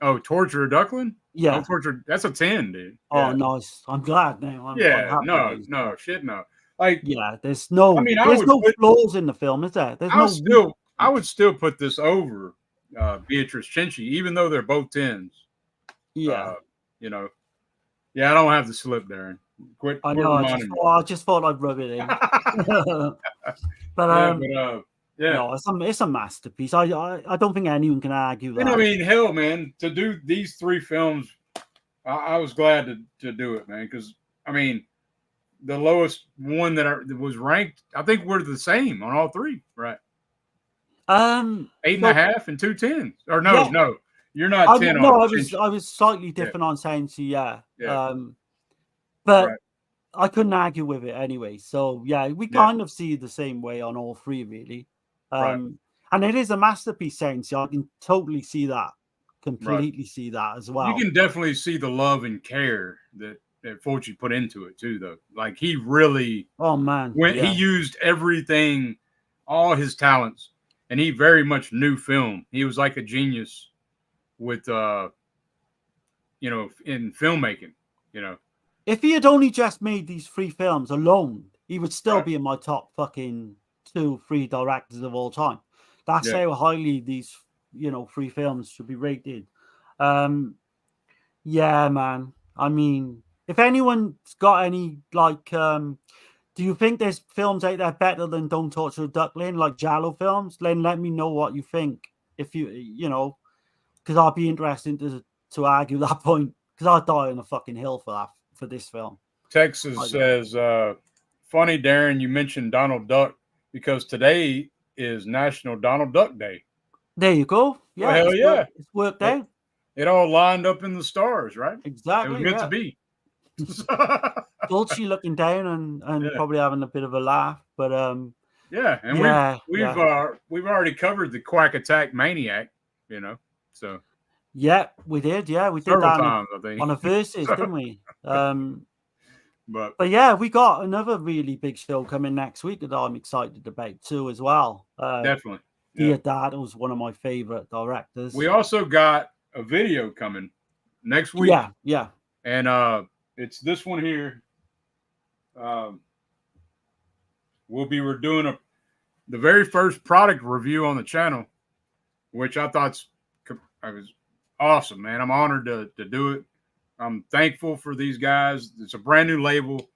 Oh, Torture a Duckling? Yeah. Oh, Torture. That's a 10, dude. Oh, nice. I'm glad now. No. Shit, no. Like, there's no, flaws in the film, is there? I would still put this over Beatrice Cenci, even though they're both 10s. Yeah. I don't have the slip, Darren. Quit reminding me. I just thought I'd rub it in. It's a masterpiece. I don't think anyone can argue that. And I mean, hell, man, to do these 3 films, I was glad to do it, man, because, I mean, the lowest one that was ranked, I think we're the same on all 3, right? 8.5 and 2 10s. Or no, you're not 10 on. No, I was slightly different on Cenci, but I couldn't argue with it anyway. So we kind of see the same way on all 3, really. And it is a masterpiece, Cenci. I can totally see that, completely see that as well. You can definitely see the love and care that Fulci put into it too, though. Like, he really, he used everything, all his talents, and he very much knew film. He was like a genius with, in filmmaking. If he had only just made these 3 films alone, he would still be in my top fucking 3 directors of all time. That's how highly these, 3 films should be rated. Yeah, man. I mean, if anyone's got any, do you think there's films out there better than Don't Torture a Duckling, like Giallo films? Then let me know what you think. If because I'll be interested to argue that point, because I'd die on a fucking hill for this film. Texas says, funny, Darren, you mentioned Donald Duck because today is National Donald Duck Day. There you go. Yeah, well, hell yeah. It's worked out. It all lined up in the stars, right? Exactly. It was meant to be. Fulci looking down and probably having a bit of a laugh, but we've already covered the Quack Attack Maniac, so yeah, we did. Yeah, we did several that times, I think. on a versus, didn't we? But yeah, we got another really big show coming next week that I'm excited about too, as well. Definitely. Deodato was one of my favorite directors. We also got a video coming next week. Yeah. And it's this one here. We're doing the very first product review on the channel, which I thought was awesome, man. I'm honored to do it. I'm thankful for these guys. It's a brand new label,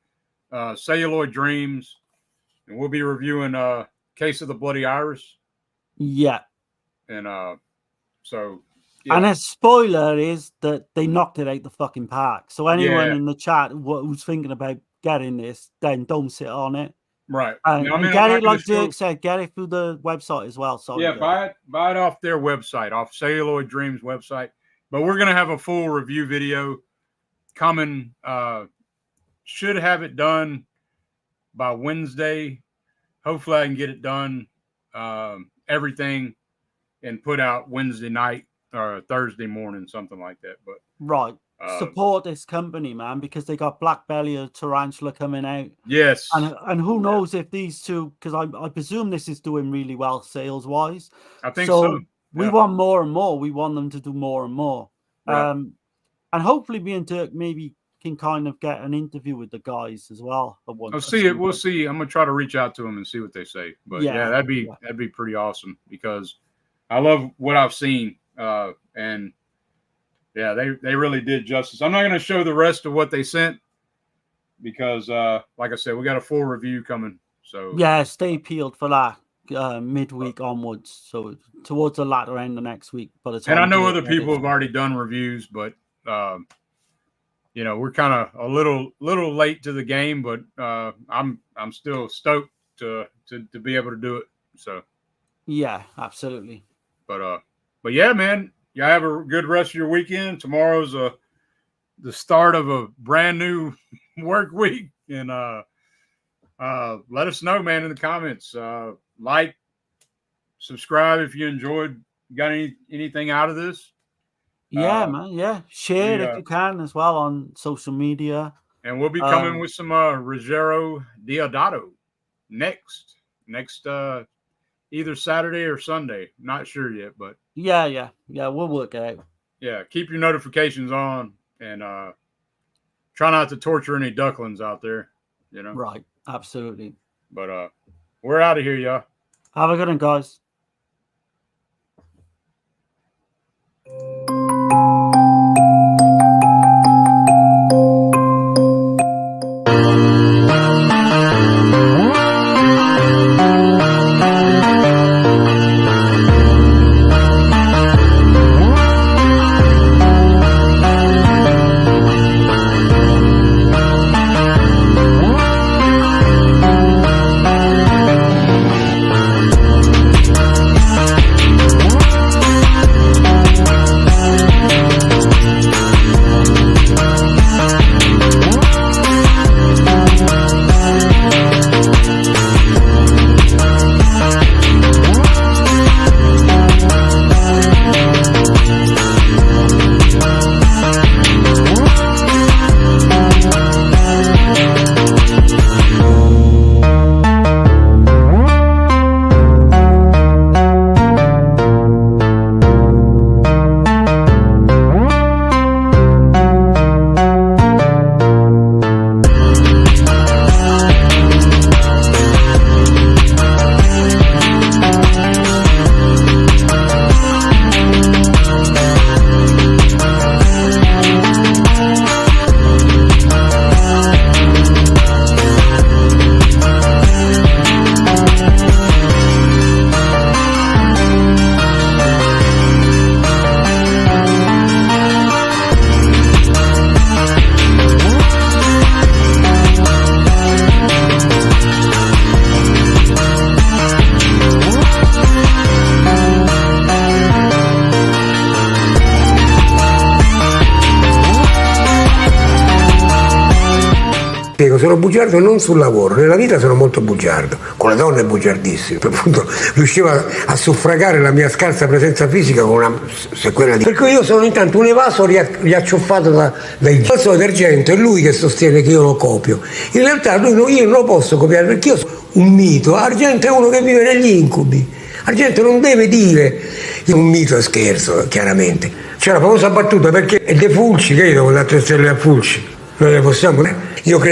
Celluloid Dreams, and we'll be reviewing Case of the Bloody Iris. Yeah. And so. Yeah. And a spoiler is that they knocked it out the fucking park. So anyone in the chat who's thinking about getting this, then don't sit on it. Right. And get it, like Dirk said, get it through the website as well. So buy it off their website, off Celluloid Dreams website. But we're gonna have a full review video coming. Should have it done by Wednesday. Hopefully, I can get it done. Everything and put out Wednesday night. Or Thursday morning, something like that. But right, support this company, man, because they got Black Belly or Tarantula coming out. Yes, and who knows if these two, because I presume this is doing really well sales wise. I think so. We want more and more. We want them to do more and more. Right. And hopefully, me and Dirk maybe can kind of get an interview with the guys as well. We'll see. I'm gonna try to reach out to them and see what they say. But that'd be pretty awesome because I love what I've seen. And they really did justice. I'm not going to show the rest of what they sent because, like I said, we got a full review coming. So stay peeled for that midweek onwards. So towards the latter end of next week. And I know other people have already done reviews, but we're kind of a little late to the game. But I'm still stoked to be able to do it. So yeah, absolutely. But yeah, man, you have a good rest of your weekend. Tomorrow's the start of a brand new work week, and let us know, man, in the comments. Like, subscribe if you got anything out of this. Yeah, man. Yeah, share it if you can as well on social media. And we'll be coming with some Ruggero Deodato next. Either Saturday or Sunday. Not sure yet, but yeah, we'll work it out. Yeah, keep your notifications on and try not to torture any ducklings out there, Right, absolutely. But we're out of here, y'all. Have a good one, guys. Spiego, sono bugiardo non sul lavoro, nella vita sono molto bugiardo, con le donne bugiardissimo, appunto riusciva a suffragare la mia scarsa presenza fisica con una sequela di... Per cui io sono intanto un evaso riacciuffato dai vaso d'argento, è lui che sostiene che io lo copio. In realtà io non lo posso copiare perché io sono un mito, Argento è uno che vive negli incubi, Argento non deve dire, un mito, scherzo chiaramente. C'è la famosa battuta perché è De Fulci, credo, con le altre stelle a Fulci, noi le possiamo... Io credo